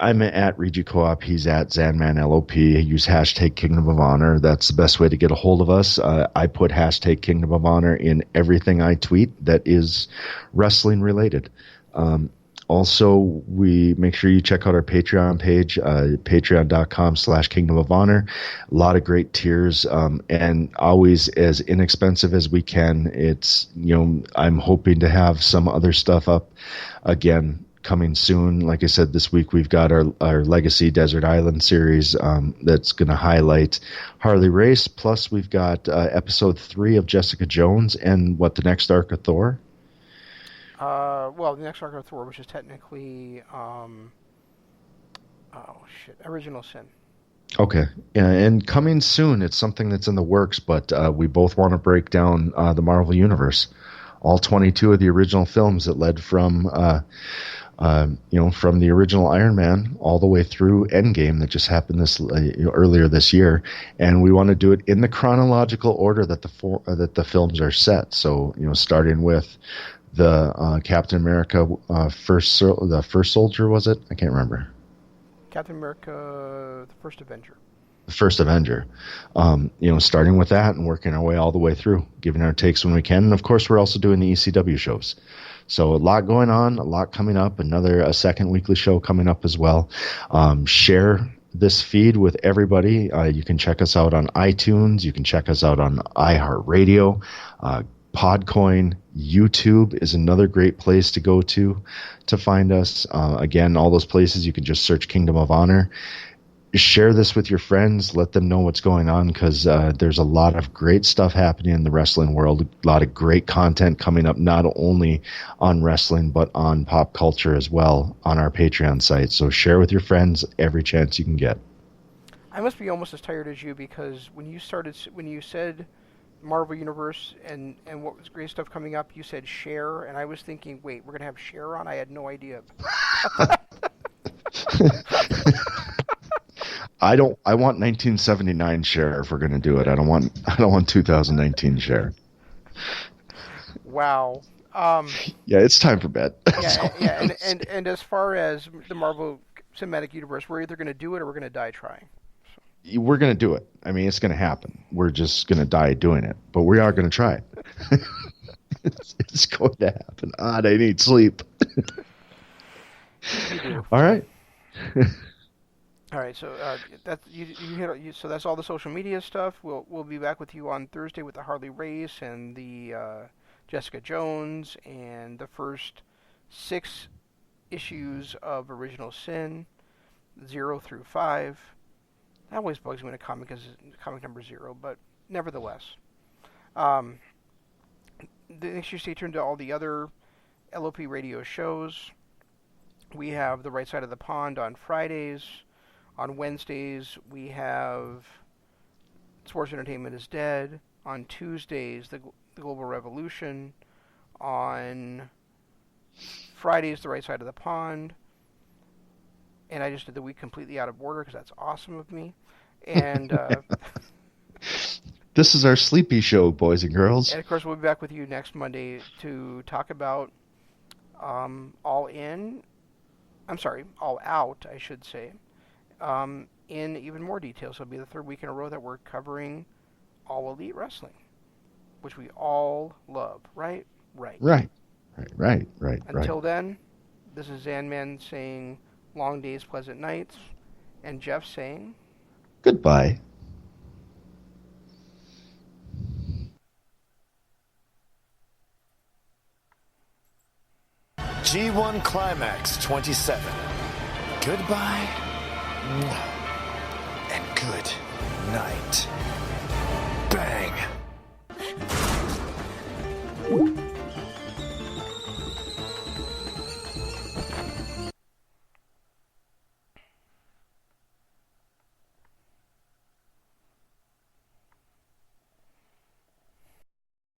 I'm at Regi Co-op. He's at ZanmanLOP. Use hashtag Kingdom of Honor. That's the best way to get a hold of us. I put hashtag Kingdom of Honor in everything I tweet that is wrestling related. Also, we make sure you check out our Patreon page, patreon.com/Kingdom of Honor. A lot of great tiers, and always as inexpensive as we can. It's, I'm hoping to have some other stuff up again coming soon. Like I said, this week we've got our Legacy Desert Island series that's going to highlight Harley Race. Plus, we've got episode 3 of Jessica Jones and the next arc of Thor. Well, the next arc of Thor, which is technically, Original Sin. Okay, and coming soon, it's something that's in the works, but we both want to break down the Marvel Universe, all 22 of the original films that led from the original Iron Man all the way through Endgame that just happened earlier this year, and we want to do it in the chronological order that the films are set. So, starting with the Captain America the first soldier, was it? I can't remember. Captain America, the First Avenger. The First Avenger. Starting with that and working our way all the way through, giving our takes when we can. And of course, we're also doing the ECW shows. So a lot going on, a lot coming up. A second weekly show coming up as well. Share this feed with everybody. You can check us out on iTunes. You can check us out on iHeartRadio. Podcoin, YouTube is another great place to go to find us. Again, all those places you can just search Kingdom of Honor. Share this with your friends. Let them know what's going on, because there's a lot of great stuff happening in the wrestling world. A lot of great content coming up, not only on wrestling, but on pop culture as well on our Patreon site. So share with your friends every chance you can get. I must be almost as tired as you, because when you said Marvel Universe and what was great stuff coming up, you said Cher, and I was thinking, wait, we're going to have Cher on? I had no idea. I want 1979 Cher if we're going to do it. I don't want 2019 Cher. Wow. Yeah, it's time for bed. And as far as the Marvel Cinematic Universe, we're either going to do it or we're going to die trying. We're going to do it. I mean, it's going to happen. We're just going to die doing it. But we are going to try it. It's going to happen. I need sleep. You do. All right. All right, so so that's all the social media stuff. We'll be back with you on Thursday with the Harley Race and the Jessica Jones and the first 6 issues of Original Sin, 0 through 5. That always bugs me when a comic is comic number 0, but nevertheless. Make sure you stay tuned to all the other LOP radio shows. We have The Right Side of the Pond on Fridays. On Wednesdays, we have Sports Entertainment is Dead. On Tuesdays, the Global Revolution. On Fridays, The Right Side of the Pond. And I just did the week completely out of order because that's awesome of me. And this is our sleepy show, boys and girls. And of course, we'll be back with you next Monday to talk about All Out, I should say. in even more detail. So it'll be the third week in a row that we're covering All Elite Wrestling, which we all love, right? Right. Until then, this is Zanman saying long days, pleasant nights, and Jeff saying goodbye. G1 Climax 27. Goodbye and good night. Bang.